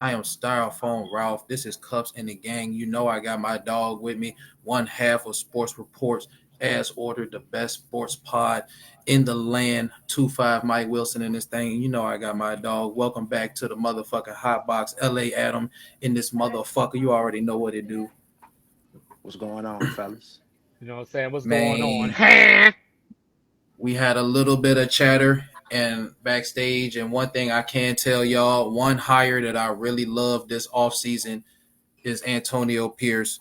I am Styrofoam Ralph. This is Cups in the Gang. You know I got my dog with me, one half of Sports Reports, as ordered, the best sports pod in the land. 2-5 Mike Wilson in this thing. You know I got my dog. Welcome back to the motherfucking Hotbox. LA Adam in this motherfucker. You already know what it do. What's going on, fellas? You know what I'm saying? What's going on? Man, we had a little bit of chatter and backstage, and one thing I can tell y'all, one hire that I really love this offseason is Antonio Pierce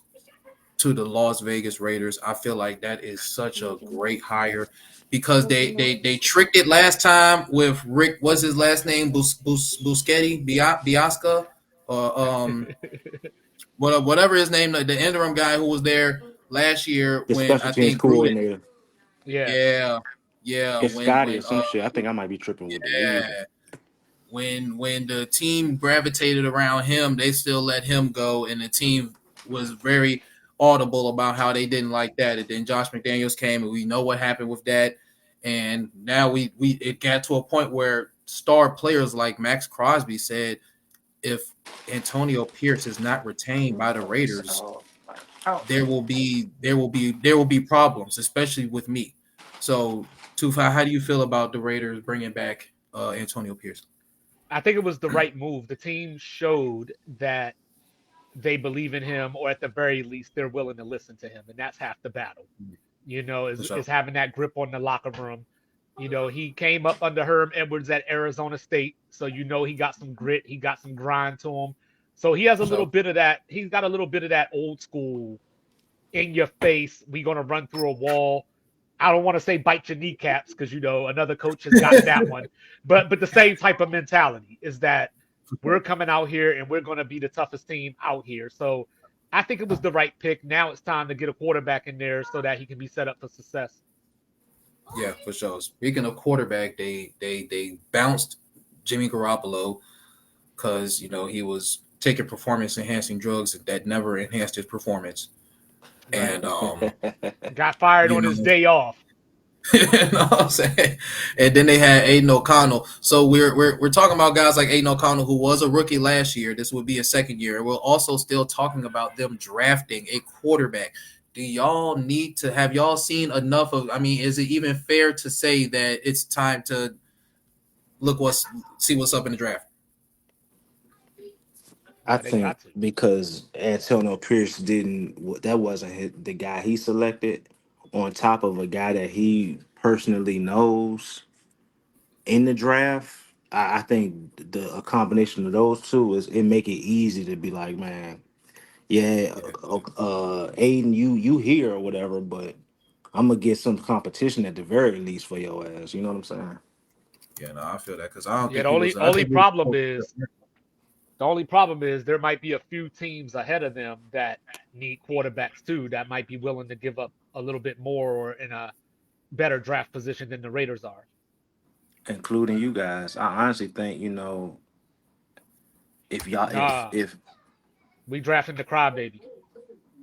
to the Las Vegas Raiders. I feel like that is such a great hire because they tricked it last time with Rick. What's his last name? Buscetti, Biasca, or whatever his name, the interim guy who was there last year The when special I teams think Gruden. coordinator, Yeah. Yeah, yeah. it's Scotty or some shit. I think I might be tripping with the league. Yeah, when the team gravitated around him, they still let him go, and the team was very audible about how they didn't like that. And then Josh McDaniels came, and we know what happened with that. And now we it got to a point where star players like Max Crosby said, if Antonio Pierce is not retained by the Raiders, there will be problems, especially with me. So, Tufa, how do you feel about the Raiders bringing back Antonio Pierce? I think it was the right move. The team showed that they believe in him, or at the very least, they're willing to listen to him, and that's half the battle. For Is sure. having that grip on the locker room. He came up under Herm Edwards at Arizona State, so he got some grit, he got some grind to him. So he has a For little sure. bit of that. He's got a little bit of that old school in your face. We gonna run through a wall. I don't want to say bite your kneecaps because another coach has gotten that one, but the same type of mentality is that we're coming out here and we're going to be the toughest team out here. So I think it was the right pick. Now it's time to get a quarterback in there so that he can be set up for success. Yeah, for sure. Speaking of quarterback, they bounced Jimmy Garoppolo because he was taking performance enhancing drugs that never enhanced his performance, Right. and Got fired you on his know day off. you know what I'm saying? And then they had Aiden O'Connell. So we're talking about guys like Aiden O'Connell, who was a rookie last year. This would be a second year. We're also still talking about them drafting a quarterback. Do y'all need to have y'all seen enough of? I mean, is it even fair to say that it's time to look what's see what's up in the draft? I Nah, they think got to. because Antonio Pierce that wasn't the guy he selected, on top of a guy that he personally knows in the draft. I think a combination of those two is it make it easy to be like, man, yeah, Yeah, Aiden, you here or whatever, but I'm gonna get some competition at the very least for your ass. You know what I'm saying? yeah, no, I feel that because I don't Yeah, think the he only was. I only think he problem was. is the only problem is there might be a few teams ahead of them that need quarterbacks too that might be willing to give up a little bit more or in a better draft position than the Raiders are. Including you guys. I honestly think if y'all Nah, if we drafting the crybaby.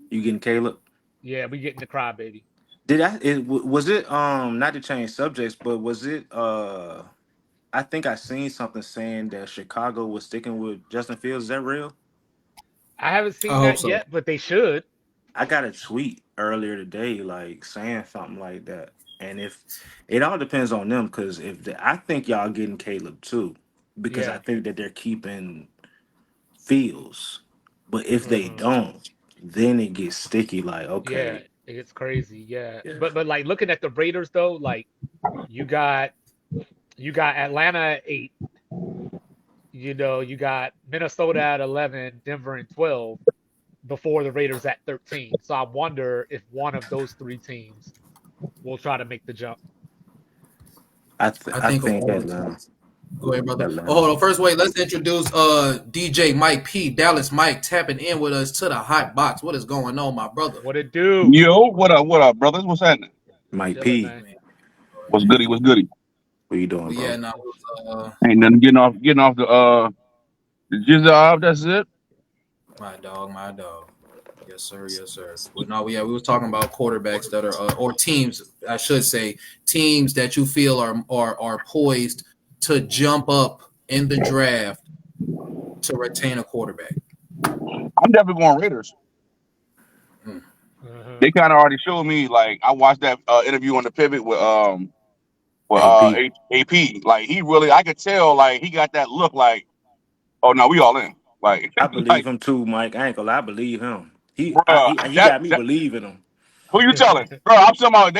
you getting Caleb. Yeah, we getting the crybaby. Was it not to change subjects, but was it I think I seen something saying that Chicago was sticking with Justin Fields. Is that real? I haven't I seen hope that so. yet, but they should. I got a tweet earlier today like saying something like that. And if it all depends on them, because I think y'all getting Caleb too, because I Yeah. think that they're keeping Fields. But if they Hmm. don't, then it gets sticky. Like, Yeah, okay, it's crazy. Yeah, yeah. but like looking at the Raiders though, like you got you got Atlanta at 8. You got Minnesota at 11, Denver at 12 before the Raiders at 13. So I wonder if one of those three teams will try to make the jump. I I think of think all the Atlanta. teams. Go ahead, brother. Oh, Atlanta. hold on. First, wait. Let's introduce DJ Mike P. Dallas Mike tapping in with us to the hot box. What is going on, my brother? What it do? Yo, what up, brothers? What's happening? Mike Chilling, P. man. Man, What's goody? What's goody? What you doing, but yeah, bro? no, it was, Ain't nothing getting off the jizz off. That's it. my dog. Yes, sir. Yes, sir. But no, yeah, we was talking about quarterbacks that are or teams, I should say, teams that you feel are poised to jump up in the draft to retain a quarterback. I'm definitely going Raiders. Mm. Uh-huh. They kind of already showed me. Like I watched that interview on the pivot with AP. AP. Like he really, I could tell. Like he got that look. Like oh no, we all in. Like I believe like him too, Mike. I ain't gonna lie, I believe him. bro, He got me believing him. who you telling, bro? I'm talking about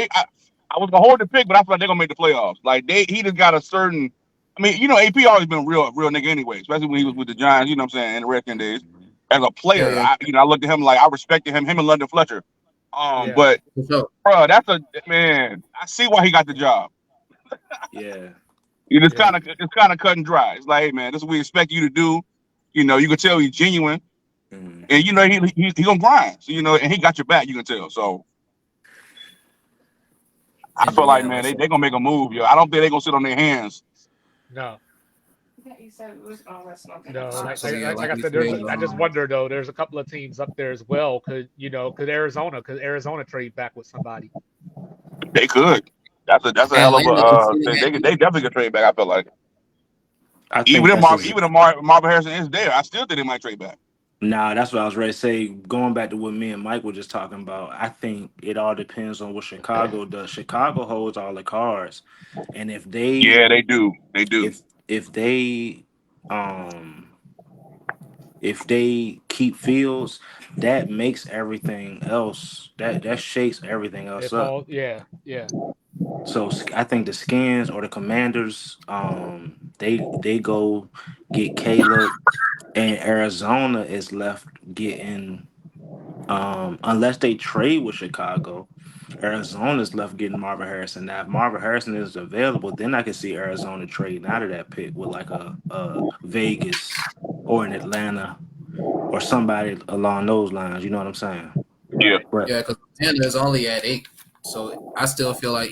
I was gonna hold the pick, but I feel like they're gonna make the playoffs. Like he just got a certain. I mean, AP always been a real nigga anyway, especially when he was with the Giants. You know what I'm saying? In the Redskins days, as a Yeah, player, yeah, I looked at him like I respected him and London Fletcher. Yeah. But for sure. bro, that's a man. I see why he got the job. Yeah. Yeah. It's kind of cut and dry. It's like, hey man, this is what we expect you to do. You know, you can tell he's genuine, and Hmm. you know he gonna grind. So you know, and he got your back. You can tell. So I And feel yeah, like like man, I said, they gonna make a move, yo. I don't think they gonna sit on their hands. No. No. so, Like so like yeah, like, like like I we said, there's. said, I just wonder though. There's a couple of teams up there as well. Could Arizona trade back with somebody? They could. That's a hell of a Atlanta is sitting thing. at They 8. definitely could trade back. I feel like I think Even if Marvin Harrison is there, I still think they might trade back. nah, that's what I was ready to say. Going back to what me and Mike were just talking about, I think it all depends on what Chicago does. Chicago holds all the cards. And Yeah, they do. They do. if they um if they keep Fields, that makes everything else that shakes everything else If up. all. Yeah. Yeah. So I think the Skins or the Commanders, they go get Caleb, and Arizona is left getting, unless they trade with Chicago, Arizona's left getting Marvin Harrison. Now, if Marvin Harrison is available, then I can see Arizona trading out of that pick with like a Vegas or an Atlanta or somebody along those lines. You know what I'm saying? Yeah. Right. But Yeah, because Atlanta is only at 8. So I still feel like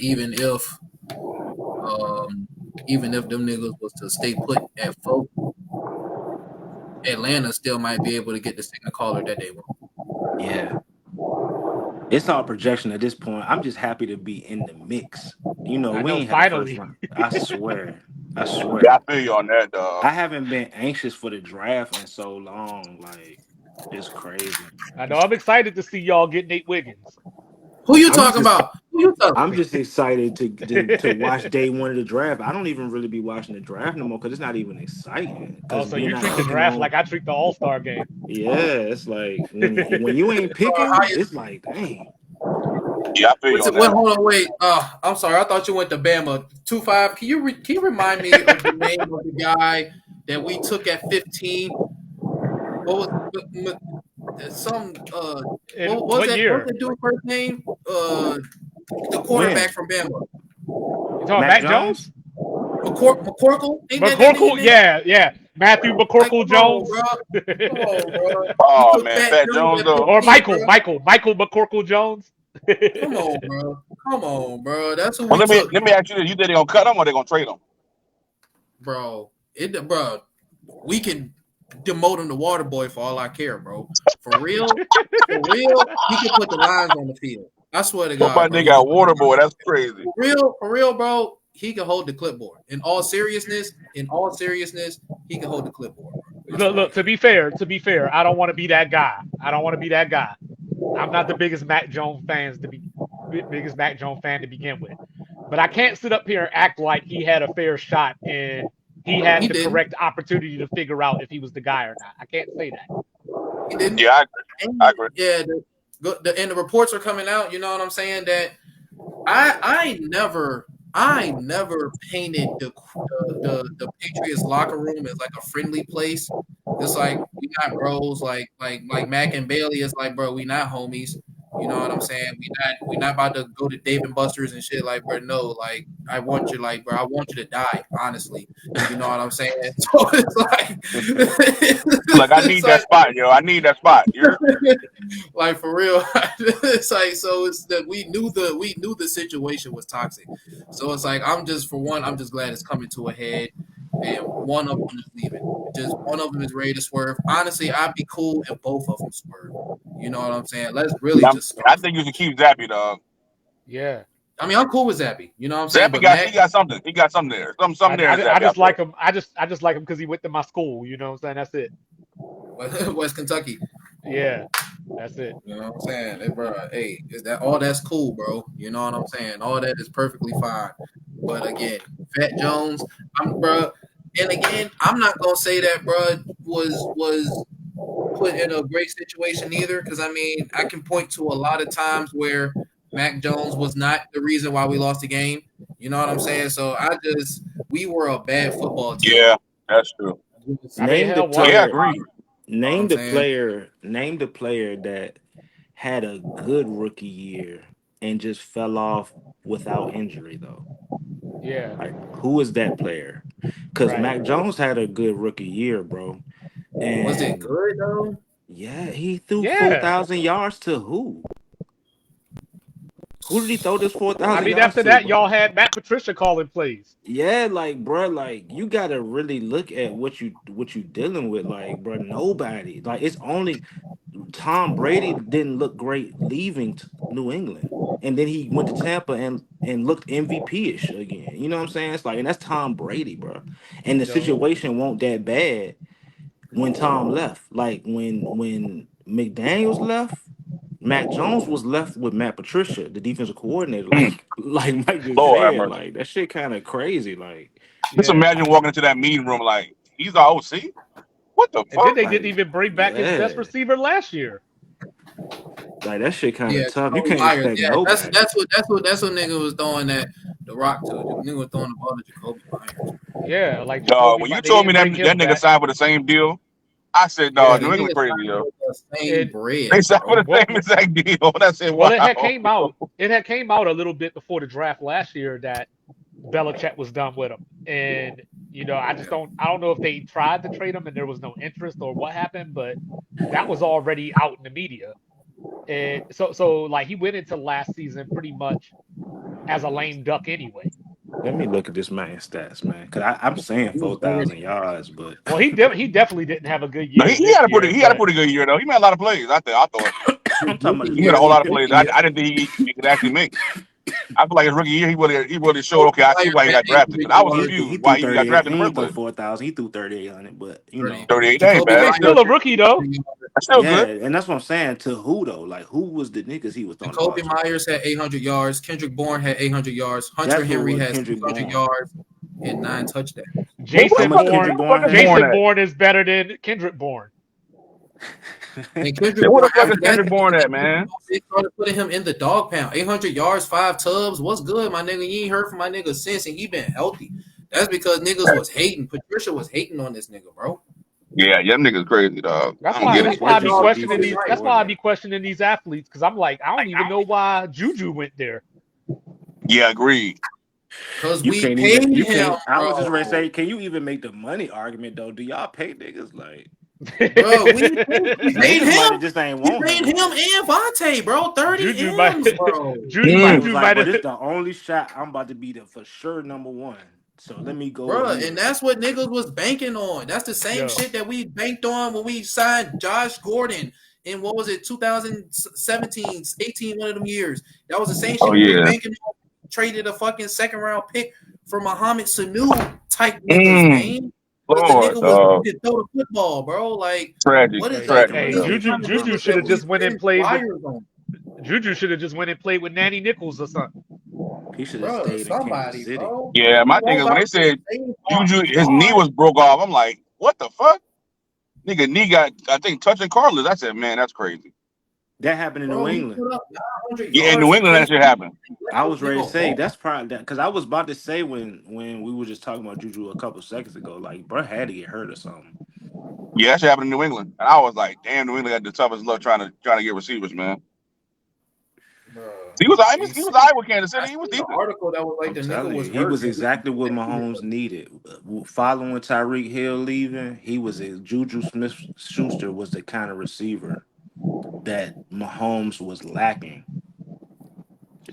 um even if them niggas was to stay put at 4, Atlanta still might be able to get the second caller that they want. yeah, it's all projection at this point. I'm just happy to be in the mix. You know, I we know. ain't had a first Finally. round. I swear. I Yeah, swear. I feel you on that, dog. I haven't been anxious for the draft in so long. Like, it's crazy. I know. I'm excited to see y'all get Nate Wiggins. Who you I'm talking just about? Who you talking I'm just excited to watch day one of the draft. I don't even really be watching the draft no more because it's not even exciting. Oh, Because so we're you not treat the picking draft on. like I treat the All Star game. Yeah, it's like when you ain't How picking, you, it's like dang. Yeah, I feel you what's on it? Well, that. hold on, wait. I'm sorry. I thought you went to Bama 2-5. Can you remind me of the name of the guy that we took at 15? What was some In what was what that? What's year? that dude's first name? The quarterback When from Bama, You talking about Mac Matt Jones? Jones? McCorkle. Ain't that nigga McCorkle? name? Yeah, yeah. Matthew Like, McCorkle come on, Jones. bro. Come on, bro. We Oh took man, Fat Fat Jones Jones at though. Or 15, bro. Michael McCorkle Jones. Come on, bro. Come on, bro. That's who Well, we took, let me ask you this: you think they gonna cut him or they gonna trade him? bro. Bro. We can demote him to water boy for all I care, bro. For real, he can put the lines on the field. I swear to What my God, bro. nigga He can got put the water boy? lines. That's crazy. For real, bro. He can hold the clipboard. In all seriousness, he can hold the clipboard, bro. I swear to Look. God. To be fair, I don't want to be that guy. I don't want to be that guy. I'm not the biggest Mac Jones fan to begin with. But I can't sit up here and act like he had a fair shot and he had He the didn't. correct opportunity to figure out if he was the guy or not. I can't say that. He didn't. Yeah, I agree. I And agree. yeah, and the reports are coming out. You know what I'm saying? That I never painted the Patriots locker room as like a friendly place. It's like we not bros, like Mac and Bailey is like, bro, we not homies. You know what I'm saying? We not about to go to Dave and Buster's and shit. Like, bro, no, like I want you, like, bro, I want you to die, honestly. You know what I'm saying? So it's like, Look, I it's need that like spot, yo. I need that spot. You're like for real. It's like so it's that we knew the situation was toxic. So it's like I'm just glad it's coming to a head and one of them is leaving. Just one of them is ready to swerve. Honestly, I'd be cool if both of them swerve. You know what I'm saying? Let's really just I start think from you should keep Zappy, dog. Yeah. I mean, I'm cool with Zappy. You know what I'm saying? Zappy But got Mac, he got something. He got something there. Something there in I Zappy. I just feel. like him. I just like him because he went to my school. You know what I'm saying? That's it. West Kentucky. Yeah, that's it. You know what I'm saying? Hey, bro, hey, is that all that's cool, bro? You know what I'm saying? All that is perfectly fine. But again, Fat Jones, bro, and again, I'm not gonna say that, bro, was put in a great situation either, because I mean, I can point to a lot of times where Mac Jones was not the reason why we lost the game. You know what I'm saying? So we were a bad football team. Yeah, that's true. I mean, Name the hell, Yeah, player. agreed. You know what Name I'm the saying? player. Name the player that had a good rookie year and just fell off without injury though. yeah, Like who is that player? Because right. Mac Jones had a good rookie year, bro. Was it And good though? yeah, he threw four Yeah. thousand yards to who? Who did he throw this four I thousand mean, yards after to, that, bro? y'all had Matt Patricia calling plays. Yeah, like bro, like you gotta really look at what you dealing with, like bro. Nobody, like it's only Tom Brady didn't look great leaving New England, and then he went to Tampa and looked MVP ish again. You know what I'm saying? It's like, and that's Tom Brady, bro. And the No. situation won't that bad when Tom left. Like when McDaniel's left, Mac Jones was left with Matt Patricia, the defensive coordinator. Like Mike just Lord have said, mercy. like that shit kind of crazy. Like Just Yeah. imagine walking into that meeting room like he's our OC. What the And then fuck? they didn't like even bring back his best yeah, receiver last year. like that shit kind Yeah, of tough. You Jacoby can't Myers. expect Yeah, that's nobody. that's what that's what that's what nigga was throwing that the rock to. Nigga was throwing the ball to Jacoby Myers. Yeah, like Dog, Jacoby, when you but they told me didn't that bring that him nigga back. signed for the same deal, I said, Yeah, dog, the New England niggas crazy, signed yo. with the same And They bread, signed for bro. the same well, exact deal. And I said, well, it wow. had came out. It had came out a little bit before the draft last year that Belichick was done with him, and I just Yeah. don't know if they tried to trade him and there was no interest or what happened, but that was already out in the media, and so like he went into last season pretty much as a lame duck anyway. Let me look at this man's stats, man. Cause I'm saying He was four better thousand yards, but Well, he definitely didn't have a good No, year he this had a pretty year, he had a but pretty good year though. He made a lot of plays. I thought his I'm talking about rookie the he made year a year. whole His lot of he. plays. rookie I, year. I didn't think he could actually make. I feel like his rookie year he really showed. Kobe Okay, I see Myers why he had got drafted 800 because I was He yards. he confused threw why he even got 38. drafted He in the ain't first throw place. 4,000. He threw 3,800. But 30. 38, that ain't Jacoby bad. but That's he's still still a Myers rookie had though. 800 yards. that's still yeah, good. and that's what I'm saying. To who though? Like who was the niggas he was throwing the ball Jacoby to? Myers had 800 yards. Kendrick Bourne had 800 yards. Hunter That's what it Henry was. had Kendrick 600 Bourne. yards and 9 touchdowns. Where How Jason much Bourne, Kendrick the fuck Bourne is Bourne had? Jason at? Bourne is better than Kendrick Bourne. And Yeah, Kendrick where Bourne, the fuck is after that, Kendrick Bourne at, man? they started putting him in the dog pound. 800 yards, 5 tubs. What's good, my nigga? You ain't heard from my nigga since, and he been healthy. That's because niggas was hating. Patricia was hating on this nigga, bro. Yeah, them niggas crazy, dog. That's I don't why get that's it. 800 why I be Patricia's yards, questioning Jacoby these. defensive That's Myers. why I be coordinator. questioning these athletes because I'm like I don't even know why Juju went there. Yeah, agreed. Because You we can't even. paid You him, can't. I was just ready to bro. say, can you even make the money argument though? Do y'all pay niggas like Bro, we paid niggas might have him. just ain't We want paid him, him but and Vontae, bro. 30 Juju might M's, bro. he might Mm. was Juju like, might bro, have this the only shot I'm about to be the for sure number one. So let me go Bro, and here. that's what niggas was banking on. That's the same yo shit that we banked on when we signed Josh Gordon in what was it, 2017, 18, one of them years. That was the same Oh shit we was yeah. banking on. Traded a fucking second round pick for Mohamed Sanu type niggas, Mm. man. Because the Lord, nigga was dog. ready to throw the football, bro. Like, Tragic, what is hey like Taking tragic, hey risks yo. with Juju these kind of Juju niggas should that have Patricia. we just went and send played with flyers on? Juju should have just went and played with Nanny Nichols or something. He should have Bro, stayed in Kansas somebody, City. bro. Yeah, We my thing won't is when about they to said same Juju his knee guard. was broke off, I'm like, what the fuck? Nigga knee got I think touching cartilage. I said, man, that's crazy. That happened in New Bro, he England. put up 900 Yeah, in yards New in England that shit preseason. happened. Let I this was ready to nigga say walk. that's probably that because I was about to say when we were just talking about Juju a couple seconds ago, like bro had to get hurt or something. Yeah, that shit happened in New England. And I was like, damn, New England got the toughest luck trying to get receivers, man. Bro, He was I with Kansas I City. He was seen an decent. article that was like I'm the nigga telling you, was he hurt was and we exactly what expected him. Mahomes needed. Following Tyreek Hill leaving, he was a Juju Smith Schuster was the kind of receiver that Mahomes was lacking.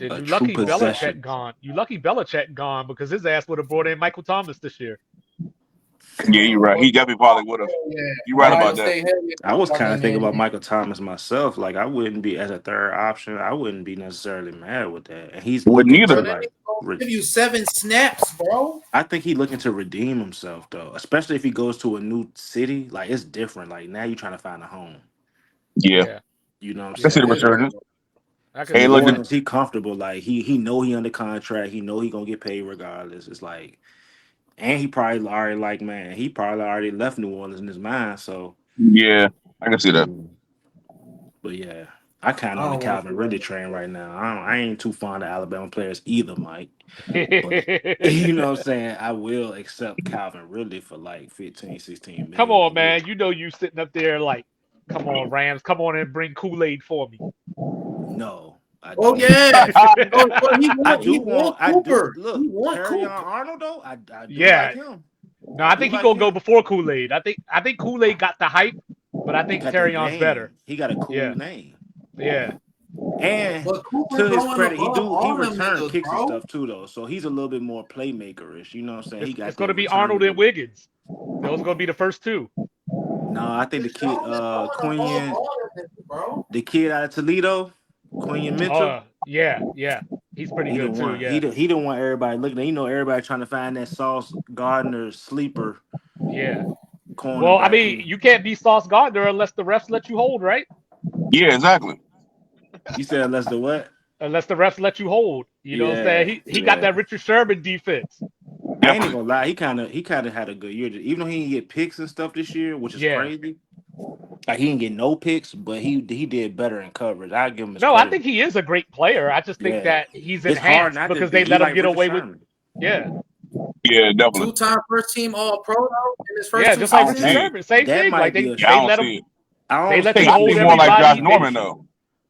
And A you true lucky Oh, Belichick possession. gone. You lucky Belichick gone because his ass would have brought in Michael Thomas this year. Yeah, you're right. He definitely probably would have. Yeah, You're right Ohio about that. State heavy. I was kind of And thinking then about Michael Thomas myself. Like I wouldn't be as a third option. I wouldn't be necessarily mad with that. And he's Wouldn't looking bro, to either. that like. nigga gonna give you 7 snaps, bro. I think he's looking to redeem himself though, especially if he goes to a new city. Like it's different. Like now you're trying to find a home. Yeah, Yeah, You know what I'm let's see yeah, the saying? resurgence. I can And Hey, see look, that. he comfortable. Like he know he under contract. He know he gonna get paid regardless. It's like, and he probably already like man. He probably already left New Orleans in his mind. So, yeah, I can see that. mm, but yeah, I kind I of on the don't want to Calvin see Ridley that. train right now. I ain't too fond of Alabama players either, Mike. But you know Come what I'm saying? I will accept Calvin Ridley for like 15, 16 million a on, year. man. You know you sitting up there like, come on, Rams, come on and bring Kool-Aid for me. No, I Oh don't. yeah. Oh, he want I do Cooper. He look, want Terry Cooper. Arnold though. I do like Yeah. him. No, I I do think he like gonna go him. before Kool-Aid. I think Kool-Aid got the hype, but I He think got the Terrion's better. name. He got a Yeah. cool name. Yeah. And But Cooper to his going credit, above he all them returned niggas, kicks and bro. stuff too though. So he's a little bit more playmaker-ish. You know what I'm saying? He It's got gonna that be return Arnold and ability. Wiggins. Those are gonna be the first two. No, I think the kid Strong is going above Quinion, all them niggas, bro. the kid out of Toledo, Quinion Mitchell. Yeah, yeah. He's pretty He the good too, one. yeah. He the one everybody looking at. You know, everybody trying to find that Sauce Gardner sleeper Yeah. Well, I cornerback. mean, you can't be Sauce Gardner unless the refs let you hold, right? Yeah, exactly. You said unless the what? Unless the refs let you hold. You know what I'm saying? Yeah, He got yeah. that Richard Sherman defense. I ain't even Definitely. gonna lie. He kind of had a good year. Even though he didn't get picks and stuff this year, which is Yeah. crazy. Like he didn't get no picks, but he did better in coverage. I give him his No, I credit. think he is a great player. I just think Yeah, that he's it's hard enhanced not to because be. they He let him like get Richard away with. Sherman. Yeah. Yeah, definitely. 2-time first team All Pro though in his first Yeah, two just I like don't Richard seasons. see it. Sherman. Same That thing. Like might be they a. Yeah, I they don't let see him it. I they don't let I him think think I he hold see should more have like got Josh it everybody. Norman this year. though.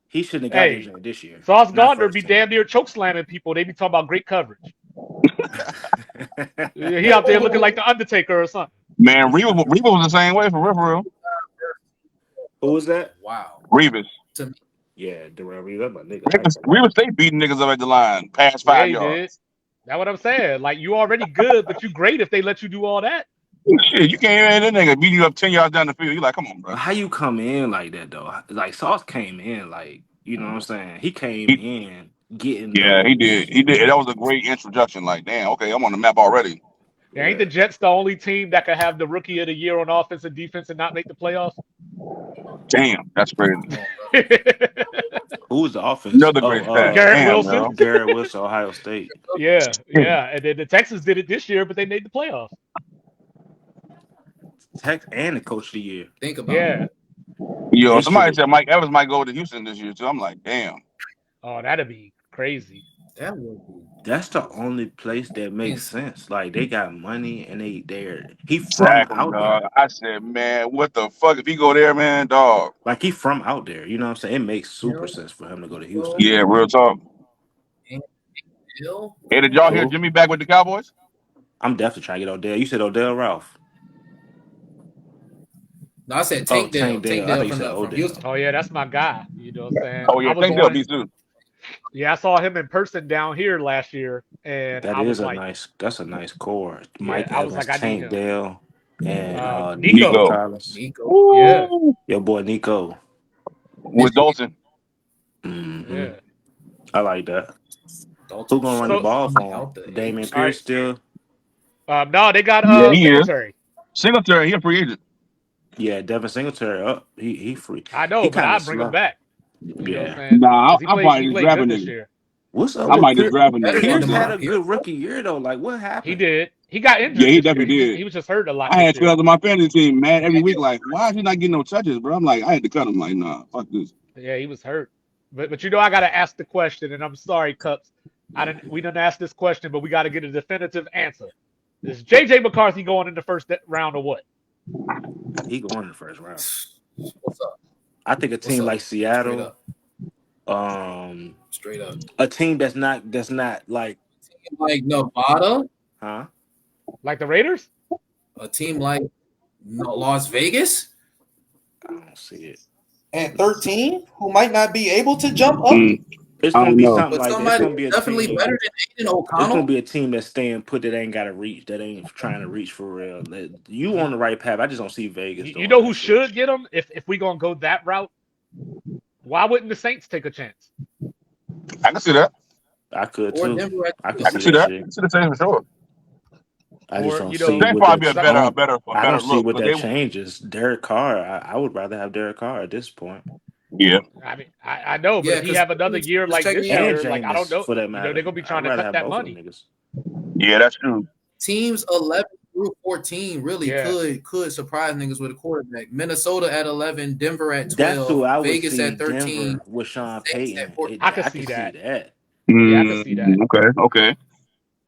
He shouldn't have got it Hey, this year. Sauce Not Gardner first be team. damn near choke slamming people. They be talking about great coverage. He out there looking like the Undertaker or something. Man, Reba was the same way for real, for real. Who was that? Wow. Revis. To me, Yeah, Durant Reed. That's my nigga. I ain't Revis, gonna lie. Revis stay beating niggas up at the line past Yeah, five he did. yards. That's what I'm saying. Like you already good, but you great if they let you do all that. Shit, you can't even that nigga beating you up 10 yards down the field. You like, come on, bro. But how you come in like that though? Like Sauce came in like you know what I'm saying. He came He, in getting yeah, he those. did. He did. That was a great introduction. Like, damn, okay, I'm on the map already. Yeah, ain't the Yeah. Jets the only team that could have the rookie of the year on offense and defense and not make the playoffs? Damn, that's crazy. come on, bro. Who's the offense? Another Oh, great stat. Garrett Damn, Wilson. bro. Garrett Wilson, Ohio State. Yeah, yeah. And then the Texans did it this year, but they made the playoffs. Tech and the coach of the year. Think about it. Yeah. Yo, They should somebody have. said Mike Evans might go to Houston this year too. I'm like, damn. Oh, that'd be crazy. That would be That's the only place that makes insane. sense. Like they got money and he from Exactly, out dog. there. I said, man, what the fuck if he go there, man, dog? Like he from out there. You know what I'm saying? It makes super Hill, sense for him to go to Houston. Hill, Yeah, real talk. and Hill. Hey, did Come y'all on. hear Who? Jimmy back with the Cowboys? I'm definitely trying to get Odell. You said Odell Ralph. No, I said Oh, Tank Dell. Tank Tank Dell. I thought Dell you said from Odell. Houston. Oh yeah, that's my guy. You know what I'm saying? Oh I yeah, was think they'll on be too. Yeah, I saw him in person down here last year and That I is was a like, nice. That's a nice core. yeah, Mike I was Evans, like, I need Tank him. Dell, and Nico Nico. Nico. Collins. Nico. Yeah, Woo! Your boy Nico. With Michigan. Dalton. Hmm. yeah. I like that. Who Dalton gonna run the So ball coming for him? out the Damian all right. Pierce still. No, they got Yeah, he is. Singletary. Singletary, he a free agent. Yeah, Devin Singletary up. He free. I He know, but kind I of bring him slow. back. You know what Yeah. I'm saying? Nah, Because I'll probably he just played grab a good this nigga. year. What's up I with might just Pierce? grab a better nigga. than Fuck Pierce this. had Demar a Pierce. good rookie year though. Like what He happened? did. He got Yeah, injured he this year. definitely did. He was just hurt a lot I this had year. 12 on my fantasy team, mad every week. Like, why is he not getting no touches, bro? I'm like, I had to cut him. Like, nah, fuck this. Yeah, he was hurt. But you know I gotta ask the question, and I'm sorry, Cups. We didn't ask this question, but we gotta get a definitive answer. Is JJ McCarthy going in the first round or what? He going in the first round. What's up? I think a What's team up? like Straight Seattle, up. um, Straight up. a team that's not like, Like Nevada, huh? Like the Raiders? a team like Las Vegas I don't see it. at 13, who might not be able to jump up. Mm. It's I gonna don't be know. something but like that. It's somebody gonna who's be a definitely team. better than Aiden It's gonna O'Connell. be a team that's staying put that ain't got to reach. That ain't trying to reach for real. You You, on the right path. I just don't see Vegas you doing know who that shit. should get him if we gonna go that route? Why wouldn't the Saints take a chance? I can see that. I could Or too. Denver at I could I 12. can see see that that. I shit. can see the same for sure. I just Or don't you see know, Saints what probably be that. a because I better, don't. a I better don't see look what because that they. changes. Derek Carr. I would rather have Derek Carr at this point, Yeah. I mean I know, but Yeah, if he because have another year just like checking this it out. and year, like I don't Jameis know, for that they're matter. gonna be I'd trying to rather cut have that both of them money. niggas. Yeah, that's true. Teams 11 through 14 really Yeah, could surprise niggas with a quarterback. Minnesota at 11, Denver at That's who 12, I would Vegas see at 13, Denver with Sean Saints at Payton. 14. I could I could see see that. that. Yeah, I could see that. Okay. Okay.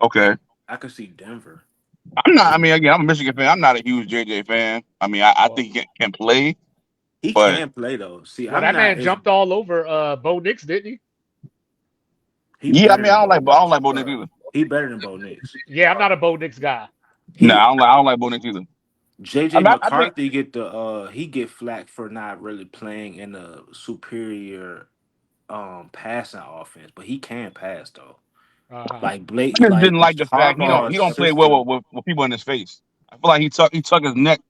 Okay. I could see Denver. I'm not. I mean, again, I'm a Michigan fan. I'm not a huge JJ fan. I mean, I Well, think he can play, He but can play though. See, well, I'm that not man as jumped all over Bo Nix, didn't he? he yeah, I better mean, than Bo I don't Nix. like Bo Nix either. He better than Bo Nix. Yeah, I'm not a Bo Nix guy. No, He I don't like Bo Nix either. I JJ mean, I think McCarthy get the he get flack for not really playing in a superior passing offense, but he can pass though. Uh-huh. Like I Blake, just like didn't like the fact Harbaugh's he don't play well system. with people in his face. I feel like he tuck his neck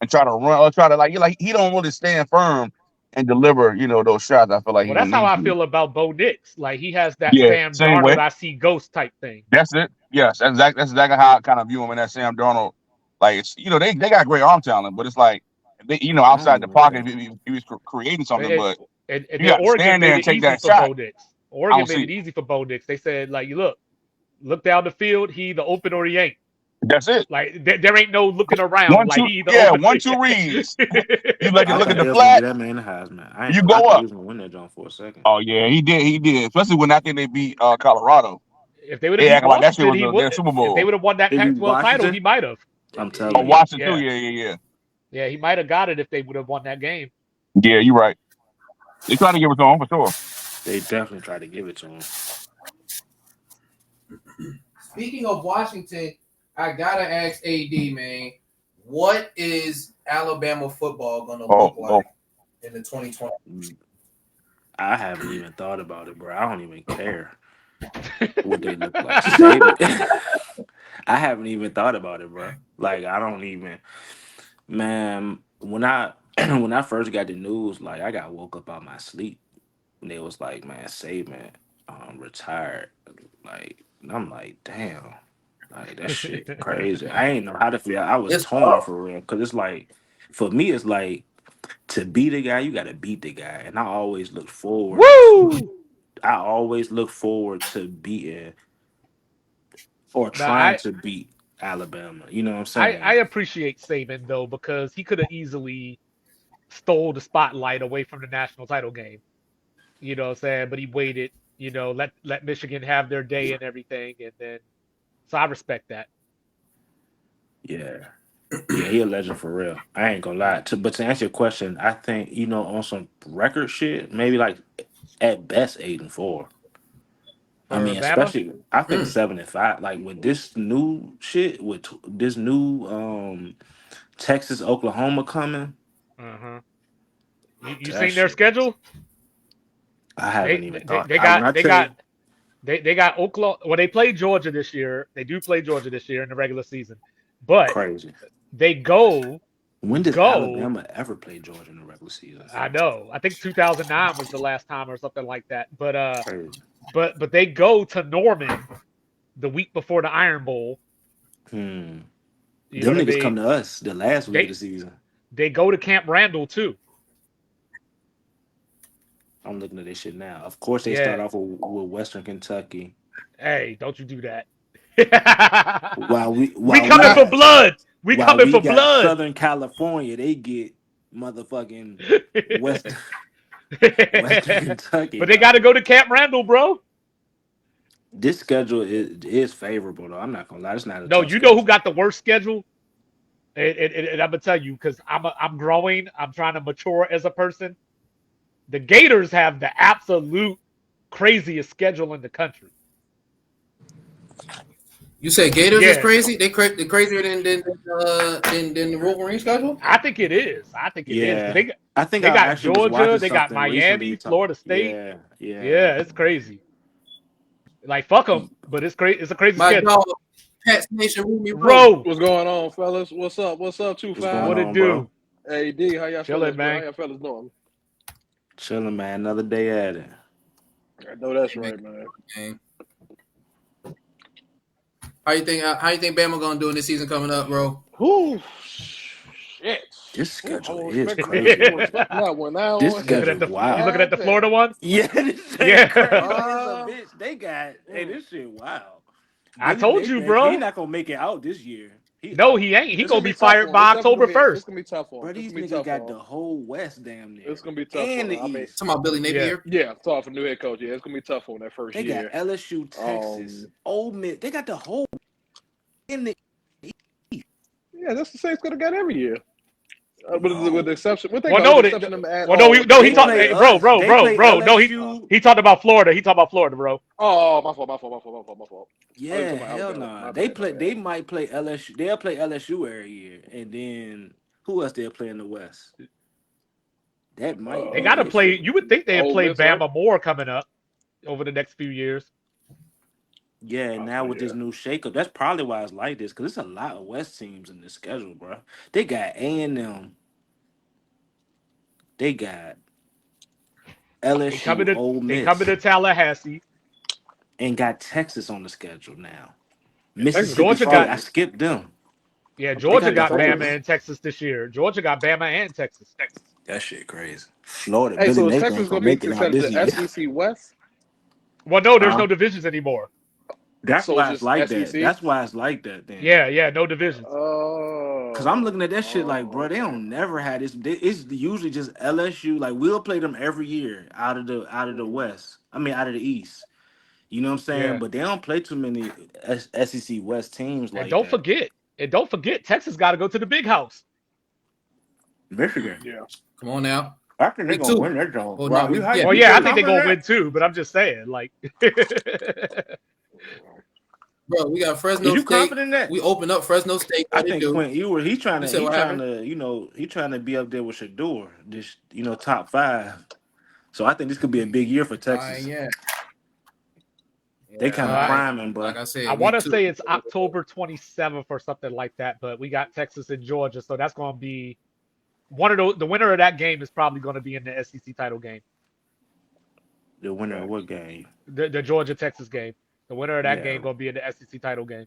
and try to run or try to like he don't really stand firm and deliver those shots. I feel like he Well, don't that's how need I to. feel about Bo Nix. Like he has that Yeah, Sam same Darnold, way. I see ghost type thing. That's it. Yes, that's exactly how I kind of view him in that Sam Darnold. Like it's they got great arm talent, but it's like they I don't outside the even know pocket that. he was creating something, And, but and you then got to Oregon stand there made and it take easy that for shot. Bo Nix. I don't Oregon made see. it easy for Bo Nix. They said, like, you look down the field, he either open or he ain't. That's it. Like there ain't no looking around. Like he either open or One he two reads. You ain't. like I look at thought the they was gonna get flat, that man the Heisman. I ain't you gonna. I go thought he up. was gonna win that joint for a second. Oh yeah, he did. Especially when I think they beat Colorado. If they would have They beat acting like that shit Washington, was he would. their Super If they Bowl. would have won that They beat Pac-12 title, Washington. he might have. I'm telling Oh, you. Washington too. Yeah, Yeah. yeah, he might have got it if they would have won that game. Yeah, you're right. They trying to give it to him for sure. They definitely tried to give it to him. Speaking of Washington, I gotta ask AD, man, what is Alabama football gonna look Oh. like in the 2020? I haven't even thought about it, bro. I don't even care what they look like. Say it. I haven't even thought about it, bro. Like I don't even, man. When I when I first got the news, like I got woke up out my sleep and they was like, man, Saban retired. Like and I'm like, damn. Like that shit crazy. I ain't know how to feel. I was It's torn tough. for real. Cause it's like for me, it's like to be the guy, you gotta beat the guy. And Woo! I always look forward to beating or Now trying to beat Alabama. You know what I'm I saying? appreciate Saban though because he could have easily stole the spotlight away from the national title game. You know what I'm saying? But he waited. Let Michigan have their day and everything, and then so I respect that. Yeah. Yeah, he a legend for real. I ain't gonna lie. But to answer your question, I think, on some record shit, maybe like at best 8-4. I For mean, Bama, especially I think 7-5. Like with this new shit, with this new Texas Oklahoma coming, uh-huh. You that seen their shit. schedule? I They haven't even they, thought. they When got I they tell got you, they got Oklahoma. Well, they play Georgia this year. They do play Georgia this year in the regular season, but crazy. they When does go. Alabama ever play Georgia in the regular season? I know. I think 2009 was the last time or something like that. But Crazy. but they go to Norman the week before the Iron Bowl. Hmm. You know Them what I niggas come mean? to us the last week of They the season. they go to Camp Randall too. I'm looking at this shit now. Of course, they Yeah. start off with Western Kentucky. Hey, don't you do that. While we We while we coming for got blood. We while coming we for got blood. Southern California, they get motherfucking West Western Kentucky, But they got to dog. go to Camp Randall, bro. This schedule is favorable though. I'm not gonna lie, it's not a No, tough you know who schedule. got the worst schedule? And I'm gonna tell you because I'm growing. I'm trying to mature as a person. The Gators have the absolute craziest schedule in the country. You said Gators is Yeah, crazy? They crazier than the Wolverine schedule? I think it is. I think it is because Yeah, I think they I got actually was Georgia, watching they got something recently. Miami, Florida State. Yeah, yeah. Yeah, it's crazy. Like fuck them, but it's crazy. It's a crazy My schedule. dog, Pats Nation, Rumi Rowe. Row, What's going on, fellas? What's up? What's up, What's going what 2-5? it on, bro? do? Hey, D, how y'all Chilling, fellas doing? How man. y'all fellas doing? Chilling, man. Another day at it. I know that's Big right, man. game. How you think Bama gonna do in this season coming up, bro? Whew, shit. This Whew, I schedule wasn't is expecting that. I crazy. wasn't expecting that one. This Now, You looking at schedule, the you wow. looking at the okay. Florida one? Yeah, this shit Yeah. crazy as a Uh, bitch. They got, hey, mm. this shit, wow. I Billy told you, Napier, he bro. not gonna make it out this year. He No, out. he ain't. He It's gonna gonna be be tough fired for him. by It's definitely October gonna be. It's 1st. gonna be tough for him. Bro, It's these gonna be niggas tough got for the him. whole West damn It's near. gonna be tough And for the him. I mean, East. Talking about Billy Yeah. Napier. yeah, talking for new head coach. Yeah, it's gonna be tough for him that first They got year. LSU, Texas, Um, Ole Miss. They got the whole in the yeah, that's the same it's gonna get every year. With the no. exception, what they Well, got with no, the exception of well, no, with no. the He They talked, Florida play hey, game. bro, us. bro, They bro, play bro. No, LSU. he talked about Florida. He talked about Florida, bro. Oh, my fault, my fault, my fault, my fault, my fault, my fault. Oh, you Yeah, talking about hell Alabama? nah. My They bad, my play. They bad. might play LSU. They'll play LSU every year, and then who else they'll play in the West? That might They be got to the play. issue. You would think they'd Ole play Miss, right? Bama more coming up over the next few years. Yeah, and now with Yeah. this new shakeup, that's probably why it's like this. Because there's a lot of West teams in this schedule, bro. They got A&M. They got They coming LSU, to Ole they coming Miss, to Tallahassee. and got Texas on the schedule now. Yeah, Texas gonna Mississippi be Georgia State, got I fun. skipped them. yeah. I'm They Georgia got the thinking got whole. Bama Texas. and Texas this year. Georgia got Bama and Texas. That shit crazy. Florida, Hey, Billy so is Napier Texas ain't gonna gonna be make it out considered this the year. SEC West? Well, no, there's Huh? no divisions anymore. That's So it's why it's just like that. SEC? That's why it's like that then. Yeah, yeah, no divisions. Cause I'm Oh, looking at that shit like, bro, they okay. don't never had this. It's usually just LSU. Like we'll play them every year out of the Mm. West. I mean, out of the East. You know what I'm saying? Yeah, But they don't play too many SEC West teams and like don't that. forget, Texas got to go to the big house. Michigan. Yeah. Come on now. I think they're Week gonna two. win that joint. Oh no, Right? we How yeah, Well, you week yeah, I feel think two. they're confident gonna in win that? too, but I'm just saying, like, Bro, we got Is Fresno you State. confident in that? We opened up Fresno State. I What they think do? Quint Ewers, You said he what trying happened? to, he trying to be up there with Shador, this, top five. So I think this could be a big year for Texas. Yeah. They Yeah, kind of I, priming, like bro. I I said, want week to two. say it's October 27th or something like that, but we got Texas and Georgia, so that's going to be one of those. The winner of that game is probably going to be in the SEC title game, The winner of Facts. what game? the Georgia Texas game. The winner of that Yeah, game going to be in the SEC title game.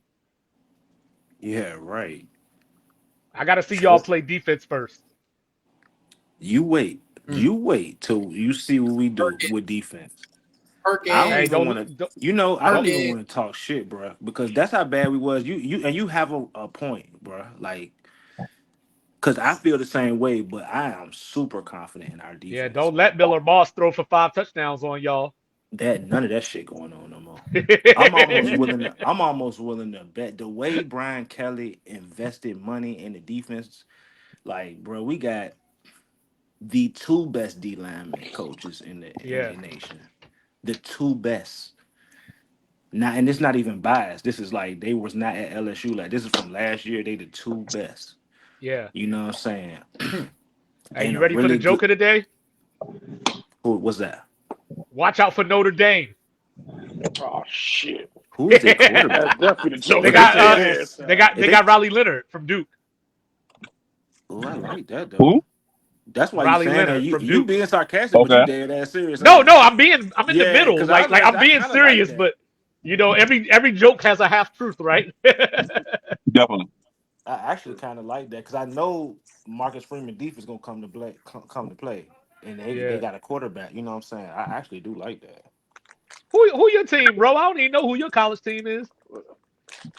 yeah, right. I got to see y'all Georgia. play defense first. Mm. You wait till you see what we do Perkins, with defense. I don't Hey, Perkins, even want to, I don't don't even Perkins. want to talk shit, bro, because that's how bad we was. You have a point, bro. Like, cause I feel the same way, but I am super confident in our yeah, defense, don't man. let Miller Moss throw for 5 touchdowns on y'all. That none of that shit going on no more. Mm. I'm almost willing to bet the way Brian Kelly invested money in the defense. Like, bro, we got the two best D lineman coaches in Yeah, the nation. The two best. Not, and it's not even biased. This is like they was not at LSU. Like this is from last year. They the two best. yeah. You know what I'm saying? Hey, And you a ready for the really joke good. of the day? Who was that? Watch out for Notre Dame. Oh shit. Who is their That's quarterback? definitely the joke They of If the they got day play, there. if they they, got Riley Leonard from Duke. oh, I like that though. Who? That's why you Riley saying that Leonard from you Duke. being sarcastic, but you Okay. dead ass serious, No, ain't you? no, I'm in the Yeah, middle. because I was Like about to I'm say, I being kind of like serious, that. but every joke has a half truth, right? Definitely. I actually kind of like that because I know Marcus Freeman defense gonna come to play, and they Yeah. got a quarterback. You know what I'm saying? I actually do like that. Who your team, bro? I don't even know who your college team is.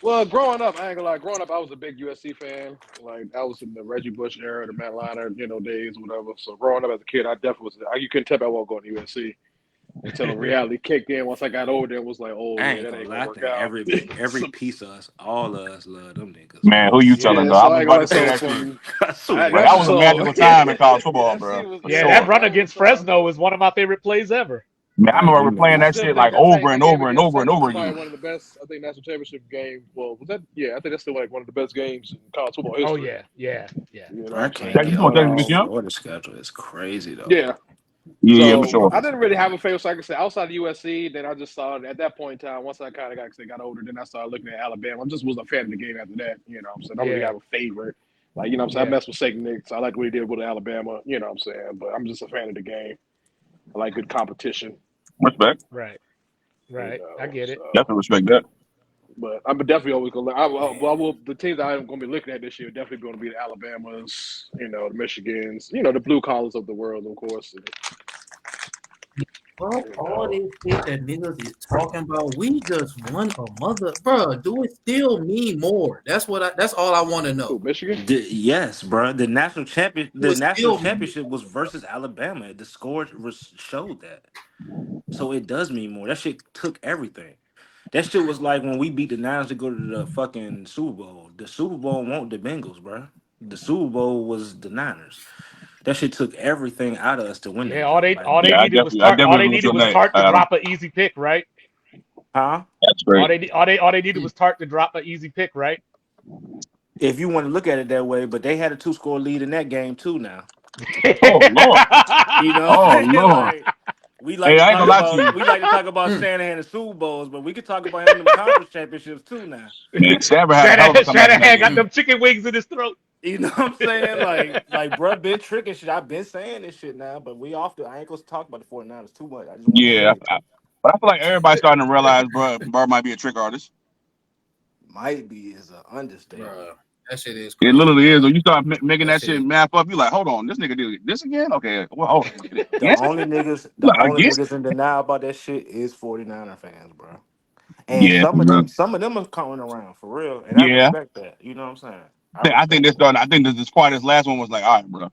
Well, growing up, I ain't gonna lie. Growing up, I was a big USC fan. Like I was in the Reggie Bush era, the Matt Leinart, days, whatever. So growing up as a kid, I definitely was. You couldn't tell me I wasn't going to USC until reality kicked in. Once I got older, it was like, oh I yeah, ain't that gonna ain't lie. gonna I work think out. every so, piece of us, all of us, love them niggas, Man, who bro. you telling, Yeah. though? so I I was ain't gonna about lie. to say So that shit. from I But swear. that was a so magical time in college football, USC bro. was For Yeah, yeah. that sure. run That was against Fresno is one of my favorite plays ever. Man, I Like remember them playing I niggas. that still shit think like over and that game over and against over and Texas over is probably again. one of the best. I think national championship game. Well, was that? Yeah, I think that's still like one of the best games in college football Oh history. yeah, yeah, yeah. You know Bro, what I I'm can't That saying? you get talking over Texas this against Young? Florida schedule. It's crazy though. Yeah. Yeah, yeah, for So sure. I didn't really have a favorite. So like I said, outside of USC, then I just saw at that point in time, once I kind of got older, then I started looking at Alabama. I just was a fan of the game after that. You know what I'm saying? I don't really Yeah, have a favorite. Like, you know what I'm saying? I yeah. mess with St. Nick's. I like what he did with Alabama. You know what I'm saying? But I'm just a fan of the game. I like good competition. Respect. Right, You right. I know, get it. so. Definitely respect that. But I'm definitely always going to the teams that I'm going to be looking at this year definitely going to be the Alabamas, you know, the Michigans, you know, the blue collars of the world, of course. And, Fuck you all know, this shit that niggas is talking about. We just won a mother, bro. Do it still mean more? That's what. That's all I want to know. who, Michigan? Yes, bro. Do The it national still mean championship was versus Alabama. The score showed that. So it does mean more. That shit took everything. That shit was like when we beat the Niners to go to the fucking Super Bowl. The Super Bowl won't the Bengals, bro. The Super Bowl was the Niners. That shit took everything out of us to win Yeah, that joint. Like, Yeah, I All definitely they agree with you needed on was that, Tart to Adam. drop an easy pick, right? huh? That's great. All they needed was Tart to drop an easy pick, right? If you want to look at it that way, but they had a 2-score lead in that game too now. Oh Lord. You know what Oh I'm saying? Lord. Like we like Hey, to I ain't talk gonna lie to about you. more? Shanahan and Super Bowls, but we could talk about him in them conference championships too now. Man, Stafford had a hell of a comeback in that Shanahan got game. them chicken wings in his throat. You know what I'm saying? Like bruh been tricking shit. I've been saying this shit now, but I ain't gonna talk about the 49ers too much. I just want to Yeah, say but I feel like everybody's starting to realize, bro might be a trick artist. might be is an understatement. Bro, that shit is It crazy, literally is. dog. When you start making That that shit shit is. math up, you like, hold on, this nigga did this again? Okay, well, hold on, did it again? The Like, only again? niggas in denial about that shit is 49er fans, bro. And Yeah, for real. some of them are coming around for real, and I Yeah. respect that. You know what I'm saying? I I think respect this that. starting. I think this quiet. This last one was like, all right, bro.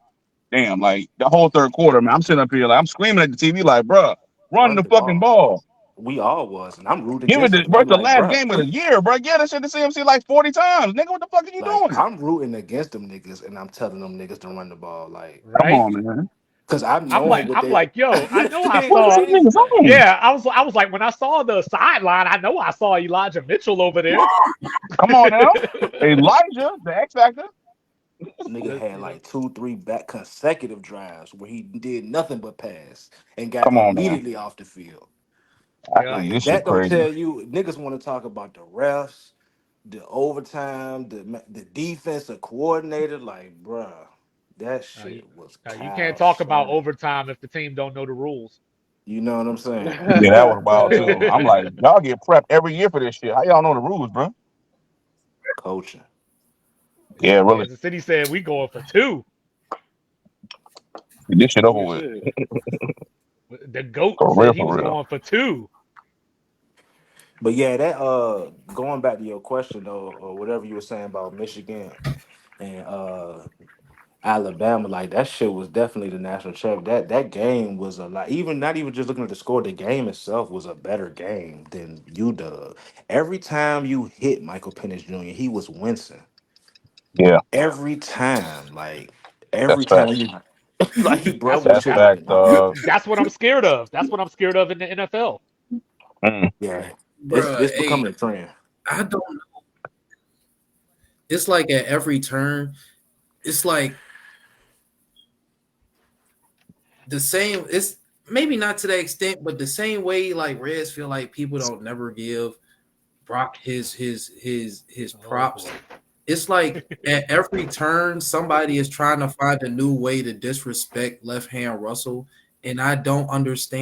Damn, like the whole third quarter, man. I'm sitting up here like I'm screaming at the TV, like, bro, run Run the the fucking ball. ball. We all was, and I'm rooting Give it against the them. bro. I'm It's the like, last bro, game of the year, bro. Yeah, that shit the CMC like 40 times, nigga. What the fuck are you like doing? I'm rooting against them niggas, and I'm telling them niggas to run the ball, like, Come Right? on, man. cause I've known what I'm they. like, yo, I know I It's What is saw. these crazy, niggas like, on? Yeah, I was like, when I saw the sideline, I know I saw Elijah Mitchell over there. Come on now, Elijah, the X Factor. nigga The- had you know, like 2, 3 back consecutive drives where he did nothing but pass and got Come on, man. immediately off the field. I yeah, think Like, if this shit that don't crazy. tell you, niggas want to talk about the refs, the overtime, the defensive coordinator. Like, bruh, that you, shit was you can't cow talk about son. overtime if the team don't know the rules. You know what I'm saying? Yeah, that was wild too. I'm Yeah, like, y'all get prepped every year for this shit. How y'all know the rules, bro? Coaching. Yeah, really. Kansas City said we going for two. Get this shit That's what over he with. said. The goat For real, said he for was real. going for two. But yeah, that going back to your question though, or whatever you were saying about Michigan and Alabama, like that shit was definitely the national champ. That game was a lot. Even not even just looking at the score, the game itself was a better game than UW. Every time you hit Michael Penix Jr., he was wincing. Yeah, Every time, like every that's time facts. you, like bro That's was That's that, facts, trying. dog. that's what I'm scared of. That's what I'm scared of in the NFL. Mm. Yeah, Bro, it's hey, becoming a trend. I don't. It's like at every turn, it's like the same. It's maybe not to that extent, but the same way like Reds feel like people don't never give Brock his Oh props. boy. It's like at every turn, somebody is trying to find a new way to disrespect left hand Russell, and I don't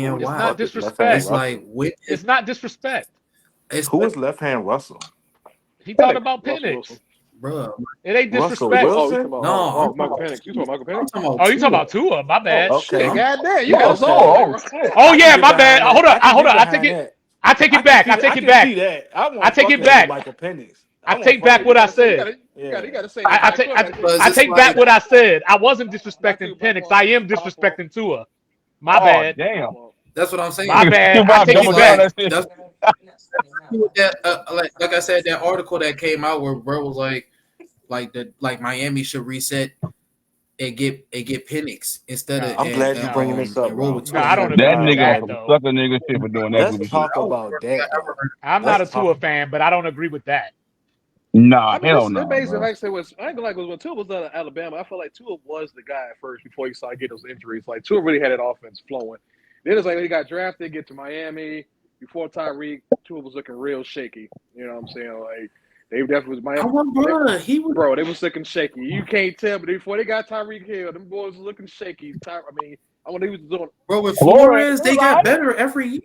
Who understand the It's why. not fuck is left hand It's disrespect. like Russell? when It's not disrespect. it's Who like, is left hand Russell? He talking Penix, about Russell Wilson. Penix. bro. It ain't Russell disrespect. Oh, you Wilson? talking about No, I'm talking Michael about Penix? You talking about Michael I'm Penix? talking about Oh, you talking Tua. about Tua? My Oh bad. shit! Okay, Goddamn, you got Oh, us all okay. like. oh shit. Oh I can yeah, get my bad. behind that. I can Hold on. get behind that. I take I it can back. I see. I take it can see back. that. I I want to take fuck it with nigga back. Michael Penix. I I want to take fuck back with You what him. I gotta say, said. you Yeah. gotta say that back. Because I it's take back like what I said. I wasn't Not disrespecting too my Penix. fault. I am My fault. disrespecting Tua. My Oh bad. My damn. fault. that's what I'm My saying. bad. You I about to take It's it double down back. like that shit. that's what that like I said that article that came out where bro was like the like Miami should reset. and get Penix instead of No, I'm glad you bringing this up, and roll with Ralph. no, Tua I Let's don't instead of agree That with nigga on that some though. sucker nigga shit for doing that let's goofy shit. talk that was the about worst thing that I ever though. heard. I'm not Let's a talk. Tua fan, but I don't agree with that. Nah, I mean, hell it's no, basically bro. like I said. Was I ain't gonna like when Tua was out of Alabama. I felt like Tua was the guy at first before he started getting those injuries. Like Tua really had that offense flowing. Then it's like when he got drafted, get to Miami before Tyreek. Tua was looking real shaky. You know what I'm saying? Like they definitely was I Miami. want, They, bro. He was bro, they was looking shaky. You can't tell, but before they got Tyreek Hill, them boys was looking shaky. I mean, I wonder he was doing. bro with Flores, Flores. it They was got alright. better every year.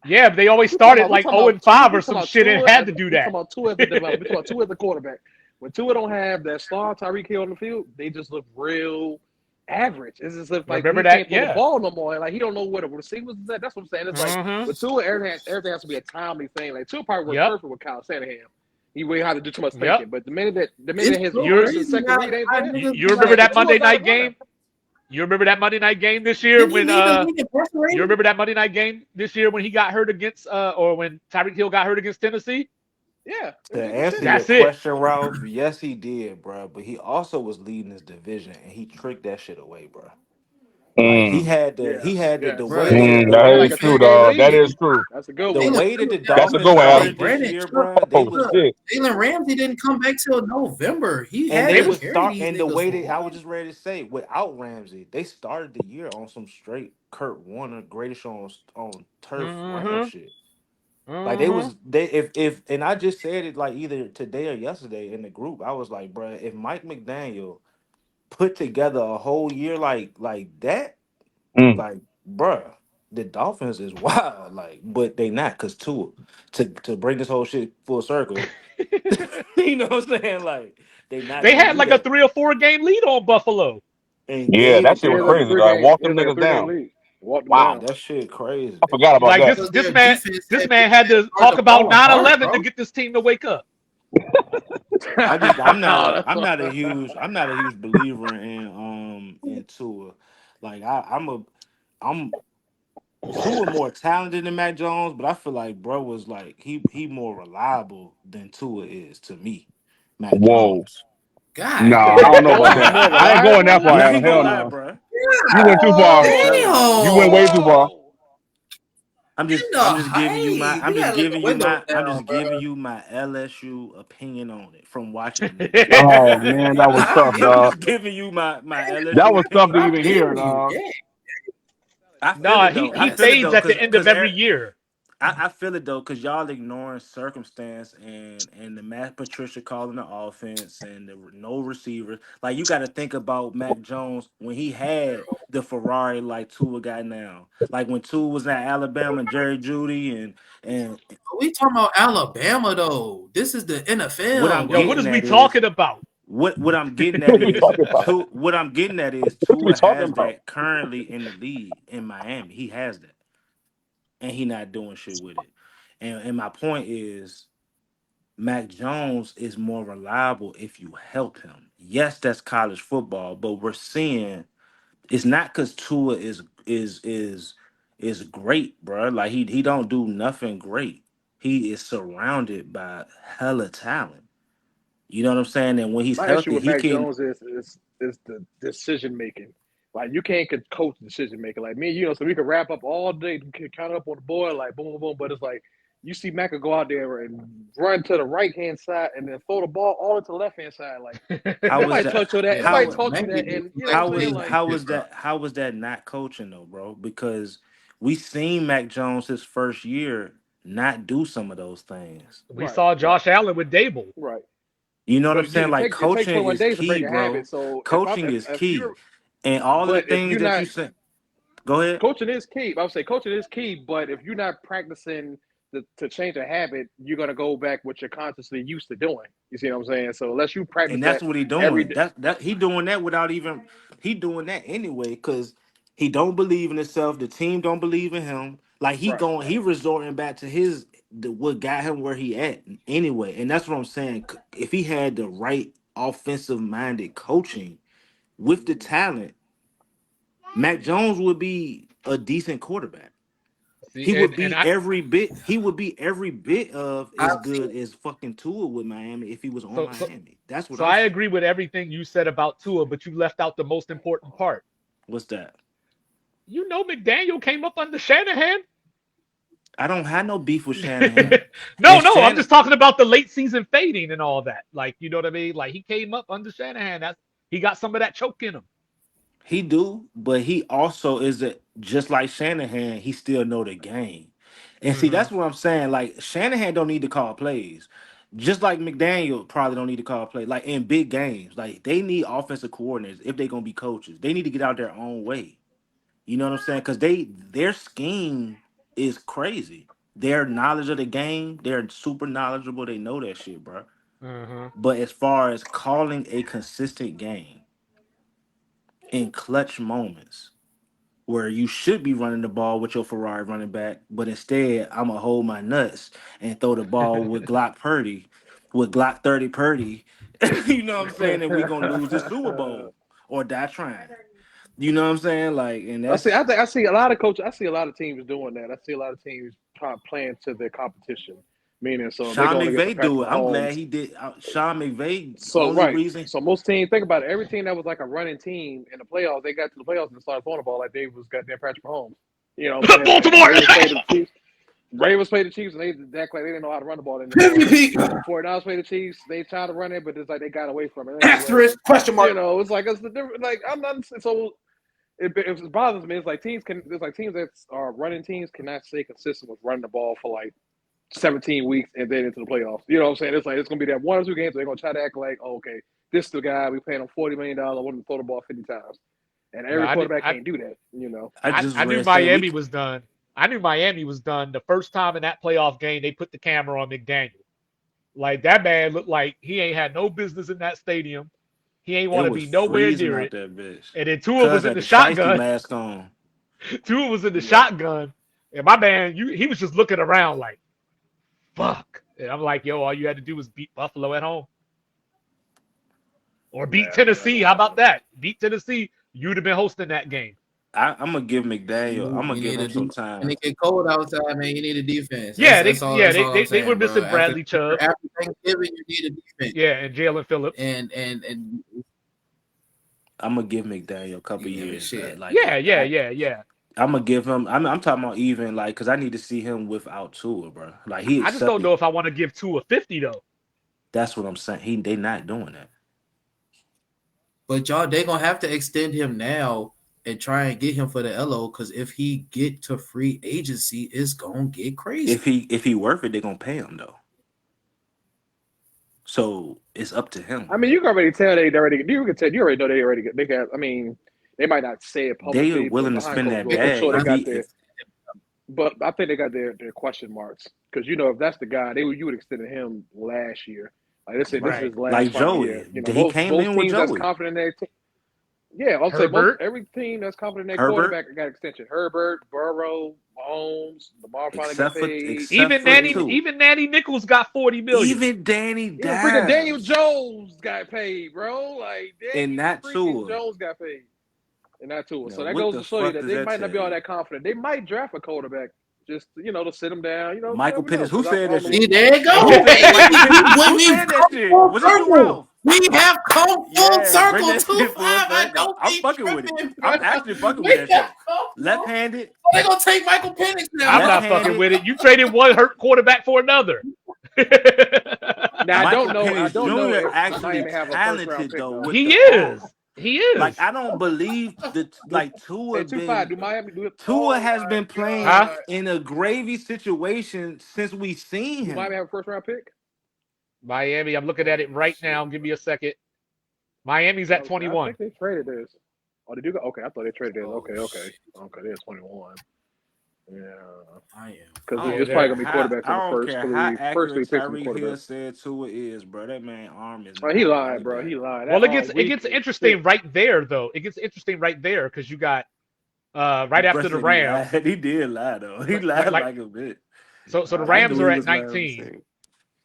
Yeah, but they always We talking started about we like talking 0 about and Tua. 5 We or talking some about shit and Tua had as to do we that. talking about Tua as the developer. We talking about Tua as the quarterback. When Tua don't have that star Tyreek Hill on the field, they just look real average. It's as if like Remember he that? can't throw the Yeah. ball no more. Like he don't know where the receivers is at. That's what I'm saying. It's like Mm-hmm. with Tua, everything has to be a timely thing. Like Tua probably worked Yep. perfect with Kyle Shanahan. He really had to do too much Yep. thinking. But the minute It's his so You're first and crazy second how, read ain't how there, you, niggas you be remember like, man, that Monday Tua's out night of running. game? You remember that Monday night game this year didn't he when lead the league in passer you rating? remember that Monday night game this year when he got hurt against or when Tyreek Hill got hurt against Tennessee? Yeah, it To was against answer your That's Tennessee. it. question, Ralph, yes, he did, bro. But he also was leading his division, and he tricked that shit away, bro. Like Mm, he Yes, had the yes. Bro, way it, the They had that like is way a true, 10-game dog. That lead. is true. That's a good the one. way that the That's a Dolphins good one, Jalen Alex. started this Brandon, year, look, bro, they Oh was look, shit. Jalen Ramsey didn't come back till November. He and had They they to was was carry start these and the niggas way for a that I while. was just ready to say without Ramsey, they started the year on some straight Kurt Warner greatest show on turf Ram mm-hmm. shit. Like they Mm-hmm. was they if and I just said it like either today or yesterday in the group. I was like, bro, if Mike McDaniel put together a whole year like that, Mm. like bruh, the Dolphins is wild. Like, but they not because two to bring this whole shit full circle. You know what I'm saying? Like they not They gonna had do like a that. 3 or 4 game lead on Buffalo. And Yeah, gave that it shit to Yeah, was it's like a them. crazy, three dog. game. Walk It's them like a niggas three game down. lead. Walked them Yeah, Wow. down. that shit I crazy. forgot about Like that. this Because this their man defense this had man had to started talk to about fall nine apart, eleven to bro. get this team to wake up. I'm not That's all. I'm not a huge believer in Tua. Like I'm Tua more talented than Mac Jones, but I feel like bro was like he more reliable than Tua is to me. Mac Whoa. Jones. Nah, God You said I Mac don't know Jones about is that. more I ain't going that reliable. far, Yeah, I Adam. ain't gonna Hell lie, no. bro. You went too far. I'm telling you. You went way too far. damn! In the hey, we gotta let the windows I'm down, just bro. giving you my LSU opinion on it from watching them two. Oh man, that was I tough, feel I'm you. dog. just giving you my That LSU was tough to opinion I on even it. feel hear, you. dog. Damn. I feel No, it he though. he I feel it fades though, at the end of every year. I feel it though, cause y'all ignoring circumstance and the Matt Patricia calling the offense and the no receivers. Like you got to think about Mac Jones when he had the Ferrari like Tua got now. Like when Tua was at Alabama, and Jerry Judy and We talking about Alabama though. This is the what NFL, I'm Yo, what bro. getting is we at is talking about? what I'm getting at What we is talking about? what I'm getting at is What we Tua talking has about? that currently in the league in Miami. He has that, and he not doing shit with it. And my point is Mac Jones is more reliable if you help him. Yes, that's college football, but we're seeing it's not because Tua is great, bro. Like he don't do nothing great. He is surrounded by hella talent. You know what I'm saying? And when he's My issue healthy, with he Mac can. Jones is the decision making. Like you can't coach decision making. Like me, so we could wrap up all day, can count up on the board, like boom, boom, boom. But it's like you see Mac could go out there and run to the right hand side and then throw the ball all into the left hand side. Like How was nobody that? taught you that. Yeah, Nobody How taught you Mac be that. doing And you know what I'm like saying? Like playmaking stuff. how was that not coaching though, bro? Because we seen Mac Jones his first year not do some of those things. We right, saw right, Josh Allen with Dable. right. You know what I'm But saying? it Like takes it takes coaching 21 is days to key, break a habit. bro. So Coaching is if key, you're and all of the but if things you're that you not said. Go ahead. coaching is key. I would say coaching is key, but if you're not practicing to change a habit, you're gonna go back what you're consciously used to doing. You see what I'm saying? So unless you practice And that's that what he every doing. day, That he doing that without even he doing that anyway because he don't believe in himself. The team don't believe in him. Like right? he resorting back to what got him where he at anyway. And that's what I'm saying. If he had the right offensive minded coaching with the talent, Mac Jones would be a decent quarterback. See, He would and be I every bit. He would be every bit of I've as seen good as fucking Tua with Miami if he was on so so Miami. That's what so I'm I saying. agree with everything you said about Tua, but you left out the most important part. What's that? You know, McDaniel came up under Shanahan. I don't have no beef with Shanahan. No, And no, I'm Shannon, just talking about the late season fading and all that. Like, you know what I mean? Like he came up under Shanahan. That's he got some of that choke in him. he do, but he also is a, just like Shanahan. He still know the game, and see Hmm. that's what I'm saying. Like Shanahan don't need to call plays, just like McDaniel probably don't need to call plays. Like in big games, like they need offensive coordinators if they're gonna be coaches. They need to get out their own way. You know what I'm saying? Because their scheme is crazy. Their knowledge of the game, they're super knowledgeable. They know that shit, bro. Hmm. But as far as calling a consistent game in clutch moments where you should be running the ball with your Ferrari running back, but instead I'm gonna hold my nuts and throw the ball with Glock Purdy, with Glock 30 Purdy. You know what I'm saying? And we gonna lose the Super Bowl or die trying. You know what I'm saying? Like, and I see. that's I see a lot of coaches. I see a lot of teams doing that. I see a lot of teams playing to their competition. Meaning, so if they're Sean going against McVay Patrick do it. I'm glad Mahomes, he did. Sean McVay, so only right. reason So most teams think about it. Every team that was like a running team in the playoffs, they got to the playoffs and started throwing the ball like they was goddamn Patrick Mahomes. You know what I'm saying? Like the Baltimore. Ravens played the Chiefs. Ravens played the Chiefs and they act like they didn't know how to run the ball anymore. MVP 49ers played the Chiefs. They tried to run it, but it's like they got away from it anyway. asterisk question You mark. know, it's like it's the different. Like I'm not so it bothers me. It's like teams that are running teams cannot stay consistent with running the ball for like 17 weeks and then into the playoffs. You know what I'm saying? It's like it's gonna be that 1 or 2 games where they're gonna try to act like, oh, okay, this is the guy we paying him $40 million. I want him to throw the ball 50 times, and No, every quarterback can't do that. You know. I just I knew read say we Miami was done. I knew Miami was done the first time in that playoff game they put the camera on McDaniel. Like that man looked like he ain't had no business in that stadium. He ain't it want to was be nowhere freezing near out it. there, bitch. And then Tua Cuz was in had the the shiesty shotgun. mask on. Tua was in the Yeah. shotgun. And my man, he was just looking around like, fuck. And I'm like, yo, all you had to do was beat Buffalo at home. Or beat Yeah, man. Tennessee. How about that? Beat Tennessee. You'd have been hosting that game. I'm gonna give McDaniel. I'm gonna You give need a him some defense. When time. it get cold outside, man, you need a defense. Yeah, That's all. yeah, That's all I'm they were saying, bro. missing After Bradley Chubb. after Thanksgiving, you need a defense. Yeah, and Jalen Phillips. And I'm gonna give McDaniel a couple yeah, but years. shit. Yeah, yeah, yeah, yeah. I'm gonna give him. I'm talking about even like because I need to see him without Tua, bro. Like he I just don't accepted. know if I want to give two a 50 though. That's what I'm saying. They not doing that. But y'all, they gonna have to extend him now and try and get him for the LO because if he get to free agency, it's gonna get crazy. If he worth it, they're gonna pay him though. So it's up to him. I mean, you can already tell they already. You can tell you already know they already. They got. I mean, they might not say it They are publicly, but willing to behind spend closed that doors, I'm bag sure they if got he their. if But I think they got their question marks because you know if that's the guy, you would extend him last year. Like they said, this is Right. his last like final year. Joey. You know, He most came most in with teams that's Joey. confident in their team. Yeah, I'll say most Herbert. every team that's confident in their Herbert, quarterback got extension. Herbert, Burrow, Mahomes, Lamar finally got paid. except for two. Even Nanny Nichols got 40 million. Even Danny Even freaking Daniel Dimes Jones got paid, bro. Like and Daniel not freaking Tua. Jones got paid. And that too. Now So that what goes the to show you fuck that does they that might not tell be all you? that confident. They might draft a quarterback just to sit him down. You Michael never know Penix. Who because said I that don't know. See, shit? there you Who go. said Hey, Michael Penix? Who we've said that come shit? full Was it Lou circle. Ralph? We have come full Yeah, bring circle that too shit full far. I circle. don't I'm be fucking with it. tripping, bro. I'm actually fucking with We that have shit. come full. Left-handed, They're gonna take Michael Penix I'm now. not fucking left-handed. with it. You traded one hurt quarterback for another. Now Michael I Penix don't know Jr. if actually Miami have a first round talented pick though though. with He the is. arm. He Like is. I don't believe that Do like Tua and too far. been Do Miami do it? Tua Oh has my been playing Huh? God! in a gravy situation since we seen Do Miami him. have a first round pick? Miami, I'm looking at Oh it right now. shit! Give me a second. Miami's at I 21. think they traded this. Oh, did you go? Okay, I thought they traded this. Oh shit. Okay. They're 21. Yeah, I am. I because Yeah, don't it's probably they're care gonna be how quarterbacks I in the don't first care how three accurate picks in the Tyreek Hill quarterback. said Tua is, bro. That man arm is He not lied, like bro. that. He lied. That well, arm it weak gets as interesting shit. right there though. It gets interesting right there because you got right Bro after the said he Rams. lied. He did lie though. He Like lied like like a bit. so the I Rams knew Uh, are he at was lying. 19.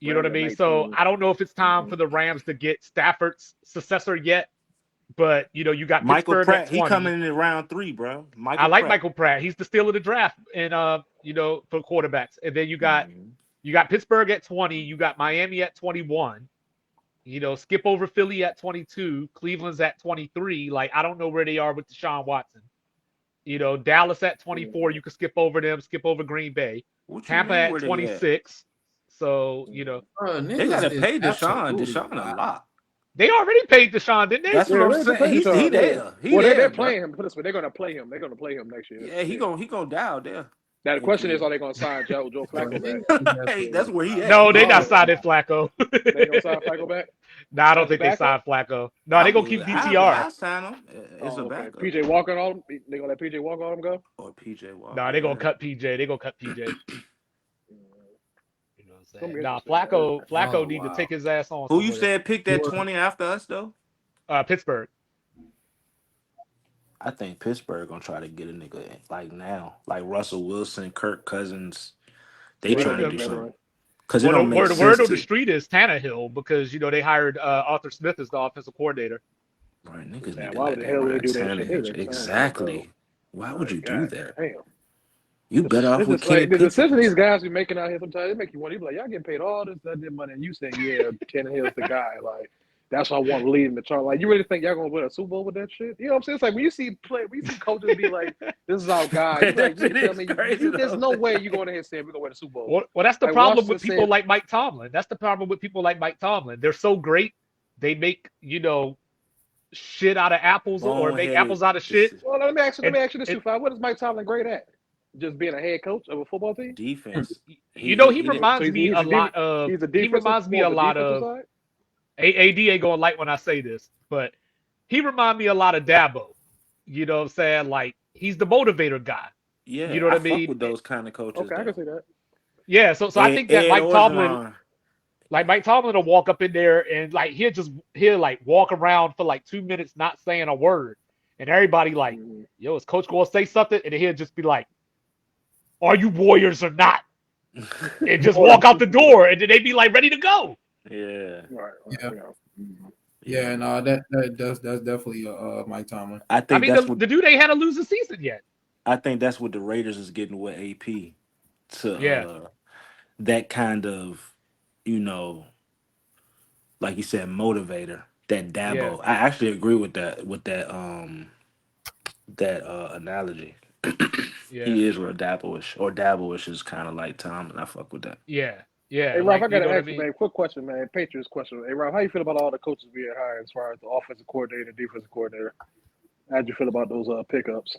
You know what Rams I at mean? So 19. I don't know if it's time Mm-hmm. for the Rams to get Stafford's successor yet, but you got Michael Pittsburgh at Pratt, he 20. coming in round 3, bro. I Michael like Pratt. Michael Pratt. He's the steal of the draft in for quarterbacks. And then Mhm. you got Pittsburgh at 20, you got Miami at 21. Skip over Philly at 22, Cleveland's at 23. Like I don't know where they are with Deshaun Watson. Dallas at 24, you can skip over them, skip over Green Bay. What you Tampa mean at where they at? 26. So, Bro, They niggas gotta is pay absolutely Deshaun a wild. lot. they already paid Deshaun, didn't they? That's what Yeah, I'm they saying. played He Deshaun. Yeah. there. He Well, they're there, bro. playing him. Put it this way, they're gonna play him. They're gonna play him next year. Yeah, he Yeah. gonna dial there. Now the In question is, are Cleveland. they gonna sign Joe Bro, Flacco back? niggas is Hey, that's absolutely where he wild. at. No, He they not there. Oh, signing Flacco. they ain't gonna sign Flacco back No, I don't as a think they backup. signed Flacco. No, they gonna keep DTR. I sign him as a Oh, okay. backup. PJ Walker and all them. They gonna let PJ Walker all them go. Or PJ No, Walker, they gonna yeah. cut PJ. They gonna cut PJ. You know what I'm It's gonna be saying? Nah, interesting, man. Flacco Oh need to take wow. his ass on Who you somewhere. said picked that 20 after us though? Pittsburgh. I think Pittsburgh gonna try to get a nigga like now, like Russell Wilson, Kirk Cousins. They Yeah, they Well, gonna trying to get a do something veteran. because it well, the don't make word the sense word on the to. street is Tannehill because they hired Arthur Smith as the offensive coordinator. Right, niggas need Man, to why would let the that hell would they ride do that 10 shit? They inch. just signed him, bro. Exactly. Why would you Like, do god that? damn. You better off It's with just like Kenny the decision Pickett. these guys be making out here sometimes, they make you want to be like, y'all getting paid all this goddamn money, and you saying, yeah, Tannehill's the guy. Like, that's why I want to lead in the chart. Like, you really think y'all gonna win a Super Bowl with that shit? You know what I'm saying? It's like when you see coaches be like, this is our guy. You Man, be like, that you mean shit to tell is me crazy there's though. no way you going ahead and saying we're gonna win a Super Bowl. Well, that's the Like problem with Washington people said, like Mike Tomlin. That's the problem with people like Mike Tomlin. They're so great, they make shit out of apples or make Boneheaded apples out of shit. decision. well, let And, me ask you this, and too, Five. What is Mike Tomlin great at? Just being a head coach of a football team? Defense. he He did. So reminds me a lot of he's a he defensive, reminds me more a of a lot defensive of side. AD ain't gonna like when I say this, but he reminds me a lot of Dabo. You know what I'm saying? Like he's the motivator guy. You Yeah, know what I I fuck mean? with those kind of coaches Okay, I can though. see that. Yeah, so I think that Ed Orgeron. Mike Tomlin will walk up in there and like he'll like walk around for like 2 minutes not saying a word, and everybody like, Mhm. yo, is Coach gonna say something? And then he'll just be like, "Are you Warriors or not?" And just walk out the door, and then they be like ready to go. Yeah, Right, Yeah. yeah. Mhm. Yeah, yeah. no, that's definitely Mike Tomlin. I I think mean, that's what the dude ain't had a losing season yet. I think that's what the Raiders is getting with AP to Yeah, that kind of, you know, like you said, motivator. That yeah, Dabo. I actually agree with that analogy. yeah, He is real Dabo-ish, or Dabo-ish is kind of like Tom, and I fuck with that. yeah, Hey yeah. Ralph, Like I you know gotta what I ask you, meing? man. Quick question, man. Patriots question. Hey Ralph, how you feel about all the coaches being hired as far as the offensive coordinator, defensive coordinator? How'd you feel about those pickups?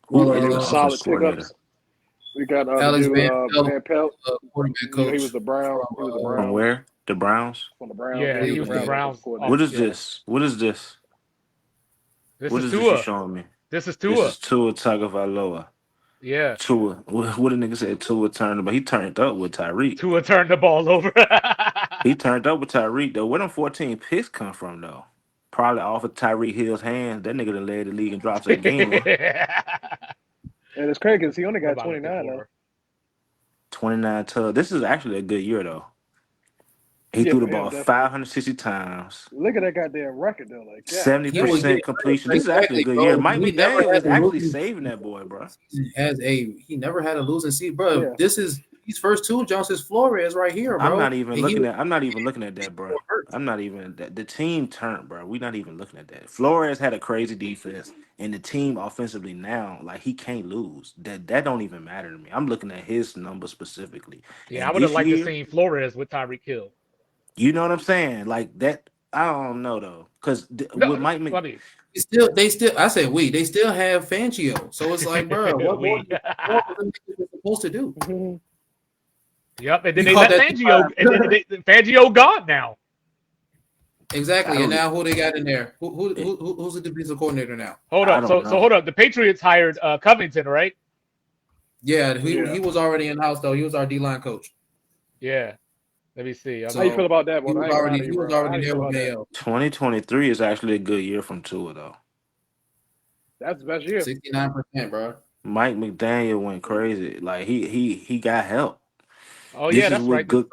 Who Well, They were offense solid coordinator pickups. We got the Alex dude Van Pelt, Van Pelt. quarterback He was coach the Brown. from He was the from Browns where? The Browns. from the Browns. Yeah, Yeah, he was he the was the Cleveland. Browns Yeah. offensive Browns. coordinator. What is Yeah, this? What is this? this What is is this you Tua. showing me? This is This Tua. is Tua Tagovailoa. Yeah, Tua. What a nigga said Tua turned, but he turned up with Tyreek. Tua turned the ball over. He turned up with Tyreek though. Where them 14 picks come from though? Probably off of Tyreek Hill's hands. That nigga done led the league in drops a game. What And it's crazy because he only got am I looking 29 now. for? 29 tub. This is actually a good year though. He Yeah, threw the for him ball definitely. 560 times. Look at that goddamn record though. Like, God He was damn. getting 70% completion. This is actually a exactly, good year. bro. Mike He never McDaniel had is a actually losing saving that boy, bro. season. He never had a losing season, bro. Yeah. This is these first two Johnson's Flores right here, bro. And he was I'm not even looking at that, bro. hurt. I'm not even that the team turned, bro. We're not even looking at that. Flores had a crazy defense, and the team offensively now, like he can't lose. That don't even matter to me. I'm looking at his numbers specifically. Yeah, I And would have this liked to year, see Flores with Tyreek Hill. you know what I'm saying? Like that, I don't know though, because with No, Mike I Mc, mean, They still. I said they still have Fangio. So it's like, bro, what more? we. What more are they supposed to do? Mhm. Yep, and then You they caught let that Fangio, and then Fangio gone now. I exactly. And don't, now who they got in there? Who's the defensive coordinator now? Hold I up, don't so know. hold up. The Patriots hired Covington, right? Yeah, Yeah. he was already in house though. He was our D line coach. Yeah. Let me see. How you feel So about that he one? was I ain't gonna lie to you, he was bro. How already you there feel with about that? Mayo. 2023 is actually a good year from Tua though. That's the best year. 69%, bro. Mike McDaniel went crazy. Like he got help. Oh yeah, This is that's what right. good.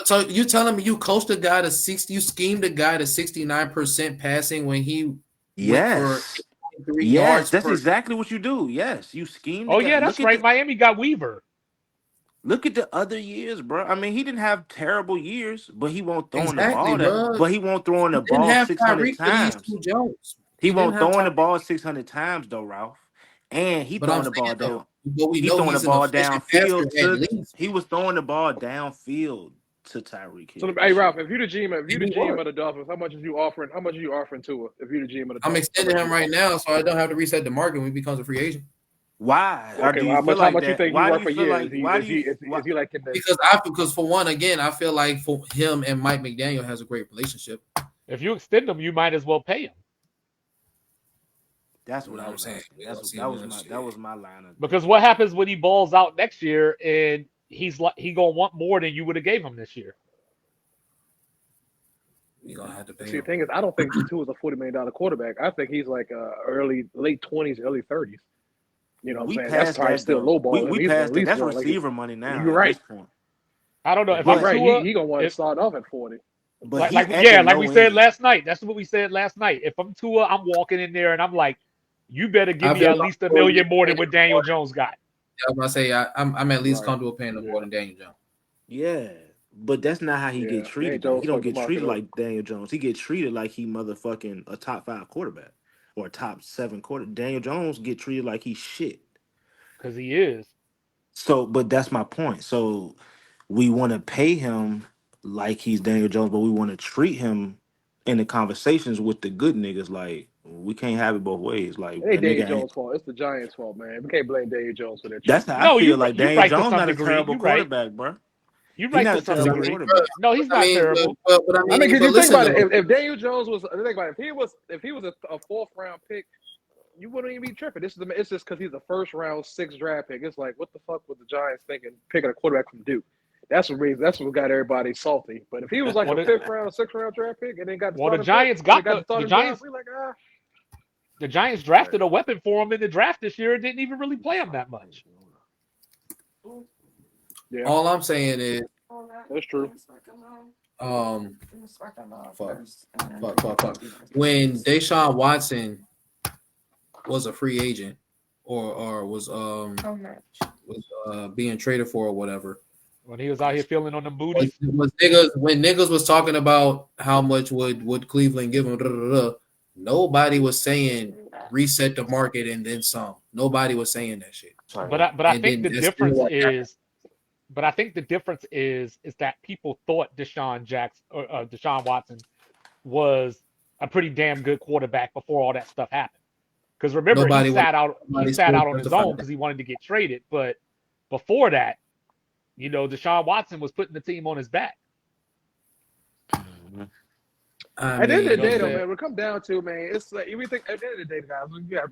So you telling me you coached a guy to 60? You schemed a guy to 69% passing when he went for Yes. 3 Yes, yards that's per. exactly what you do. Yes, you scheme the Oh guy. yeah, that's right. Miami got Weaver Look at the other years, bro. I mean, he didn't have terrible years, but he won't throwing the Exactly, ball that. bro. But he won't throwing He the didn't ball have 600 Tyreek, but he's times. Stu Jones. He He didn't won't have throwing the Tyreek. ball 600 times though, Ralph. And he But I'm throwing the saying ball though, down. but we He know throwing the he's an ball efficient passer downfield at to. least, He was throwing the ball downfield to Tyreek So, Hill hey this Ralph, year. if you the GM, and he was. of the Dolphins, how much are you offering? How much are you offering to If you're the GM of the I'm Dolphins, how extending much are him you right offering? now, so I don't have to reset the market when he becomes a free agent. Why? Or Okay, do well, you feel how like much you that? think he Why do worth you a feel year? like? Why do you? Why, Is he like in the? Because for one, again, I feel like for him and Mike McDaniel has a great relationship. If you extend him, you might as well pay him that's You what know I what I'm was saying? asking. We gonna see when That shit. was my line of because thinking. what happens when he balls out next year and he gonna want more than you would have gave him this year? We gonna have to pay See, the him. thing is, I don't think Tua is a $40 million quarterback. I think he's like late 20s, early 30s. You know what I'm We saying? That's passed probably that still though. lowballing him. We He's gonna passed at that. least That's want like receiver money now you're at this right. point. I don't know. If You're I'm But right. Tua, He gonna want to if start off at 40. but like he like at the yeah, like we low said end. last night. That's what we said last night. If I'm Tua, I'm walking in there and I'm like, you better give I me feel at least a comfortable million more than what getting Daniel more. Jones got. I was gonna say I'm at least Right. comfortable paying him more Yeah. than Daniel Jones. Yeah. But that's not how he get Yeah. Danny treated though. He Jones don't fucked the get market treated up. like Daniel Jones. He get treated like he motherfucking a top 5 quarterback or a top 7 quarter. Daniel Jones get treated like he's shit. Because he is. So, but that's my point. So we want to pay him like he's Daniel Jones, but we want to treat him in the conversations with the good niggas like we can't have it both ways. Like It ain't that Daniel nigga ain't. Jones' fault. It's the Giants' fault, man. We can't blame Daniel Jones for their That's treatment. how I No, feel. Like you Daniel right to Jones some not a degree. terrible You right. quarterback, bro. You He right not to a some Cause I terrible mean, degree. quarterback. No, he's I not mean, terrible. but I I mean, mean, because but you think listen about it, though, if Daniel Jones was, think about it, if he was a 4th round pick, you wouldn't even be tripping. It's just because he's a 1st round 6th draft pick. It's like, what the fuck was the Giants thinking picking a quarterback from Duke? That's what got everybody salty. But if he was like Well, a the 5th round, 6th round draft pick and then got the well the starting pick Giants and they got got the the starting job, Giants. we like The Giants right. drafted a weapon for him in the draft this year and didn't even really play him that much. Yeah, all I'm saying is, that's true. um, fuck. When Deshaun Watson was a free agent, or was being traded for or whatever, When he was out here feeling on the was, booties, was niggas when niggas was talking about how much would Cleveland give him, nobody was saying reset the market and then some. Nobody was saying that shit. but I And think then the that's still difference what happened. is, but I think the difference is that people thought Deshaun Watson was a pretty damn good quarterback before all that stuff happened. Because remember, Nobody was he nobody sat still out on his justified own that. because he wanted to get traded. But before that, Deshaun Watson was putting the team on his back. I At the end of You the know what I'm day, though, mean, saying? man, we come down to, man, it's like everything. At the end of the day, guys,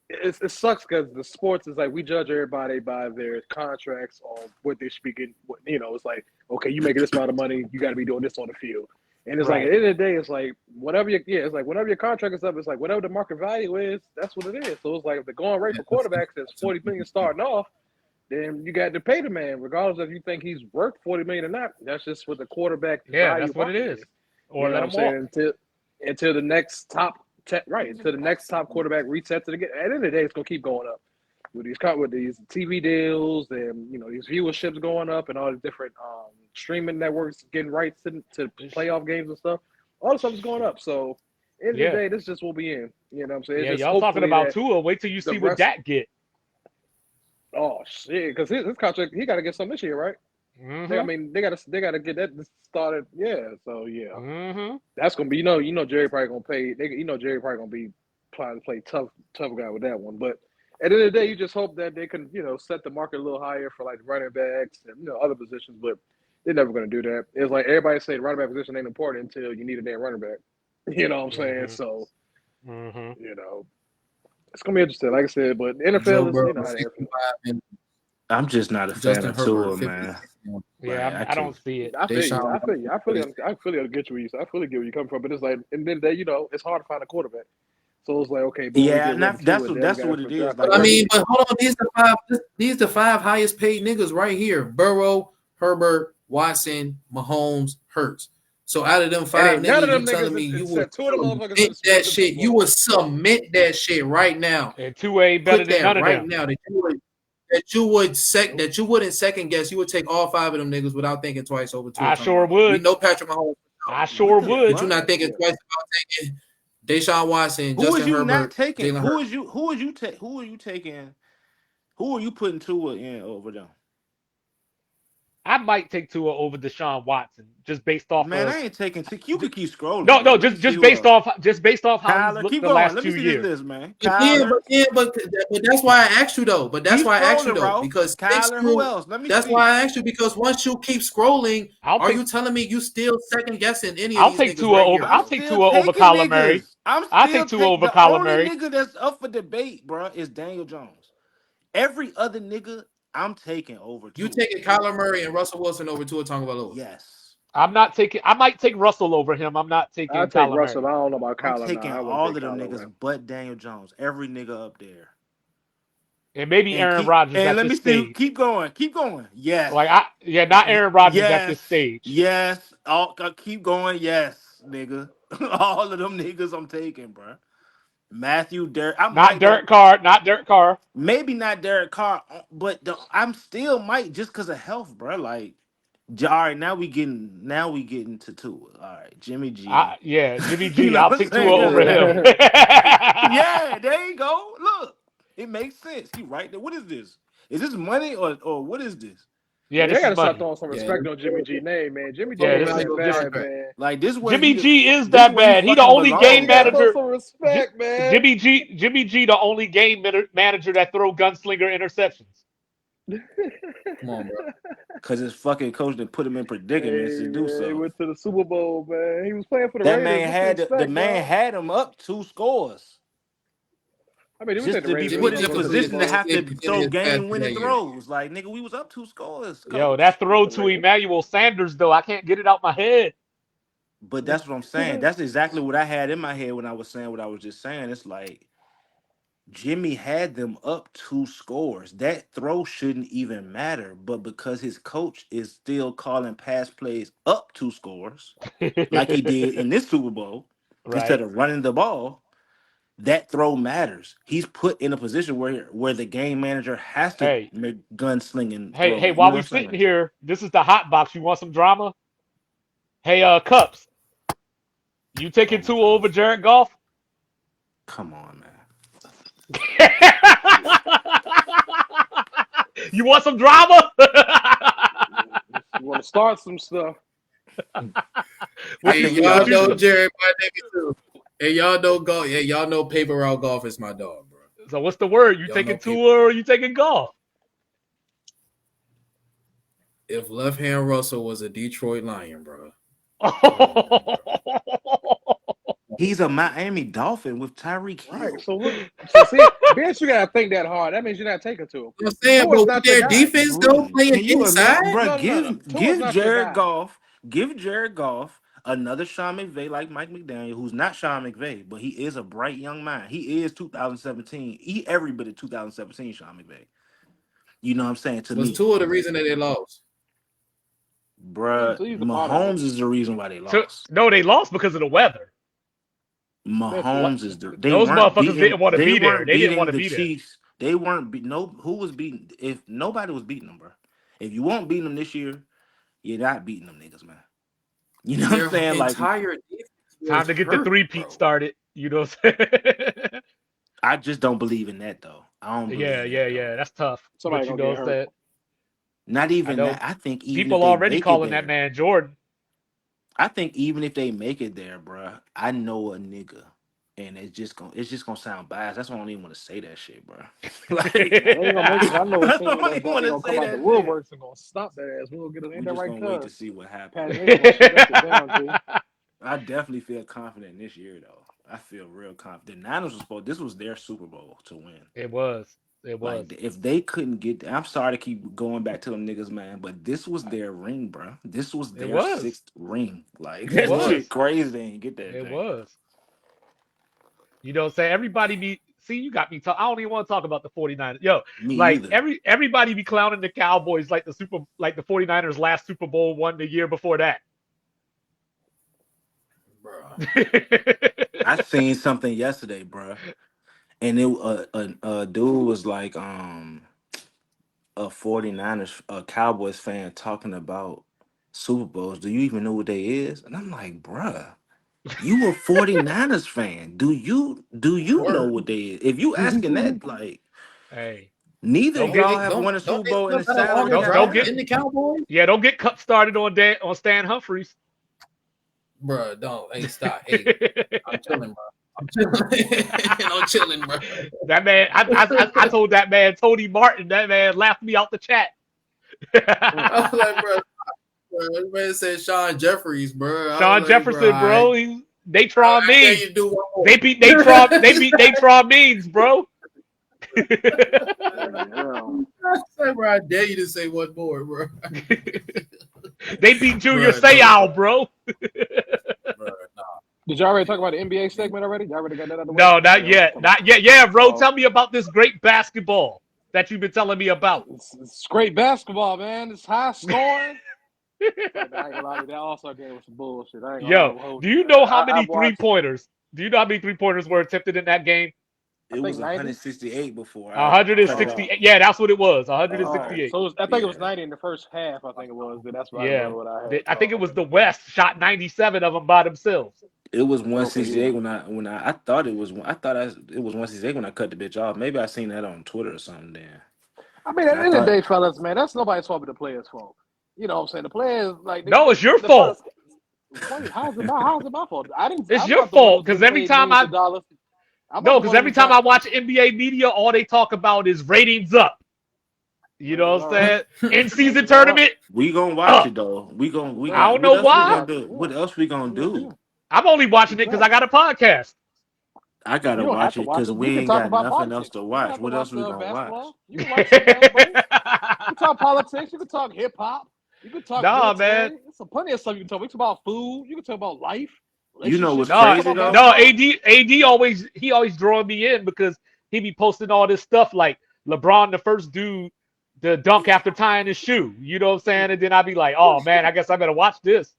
it sucks because the sports is like we judge everybody by their contracts or what they're speaking. It's like, okay, you making this amount of money, you got to be doing this on the field. And it's like at Right. the end of the day, it's like it's like whenever your contract is up, it's like whatever the market value is, that's what it is. So it's like if the going rate yeah, for quarterbacks is 40 million starting off, then you got to pay the man, regardless if you think he's worth 40 million or not. That's just what the quarterback Yeah, value that's what it market is. is. Or You know let what I'm him walk. saying? Until the next until the next top quarterback resets it again. At the end of the day, it's gonna keep going up with these TV deals and these viewerships going up and all the different streaming networks getting rights to playoff games and stuff. All the stuff is going up. So end of the Yeah. day, this just will be in. You know what I'm saying? It's Yeah, just y'all talking hopefully about that Tua. Wait till you the see what rest. Dak get. Oh shit! Because his contract, he got to get some this year, right? I Mm-hmm. mean, they gotta get that started. Yeah. So yeah, Mm-hmm. that's gonna be Jerry probably gonna pay. Jerry probably gonna be trying to play tough guy with that one. But at the end of the day, you just hope that they can set the market a little higher for like running backs and other positions. But they're never gonna do that. It's like everybody say the running back position ain't important until you need a damn running back. You know what I'm saying? Mm-hmm. So Mm-hmm. it's gonna be interesting. Like I said, but Joe NFL is Burrow how the NFL. 65 and I'm just not a fan Justin of Herbert Tua, 50. man. Yeah, Like I I can't. don't see it. I feel you. Deshaun I feel Watson you. I fully, 46. I fully get where you. I fully get where you come from. But it's like, and then it's hard to find a quarterback. So it's like, okay, boom, we Yeah, get and rid of two, and then we that's got what to it is. draft Like But I another that's mean, one. but hold on, these the five highest paid niggas right here: Burrow, Herbert, Watson, Mahomes, Hurts. So out of them And five ain't none of niggas, you them telling niggas me you would sent two of them motherfuckers to submit the, that to the Super shit? You Bowl. would submit that shit right now. And Tua ain't better Put than that none of right them. now that you wouldn't second guess. You would take all five of them niggas without thinking twice over Tua I sure Tagovailoa. We would. know Patrick Mahomes, I What sure the would. but you're fuck? not thinking twice about taking Deshaun Watson, Who is Justin you not Herbert, taking? Jalen Who Hurts. is you? Who are you Who are you taking? Who are you putting Tua in over them? I might take Tua over Deshaun Watson just based off Man, of I ain't taking. You could keep scrolling, no, bro. no, Let me see just who based else. off how he's Kyler, looked keep the going. last Let me 2 see this years. list, man. But yeah, Kyler, but that's why I asked you though. But that's keep why I asked you scrolling, though bro. because six Kyler, who through. else? Let me That's see. why I asked you because once you keep scrolling, I'll are take you telling me you still second guessing any of I'll these take niggas Tua right over here, I'm I'll bro? take still Tua over taking Kyler Murray. niggas. I'm I'll still take Tua taking. over The Kyler only Murray. nigga that's up for debate, bro, is Daniel Jones. Every other nigga, I'm taking over You Tua. taking Kyler Murray and Russell Wilson over Tua Tagovailoa? Yes. I might take Russell over him. I'm not I taking take Kyler Russell. Murray. I don't know about I'm Kyler now. taking I wouldn't all take of them Kyler niggas over. but Daniel Jones. Every nigga up there. And maybe And Aaron keep Rodgers and at let me this see. stage. Keep going. Keep going. Yes. Not Aaron Rodgers at this Yes. stage. Yes. All keep going. Yes, nigga. All of them niggas I'm taking, bro. Matthew Derek. I Not might go. Derek Carr, not Derek Carr. Maybe not Derek Carr, but I'm still might just because of health, bro. Like, all right, now we getting to two. All right, Jimmy G. Yeah, Jimmy You G. know I'll what I'm take Tua saying? over him. Like, yeah, there you go. Look, it makes sense. He right there. What is this? Is this money or what is this? Yeah, Man, they this is gotta start money. throwing some Yeah, respect on Jimmy G name, man. Jimmy G Yeah, ain't this is that evaluate this is bad, contract. man. Like this where Jimmy he G is this that where he bad. He the fucking only Man, you game gotta belongs. throw manager. some respect, man. Jimmy G, the only game manager that throw gunslinger interceptions. Come on, bro. Cause his fucking coach that put him in predicaments to Hey, do man, he so. went to the Super Bowl, man. He was playing for the That Raiders. man What you had the expect, man bro? had him up 2 scores. I mean, he was Just think the to be Raiders Jimmy really put gonna in G win the complete Super position to Bowl. have to 68% of throw his passes game that winning year. throws. Like nigga, we was up 2 scores, Yo, coach. that throw The to Raiders. Emmanuel Sanders though, I can't get it out my head. But that's what I'm saying. That's exactly what I had in my head when I was saying what I was just saying. It's like Jimmy had them up 2 scores. That throw shouldn't even matter. But because his coach is still calling pass plays up 2 scores, like he did in this Super Bowl, instead Right. of running the ball, that throw matters. He's put in a position where the game manager has to Hey, make gunslinging hey, throws. You while know we what I'm sitting saying? here, this is the hot box. You want some drama? Hey, Cups, you Oh taking my Tua gosh. over Jared Goff? Come on, man. You want some drama? You want to start some stuff? I what Hey, you think we y'all all what you know should. Jared, my nigga too. Hey, y'all know golf. Yeah, y'all know paper route golf is my dog, bro. so what's the word? You Y'all know taking paper. Tua or you taking golf? If Left Hand Russell was a Detroit Lion, bro. Come on, bro. He's a Miami Dolphin with Tyreek Right. Hill. So look. So see, bitch, you gotta think that hard. That means you're not taking to him. You know what I'm saying, Tua's but with not your their guy. defense though Brutal. playing Can you imagine, inside, bro? No. Tua's Give not your Jared guy. Goff, another Sean McVay like Mike McDaniel, who's not Sean McVay, but he is a bright young mind. He is 2017. He every bit of 2017 Sean McVay. You know what I'm saying to was me, Tua the reason that they lost? bruh. He's a part of it. Mahomes is the reason why they lost. No, they lost because of the weather. Man, for what? Mahomes is the they Those weren't motherfuckers beating didn't want to they be there. weren't They didn't want beating to the be there. Chiefs. They weren't no who was beating if nobody was beating them, bro. If you won't beat them this year, you're not beating them niggas, man. You know what I'm Their saying? Like entire defense was Time to get the hurt, three-peat bro. started. You know what I'm saying? I just don't believe in that though. I don't believe that though. Yeah. That's tough. somebody But you gonna know get what I'm hurt. saying? Not I even that. know I think even if people they already make it calling that there, man Jordan. I think even if they make it there, bruh, I know a nigga. And it's just gonna sound biased. That's why I don't even want to say that shit, bro. Like Nah, they ain't gonna make it. 'Cause I know a that's why I team don't that's even gonna want ain't to gonna come say out the that shit. woodworks and gonna stop that ass. We gonna get us. Ain't We that just right, gonna wait to cuz? see what happens. Patty ain't gonna shut that shit down, G. I definitely feel confident this year, though. I feel real confident. The Niners was supposed. This was their Super Bowl to win. It was. It was. Like if they couldn't get, I'm sorry to keep going back to them niggas, man, but this was their ring, bro. This was It their was. sixth ring. Like It that shit was. crazy. They didn't get that It thing. was. You know what I'm saying? Everybody be see, you got me talk. I don't even want to talk about the 49ers. Yo, Me like either. everybody be clowning the Cowboys like the 49ers last Super Bowl won the year before that. I seen something yesterday, bruh, and it a dude was like a 49ers a Cowboys fan talking about Super Bowls. Do you even know what they is? And I'm like, bruh, you a 49ers fan. Do you know Word. what they is? If you asking that, like, Hey, neither don't Don't get y'all they have don't won a don't Super they Bowl in still the got an salary August cap don't draft get era. in the Cowboys? yeah, don't get cut started on Stan Humphries. Bruh, don't. Hey, stop. Hey, I'm chilling, bro. I'm chilling. I'm chilling, bro. That man, I told that man Tony Martin. That man laughed me out the chat. I was like, bro, this man said Sean Jeffries, bro. I was Sean like, bro, Jefferson, bro. Natron I dare means you to do one they more. beat Natron means, bro. Yeah. I said, bro, I dare you to say one more, bro. They beat Junior Bro, no, Seau, bro. bro, no. Did y'all already talk about the NBA segment already? Y'all already got that out of the way? No, Oh, not yeah, I'm just yet. talking about. Not yet. Yeah, bro. Oh, Tell me about this great basketball that you've been telling me about. it's great basketball, man. It's high scoring. But I ain't gonna lie to you, that All Star game was some bullshit. I Yo, ain't gonna hold do you, you man. know how I many three watched. pointers? Do you know how many 3-pointers were attempted in that game? I It was think 90. 168 before I cut it off. 168. Yeah, that's what it was. Oh, 168. so I think it was Yeah. 90 in the first half. I think it was. That's what I Yeah. remember what I had. I think it So was the West shot 97 of them by themselves. It was okay, yeah. 168 when I thought it was it was 168 when I cut the bitch off. Maybe I seen that on Twitter or something then. I mean, at And the I end of the thought day, fellas, man, that's nobody's fault but the players' fault. You know what I'm saying? The players, like, No, it's your the fellas, fault. wait, how's it my fault? It's I'm your not the one fault who's because getting every paid time millions I of dollars. I'm not no, the because one every who's time got. I watch NBA media, all they talk about is ratings up. You know Ratings what I'm are up. saying? In season Ratings are up. tournament we gonna watch up. it though. We I gonna don't Yeah, what know else we we gonna why. gonna watch do? it. What Yeah, else we gonna yeah, do? yeah. I'm only watching it because I Exactly. got a podcast. I You gotta don't have watch to it watch because it. we We can ain't talk got about nothing else politics. to You don't watch. have to What watch else we gonna watch? basketball. You can watch something else, bro. You can talk politics. You can talk hip hop. You can talk Nah, man. military. There's some plenty of stuff you can talk. We can talk about food. You can talk about life, You know what's relationships. You can No, talk crazy about though? no. basketball. AD always drawing me in because he be posting all this stuff like LeBron, the first dude to dunk after tying his shoe. You know what I'm saying? And then I'd be like, oh man, I guess I better watch this.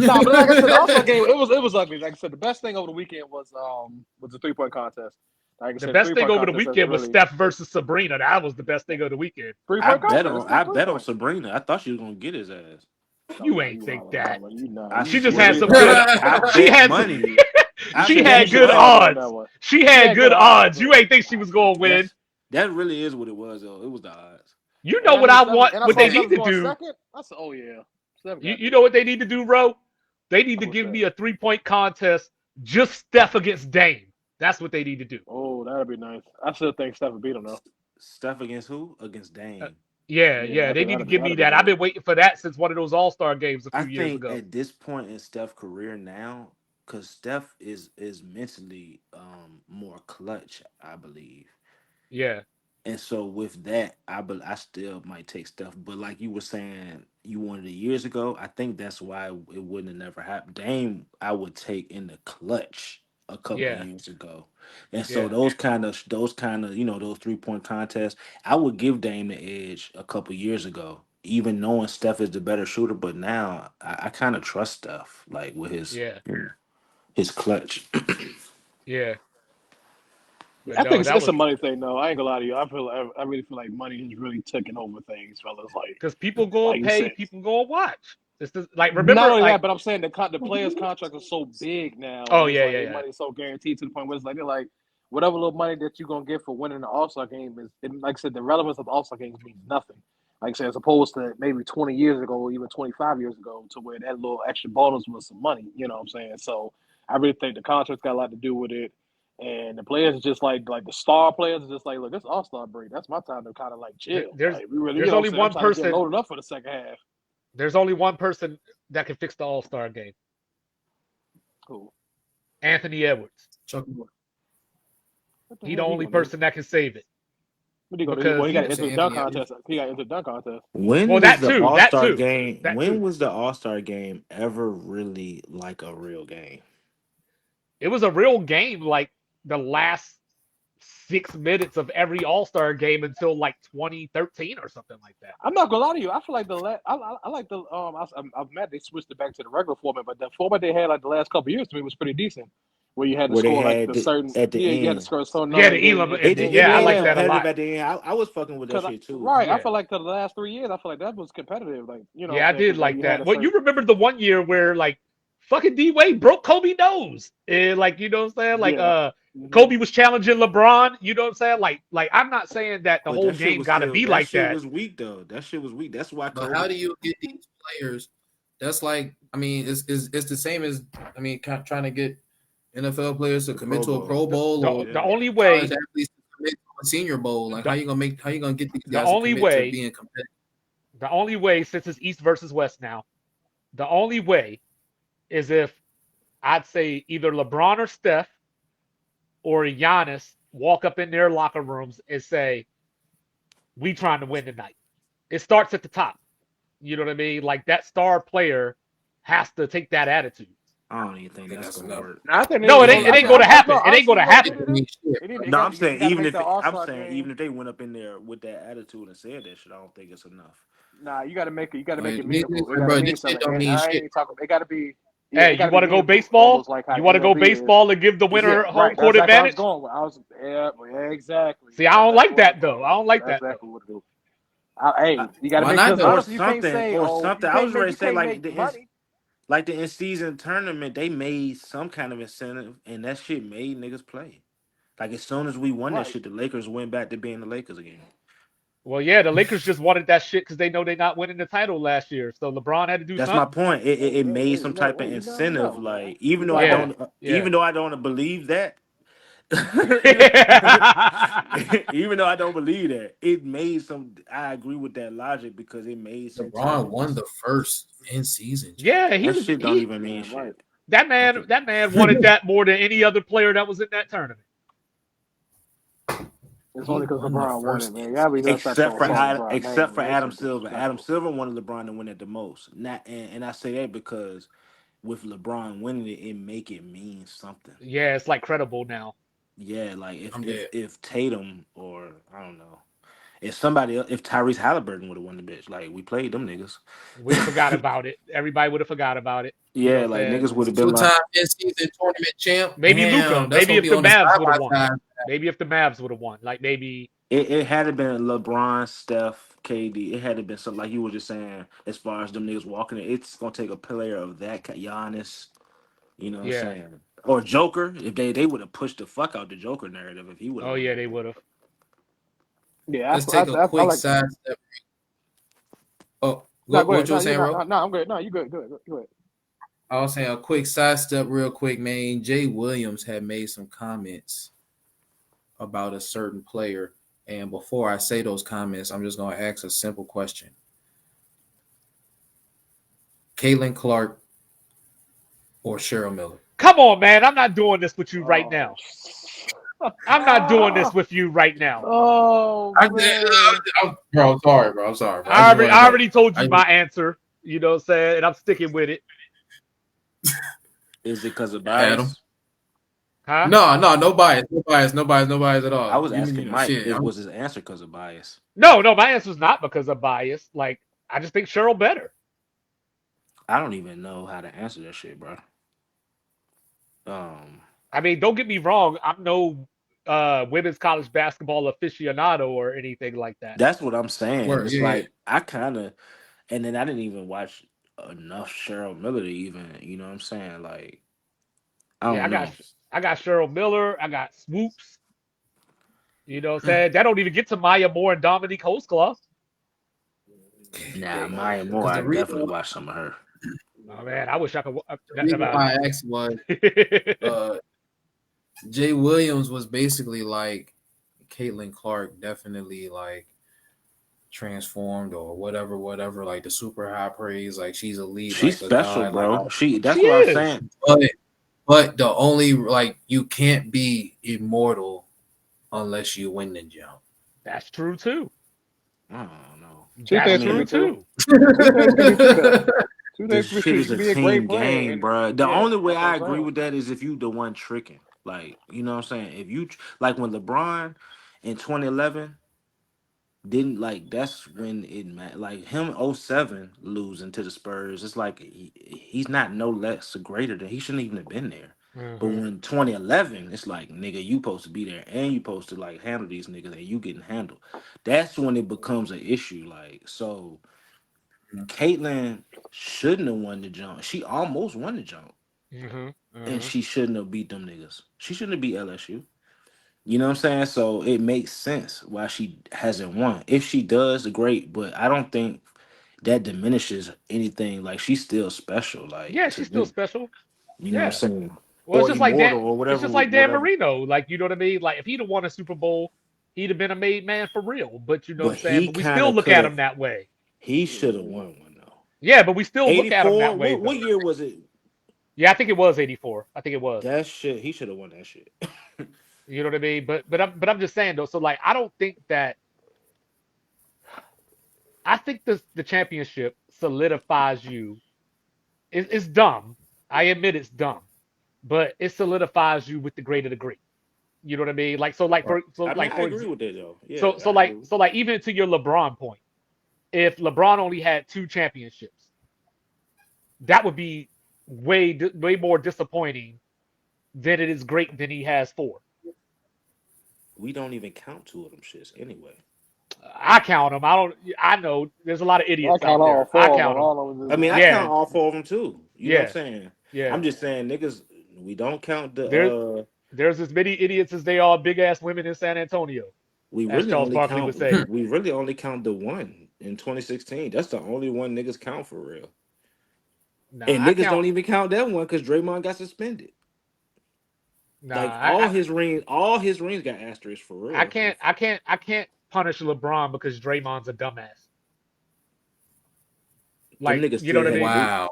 Nah, but like I said, the All Star game it was ugly. Like I said, the best thing over the weekend was the 3 point contest. Like I The said, the best three thing point over the contest has weekend was really Steph versus Sabrina. That was the best thing of the weekend. 3 point contest. It's still I three bet on points. Sabrina. I thought she was gonna get his ass. Oh You no, ain't you think wildin'. that. No, you not. I She You just swear had to some God. good. I She bet had. money. I She she bet had should good have won money. that odds. one. She She had had good good odds, odds. You but ain't think she was gonna win. That really is what it was though. It was the odds. You know and I what knew I Steph was, want? and I What saw they Steph need was to going do. second. I said, oh yeah, Steph got You this. know what they need to do, Ro? They need to What's give that? me a 3 point contest, just Steph against Dame. That's what they need to do. Oh, that'd be nice. I still think Steph would beat him though. Stuff against who? Against Uh, Dame. yeah, Yeah, yeah. I They think need to that'd be give me that'd be that. I've dope. been waiting for that since one of those All Star games a I few years think ago. at this point in Steph's career now, because Steph is mentally more clutch, I believe. Yeah, And so with that, I still might take Steph. But like you were saying, you wanted it years ago. I think that's why it wouldn't have never happened. Dame, I would take in the clutch a couple yeah, years ago. And so yeah, those kind of those 3 point contests, I would give Dame the edge a couple years ago, even knowing Steph is the better shooter. But now I kind of trust Steph, like with yeah, his clutch. yeah. But I think no, that it's a was money thing though. I ain't gonna lie to you. I really feel like money has really taken over things, fellas. because people go Like and you pay, said. people go and watch. It's just, like Not remember, only like that, but I'm saying the players' contracts are so big now, oh and it's yeah, like yeah, their yeah, money's so guaranteed to the point where it's like they're like whatever little money that you're gonna get for winning the All Star game is, and like I said, the relevance of the All Star games means nothing. Like I said, as opposed to maybe 20 years ago, or even 25 years ago, to where that little extra bonus was some money. You know what I'm saying? So I really think the contracts got a lot to do with it. And the players are just like the star players are just like, look, it's All Star break. That's my time to kind of like There- chill. there's Like we really, you there's know what only I'm saying? I'm one trying to get person. loaded up for the second half. There's only one person that can fix the All Star game. Cool. Anthony Edwards. Chuck, What the He hell the he only gonna do? person that can save it What he gonna do? Well, because he got to you he. enter say the dunk Anthony Edwards? contest. He got to enter the dunk contest. Well, When was that the too. All That Star too. game? That When too. was the All Star game ever really like a real game? It was a real game like the last 6 minutes of every All-Star game until like 2013 or something like that. I'm not gonna lie to you. I feel like I like the I'm mad they switched it back to the regular format, but the format they had like the last couple of years to me was pretty decent. Where you had to where they score like had the certain at the you had to end. score a certain Yeah, number the and then Elam, and, and and It yeah, I yeah, became like that a competitive lot. at the end. I was fucking with that shit too. I Yeah. feel like the last 3 years, I feel like that was competitive. Like you know what I'm Yeah, I saying? did Because like like you had that. a Well, you certain remember the one year where like fucking D Wade broke Kobe nose. And like, you know what I'm saying? Like yeah. Hmm. Kobe was challenging LeBron, you know what I'm saying? Like I'm not saying that the But whole game gotta be that like shit that. was weak though. That shit was weak. That's why But how Kobe. do you get these players? That's like, I mean, it's the same as, I mean, trying to get NFL players to The commit Pro to a Bowl. Pro Bowl or The Yeah. only college way athletes to commit to a Senior Bowl. Like, the how you gonna get these the guys to only commit to way being competitive? the only way since it's East versus West now, the only way is if I'd say either LeBron or Steph or Giannis walk up in their locker rooms and say, "We trying to win tonight." It starts at the top. You know what I mean? Like that star player has to take that attitude. I don't even I think think that's that's gonna enough. work. I think No, It ain't it I ain't think enough. gonna no happen. It ain't honestly, gonna you know what It they happen. need don't to do? mean shit, They need bro. No, I'm you saying got to make the All I'm Star saying game. even if they went up in there with that attitude and said that shit, I don't think it's enough. Nah, you got to make Like, it meaningful. It got to bro, mean this shit something. don't And mean I shit. ain't talking. It got to be yeah, Hey, it got you to be want to go meaningful, baseball? almost like how You want to go MLB is. baseball and give the Yeah, winner home right. court That's where I was advantage? going. Yeah, exactly. See, I That's don't exactly like what I'm that going though. I with. don't like That's that though. exactly what it do. Hey, you got to Why make not because though? honestly, you can't say Or oh something. I was ready to you say can't make money. like the in season tournament, they made some kind of incentive, and that shit made niggas play. Like as soon as we won that Right. shit, the Lakers went back to being the Lakers again. Well, yeah, the Lakers just wanted that shit because they know they're not winning the title last year. So LeBron had to do That's my something. point. It made some type of You never incentive. know, man. Like You never know. Yeah. even though I don't believe that, even Yeah. even though I don't believe that, it made some. I agree with that logic because it made some type LeBron of won the first in season Yeah, championship. he that was shit. Don't he even mean Damn right. shit. Okay. that man wanted that more than any other player that was in that tournament. It's He only because won the LeBron won it, first man. in Yeah, we gotta start Except throwing for salt in championship. LeBron's Except name, for man. That Adam shit Silver. Adam disrespectful. Silver wanted LeBron to win it the most. Not and I say that because with LeBron winning it, it make it mean something. Yeah, it's like credible now. Yeah, like I'm dead. if Tatum or I don't know if somebody else, if Tyrese Halliburton would have won the bitch, like we played them niggas. We'd have forgot about it. Everybody would have forgot about it. You know Yeah, what I'm like saying? niggas would have been Two-time like in season tournament champ. Maybe Luca. Damn, that's Maybe gonna if be the on the Mavs would have won. sideline. Maybe if the Mavs would have won. Like maybe it had to been LeBron, Steph, KD. It had to been something like you were just saying. As far as them niggas walking it, it's gonna take a player of that Giannis. You know what I'm yeah. saying? Or Joker. If they would have pushed the fuck out the Joker narrative if he would have Oh won yeah, that they shit. would have. Yeah, Let's take a I quick like. sidestep. Oh, No, go what ahead. you No, were you saying, not. Ro? No, no, I'm good. No, you good. Go ahead. I was saying a quick sidestep, real quick, man. Jay Williams had made some comments about a certain player, and before I say those comments, I'm just gonna ask a simple question: Caitlin Clark or Cheryl Miller? Come on, man. I'm not doing this with you right Oh, now. I'm not doing this with you right now. oh man. Bro, I'm sorry, bro. I'm sorry, bro. I just want to I know. already told you my answer. You know what I'm saying? And I'm sticking with it. Is it because of Adam. bias? Huh? No bias, no bias at I all. was asking Mike. Shit. It was his answer because of bias. No, my answer is not because of bias. Like I just think Cheryl better. I don't even know how to answer that shit, bro. Um, I mean, don't get me wrong. I'm no women's college basketball aficionado or anything like that. that's what I'm saying. Word, It's yeah. like I kind of, and then I didn't even watch enough Cheryl Miller to even, you know what I'm saying? Like I Yeah, don't know. I got Cheryl Miller. I got Swoops. You know what I'm saying? That don't even get to Maya Moore and Dominique Holsclaw. Nah, Hey, Maya Moore, because I definitely watched some of her. Oh man, I wish I could. the reason why I asked was uh, Jay Williams was basically like Caitlin Clark, definitely like transformed or whatever, like the super high praise, like she's elite, She's like a special, god, like bro. all. She That's what I'm is. saying. But the only like you can't be immortal unless you win the jump. That's true too. I don't know. Two I That's things can true be mean, true. too. Two things can be true though. Two this things can be shit true. You is can a be a great team player game, and bro. The yeah, only way that's what I I'm agree saying. with that is if you the one tricking. Like, you know what I'm saying? If you like when LeBron in 2011 didn't like that's when it like him '07 losing to the Spurs, it's like he's not no less greater than he shouldn't even have been there. But Hmm. when 2011, it's like nigga, you supposed to be there and you supposed to like handle these niggas and you getting handled. That's when it becomes an issue. Like so, Caitlyn shouldn't have won the jump. She almost won the jump, Hmm. and Hmm. she shouldn't have beat them niggas. She shouldn't have beat LSU. You know what I'm saying? So it makes sense why she hasn't won. If she does, great, but I don't think that diminishes anything. Like she's still special, like Yeah, to she's still me. special. You know what I'm Yeah. saying? Well, it's Or just like Dan. immortal or It's whatever, just like Dan whatever. Marino. Like, you know what I mean? Like, if he'd have won a Super Bowl, he'd have been a made man for real. But you know what I'm But saying? he But we kind still of look could at have. him that way. He should have Mhm. won one though. Yeah, but we still look at him 84. that way, What though. year was it? Yeah, I think it was '84. I think it was. That shit. He should have won that shit. You know what I mean? But I'm just saying though. So like, I don't think that. I think the championship solidifies you. It's dumb. I admit it's dumb, but it solidifies you with the greater the great. You know what I mean? Like so, like Right. for so I mean, like I for agree with that though. Yeah, so so I like do. so like even to your LeBron point, if LeBron only had two championships, that would be way more disappointing than it is great than he has four. We don't even count two of them shits anyway. I count them. I don't. I know there's a lot of I idiots count out all there. I four of them. count them. All of them I is mean, I count Yeah, all four of them too. You know what I'm yeah, saying? yeah. I'm just saying, niggas, we don't count the. There, there's as many idiots as they are big ass women in San Antonio, We as really Charles only Barkley would count. say. We really only count the one in 2016. That's the only one niggas count for real. Nah, And I niggas count. don't even count that one because Draymond got suspended. Nah, Like I, all his rings got asterisks for I real. can't I can't I can't punish LeBron because Draymond's a dumbass. Them Like, niggas you know still what I had mean? Luke, Wow.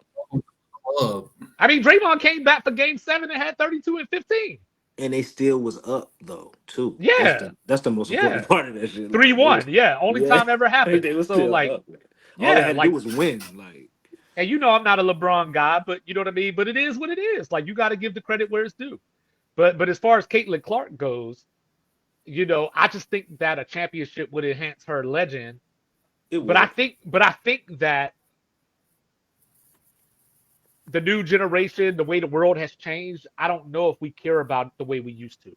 Club. I mean, Draymond came back for game 7 and had 32 and 15. and they still was up though too. Yeah. That's the most important Yeah. part of that shit. Like they was, 3-1. Yeah, only yeah, time ever happened. they was So still like, up. All they yeah, had to do like, was win. Like and you know I'm not a LeBron guy, but you know what I mean? But it is what it is. Like, you got to give the credit where it's due. But as far as Caitlin Clark goes, I just think that a championship would enhance her legend. it But I would. think but I think that the new generation, the way the world has changed, I don't know if we care about it the way we used to.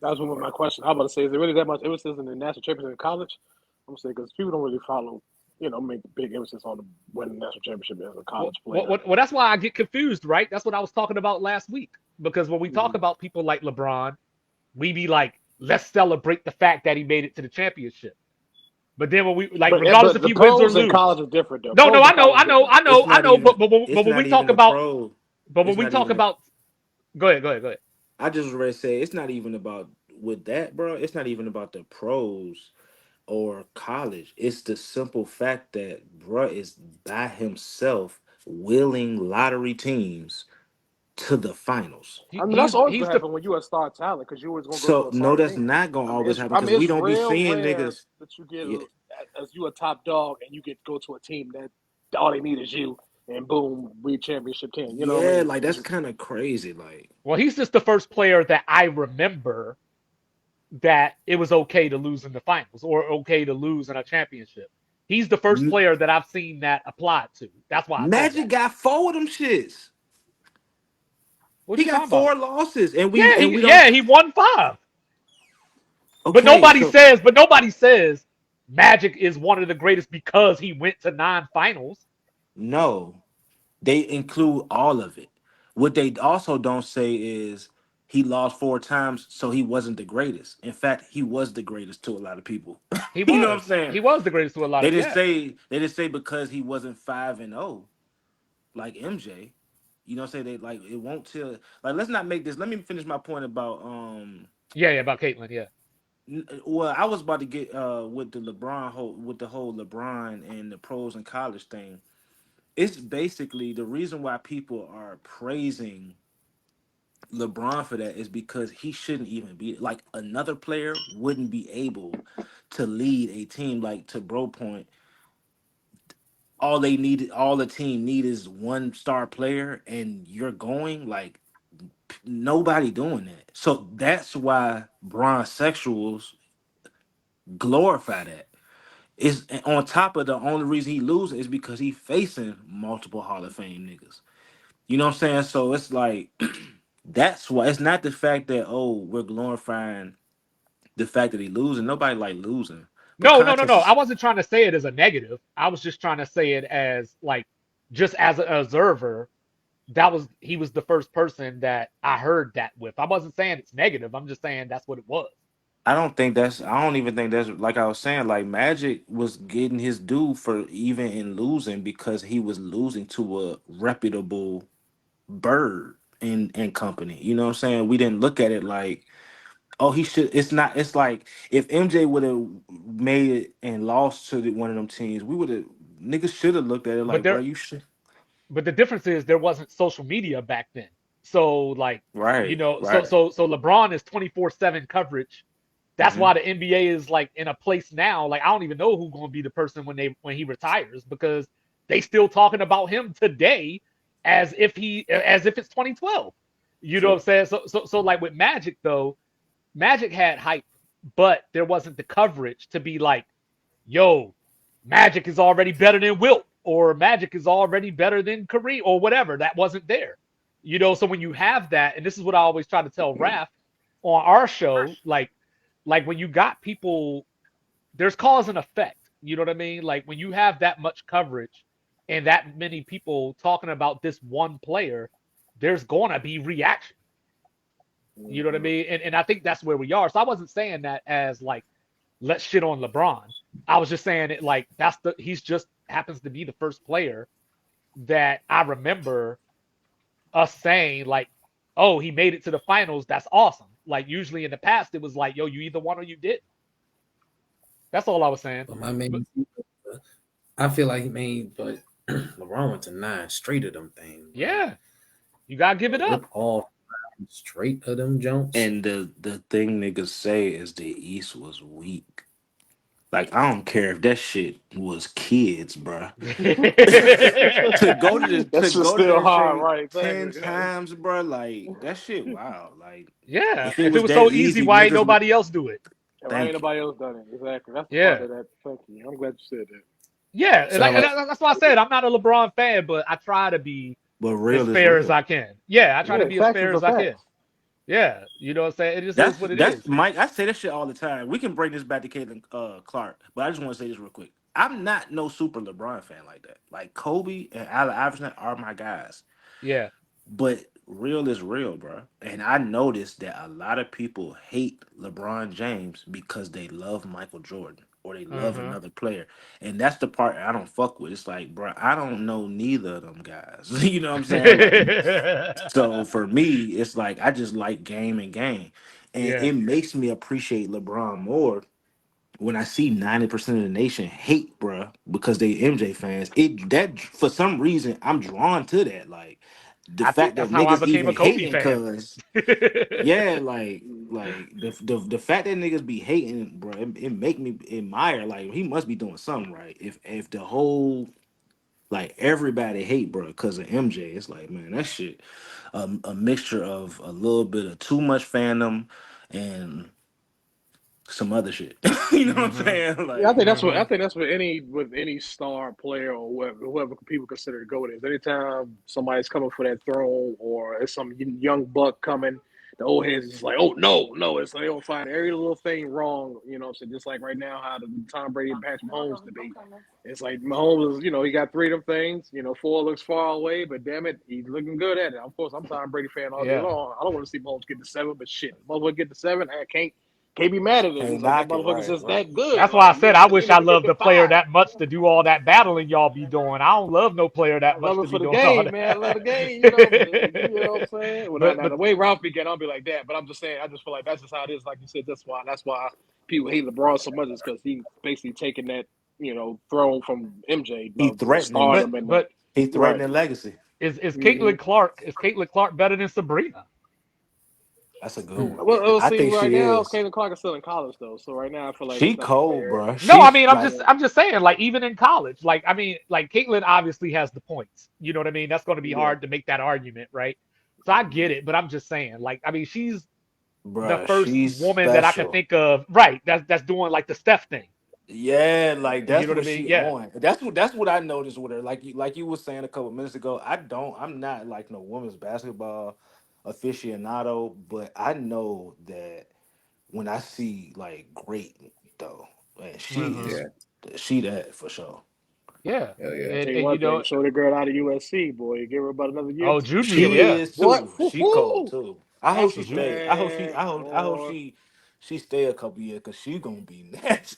that was one of my questions. I'm about to say, is there really that much emphasis in the national championship in college? I'm gonna say because people don't really follow, make big emphasis on the winning national championship as a Well, college well, player. that's why I get confused, right? That's what I was talking about last week. Because when we talk Mhm. about people like LeBron, we be like, let's celebrate the fact that he made it to the championship. But then when we like, regardless But if the he wins or pros in lose, college are different though. no, no, Pros in I know, college I are know, different. I know, It's I not know. even. But It's when we not talk even the about, pro. but when It's we not talk even. about, go ahead, go ahead, go ahead. I just was ready to say it's not even about with that, bro. It's not even about the pros or college. It's the simple fact that bruh is by himself willing lottery teams to the finals. He, I mean, that's he's always he's gonna the happen when you're a star talent because you always gonna go to So a no, certain that's team. not gonna always happen because we It's don't be real seeing rare niggas. that you get Yeah, as you a top dog and you get go to a team that all they need is you and boom, we championship team. You know what I yeah, mean? like that's kind of crazy. Like well, he's just the first player that I remember that it was okay to lose in the finals or okay to lose in a championship. He's the first M- player that I've seen that applied to. That's why I said Magic that. got four of them shits. What He you got talking about? four losses, and we Yeah, and we don't. he won 5. But Okay, so nobody says Magic is one of the greatest because he went to 9 finals. no, they include all of it. What they also don't say is he lost four times, so he wasn't the greatest. In fact, he was the greatest to a lot of people. He You know what I'm was. saying? He was the greatest to a lot They of, didn't yeah. say they didn't say because he wasn't 5-0 like MJ. You know what I'm saying? They like it won't tell like let's not make this. Let me finish my point about Yeah, yeah, about Caitlyn, yeah. well, I was about to get with the LeBron whole with the whole LeBron and the pros and college thing. It's basically the reason why people are praising LeBron for that is because he shouldn't even be like another player wouldn't be able to lead a team like to bro point. All the team need is one star player and you're going like Nobody doing that. So that's why bronzexuals glorify that. Is on top of the only reason he losing is because he facing multiple Hall of Fame niggas. You know what I'm saying? So it's like that's why it's not the fact that we're glorifying the fact that he losing. Nobody like losing, but No, no, no, contest no. I is. wasn't trying to say it as a negative. I was just trying to say it as like, just as an observer, that was he was the first person that I heard that with. I wasn't saying it's negative. I'm just saying that's what it was. I don't think that's. I don't even think that's like I was saying. Like Magic was getting his due for even in losing because he was losing to a reputable Bird and company. You know what I'm saying? We didn't look at it like, oh, he should. It's not. It's like if MJ would have made it and lost to one of them teams, we would have niggas should have looked at it But like, bro, there you should. but the difference is there wasn't social media back then. So like, Right, so right. LeBron is 24/7 coverage. That's Hmm. why the NBA is like in a place now. Like I don't even know who's going to be the person when he retires because they still talking about him today as if it's 2012. You know what I'm True. saying? So like with Magic though, Magic had hype, but there wasn't the coverage to be like, yo, Magic is already better than Wilt, or Magic is already better than Kareem, or whatever. That wasn't there. So when you have that, and this is what I always try to tell Raph on our show, like when you got people, there's cause and effect. You know what I mean? Like when you have that much coverage and that many people talking about this one player, there's gonna be reaction. You know what I Mhm. mean? And I think that's where we are. So I wasn't saying that as like let's shit on LeBron. I was just saying it like he's just happens to be the first player that I remember us saying like, oh, he made it to the finals. That's awesome. Like usually in the past it was like, yo, you either won or you did. That's all I was saying. But my But main, I feel like but LeBron went to 9 straight of them things, bro. yeah, you gotta give To it up. rip all straight of them jumps. And the thing niggas say is the East was weak. Like I don't care if that shit was kids, bruh. To That's just go to still that hard, shit right? ten Exactly. times, bruh. Like that shit, wow. Like Yeah, if it if it was was that so easy, easy, why ain't niggas would nobody else do it? Why ain't thank you. nobody else done it? Exactly. That's the part Yeah, of that. Thank you. I'm glad you said that. yeah. And Sound like that's why I said I'm not a LeBron fan, but I try to be But as real is fair as real. I can. Yeah, I try to Yeah, be as facts fair is the as I can. facts. Yeah, you know what I'm saying? It just is That's what it that's is. Mike. I say that shit all the time. We can bring this back to Caitlin Clark, but I just want to say this real quick. I'm not no super LeBron fan like that. Like Kobe and Allen Iverson are my guys. Yeah. But real is real, bro. And I noticed that a lot of people hate LeBron James because they love Michael Jordan or they love Uh-huh. another player. And that's the part I don't fuck with. It's like, bro, I don't know neither of them guys. You know what I'm saying? Like, so for me, it's like I just like game and game. And Yeah. it makes me appreciate LeBron more when I see 90% of the nation hate, bruh, because they MJ fans. It that for some reason I'm drawn to that. Like the I think fact that's that how I niggas became even a Kobe hating fan. cause yeah, like the fact that niggas be hating, bro, it make me admire. Like he must be doing something right. If the whole like everybody hate, bro, because of MJ, it's like man, that shit a mixture of a little bit of too much fandom and some other shit. You know what I'm Mm-hmm. saying? Yeah, Like Mm-hmm. I think that's what any star player or whoever people consider to go is. Anytime somebody's coming for that throne or it's some young buck coming, the old heads is like, oh no, no, it's like they don't find every little thing wrong. You know what I'm saying? Just like right now, how the Tom Brady and Patrick Mahomes debate. It's like Mahomes, he got three of them things. Four looks far away, but damn it, he's looking good at it. Of course, I'm a Tom Brady fan all day Yeah. long. I don't want to see Mahomes get to seven, but shit, if motherfucker get to seven, I can't be mad at it. can't It's like that knock it. motherfucker's Right, just right. that good. That's why I Like, said I the wish nigga I could loved get the player five. that much to do all that battling y'all be doing. I don't love no player I that love much to it be for the doing all game, man. I love the that. game, what I'm saying? Well, but now but the way Ralph began, I'll be like that. But I'm just saying, I just feel like that's just how it is. Like you said, that's why people hate LeBron so much is because he basically taking that, throne from MJ, He the threatening. but stardom and the but He right. threatening legacy. is Mm-hmm. Caitlin Clark better than Sabrina? That's a good one. Well, I see, think right she now, is. Caitlin Clark is still in college though, so right now I feel like She it's not cold, fair. bro. No, I She's mean like Yeah, I'm just saying like even in college, like I mean like Caitlin obviously has the points. You know what I mean? That's going to be yeah. hard to make that argument, right? So I get it, but I'm just saying, like, I mean, she's the Bruh, first she's woman that I could special. think of, right? That's doing like the Steph thing. Yeah, like You that's know what I what mean? she Yeah. on. That's what I noticed with her. Like you were saying a couple minutes ago. I'm not like no women's basketball aficionado, but I know that when I see like great though, man, Uh-huh. Yeah, she that for sure. Yeah. hell yeah. Tell you And you one thing, know, show the girl out of USC, boy. Give her about another year. oh, Juju, She yeah. is What? too. She cold Woo-hoo! too. I hope That's she So Juju, stay. man, I hope boy. she stay a couple years because she gonna be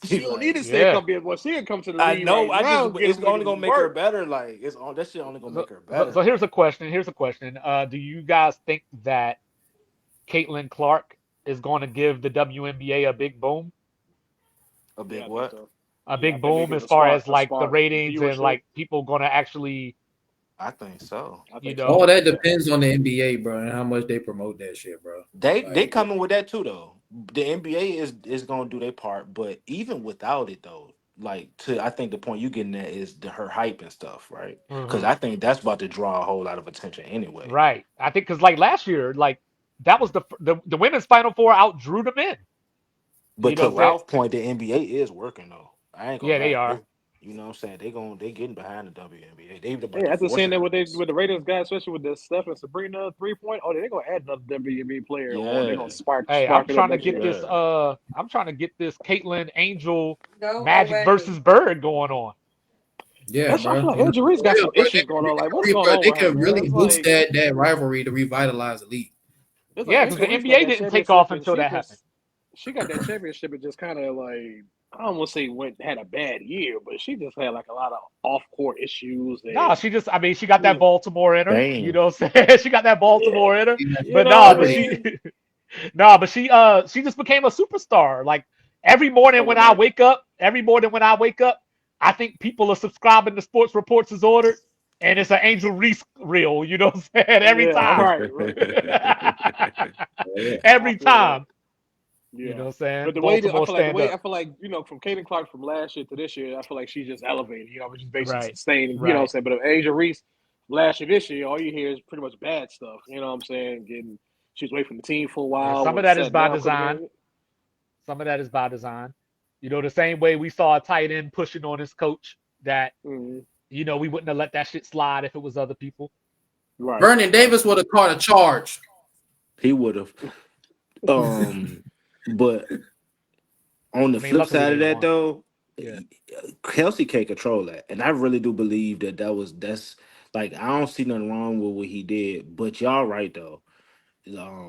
She nasty. don't need to Like stay a yeah. couple years, boy. She can come to the I league know. right I just now, get it's them only niggas gonna make her work. better. Like it's on that shit only gonna So, make her so better. here's a question. Here's a question. Do you guys think that Caitlin Clark is going to give the WNBA a big boom? A Yeah, big I think what? so. A Yeah, I big think they boom give as far as a like the spark ratings and viewership. like people going to actually, I think so. I you think so know, All too. that Yeah. depends on the NBA, bro, and how much they promote that shit, bro. They Like, coming with that too though. The NBA is gonna do their part, but even without it though, like to I think the point you getting at is her hype and stuff, right? Because Mhm. I think that's about to draw a whole lot of attention anyway. Right. I think because like last year, like that was the women's Final Four outdrew the men. You But know to what I'm saying? Ralph's point, the NBA is working though. I ain't gonna Yeah, they lie. are. You know what I'm saying? They getting behind the WNBA. They about Hey, to after force seeing it that on what they us. with the Raiders guy, especially with the Steph and Sabrina 3 point, oh, they're gonna add another WNBA player, or they're gonna Yeah, Hey, I'm spark it up trying to next get year. this. yeah. I'm trying to get this Caitlin Angel Go Magic away. versus Bird going on. yeah, That's I feel bro. like You know, Angel Reese for got real, some bro. issues going on. Like, what's going Bro, on they with her, can man? really boost that rivalry to revitalize the league. It's like Yeah, because Angel the Reese got NBA that didn't take off championship, and until that happened. she got that championship and just kind of like I don't want to say had a bad year, but she just had like a lot of off court issues No, and she just. I mean, she got that you Baltimore in her. You Damn. know what I'm saying? She got that yeah, Baltimore in her. you But know nah, what I but Already. she, mean? nah, but she just became a superstar. Like every morning when I Overnight. wake up, every morning when I wake up, I think people are subscribing to Sports Reports is ordered, and it's an Angel Reese reel. You know what I'm saying? Every Yeah, time. right. Yeah. I Every feel that. time. You know Yeah. what I'm saying? But the way that I Baltimore feel like the stand way I up. feel like, from Kaden Clark from last year to this year, I feel like she's just elevated, which is basically Right. sustaining, what I'm Right. saying? But if Asia Reese last year, this year, all you hear is pretty much bad stuff. You know what I'm saying? She was away from the team for a And while, some of was that is sat by down, could have design. been. Some of that is by design. You know, the same way we saw a tight end pushing on his coach that, Mm, we wouldn't have let that shit slide if it was other people. right, Vernon right. Davis would have caught a charge. He would have. But on I the mean, flip luckily side they of that, won. though, Yeah. Kelsey can't control that, and I really do believe that's like I don't see nothing wrong with what he did. But y'all right though.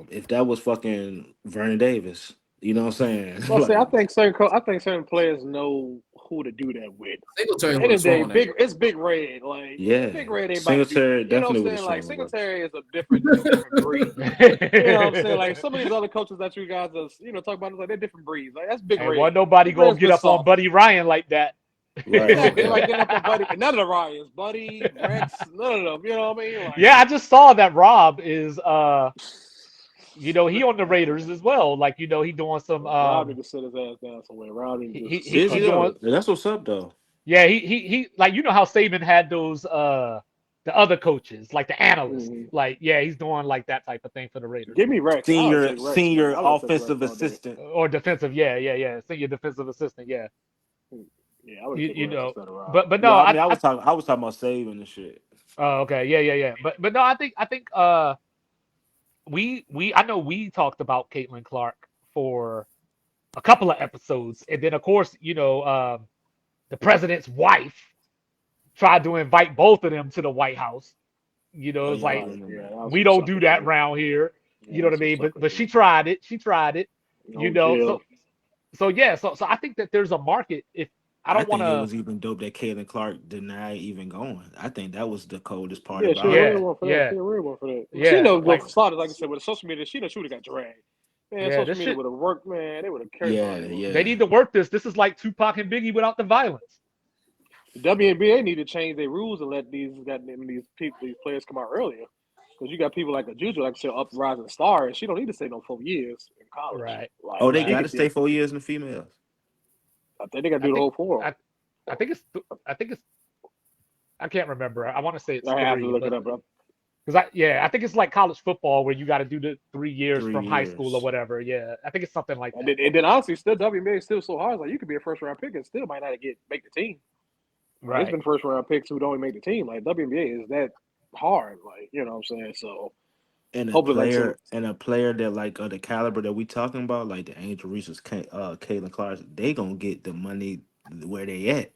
If that was fucking Vernon Davis, you know what I'm saying? Well, see, Like, I think certain players know who to do that with. Singletary End would have of the day, swung that. it's Big Red. Like yeah, Big Red ain't about to do Singletary that. You know what definitely I'm would have saying? Like swung, but Singletary is a different breed. You know what I'm saying? Like some of these other coaches that you guys are, talk about, like they're different breeds. Like that's Big And Red. wasn't nobody Big gonna Red's get been up on soft. Buddy Ryan like that. right, Exactly. They're right. like getting up on Buddy. None of the Ryans, Buddy, Rex, none of them. You know what I mean? Yeah, Like I just saw that Rob is he on the man, Raiders as well. Like, he doing some Rob need to sit his ass down somewhere. Rob need to just Is he he cut it doing though? out. That's what's up though. yeah, he like how Saban had those the other coaches, like the analysts. Hmm. Like, yeah, he's doing like that type of thing for the Raiders. Give me Rex. I would Senior take Rex, man. senior I would take Rex offensive all day. assistant. Or defensive, yeah. Senior defensive assistant, yeah. Yeah, I would You, take you Rex know, instead of Rob. but No, no, I mean I was talking about saving and shit. oh, okay, yeah. But no, I think I know we talked about Caitlin Clark for a couple of episodes, and then of course, the president's wife tried to invite both of them to the White House. Oh It's yeah, I like Right. remember Yeah, that. that was we some don't do sucker that shit. around here. You Yeah, know what I that's some mean? But sucker she shit. tried it. She tried it. No Jill. So yeah. So I think that there's a market. If I I don't want think it to, was even dope that Caitlin Clark denied even going. I think that was the coldest part Yeah, she a about it. real yeah, one for that. yeah, She a real one for that. Well, she yeah. knows. Well, Like, for starters, like I said, with the social media, she would have got dragged. Man, yeah, social this media shit. would have worked. Man, they would have cursed Yeah, on her. They yeah. need to work this. This is like Tupac and Biggie without the violence. The WNBA need to change their rules and let these players come out earlier. Because you got people like a Juju, like I said, up rising star, and she don't need to stay no 4 years in college. Right, Oh, Like they she got right. to could stay get. 4 years in the females. I think they got to I do the think whole four. I I think it's I think it's I can't remember. I want to say it's I have to three, look it but up. Because I think it's like college football where you got to do the 3 years 3 from high school or years. whatever. Yeah, I think it's something like And that. then honestly, still WNBA is still so hard. Like you could be a first round pick and still might not make the team. Like it's Right. been first round picks who don't even make the team. Like WNBA is that hard. Like you know what I'm saying. So And hopefully, like so. a player that like the caliber that we talking about, like the Angel Reese's, Caitlin Clark, they gonna get the money where they at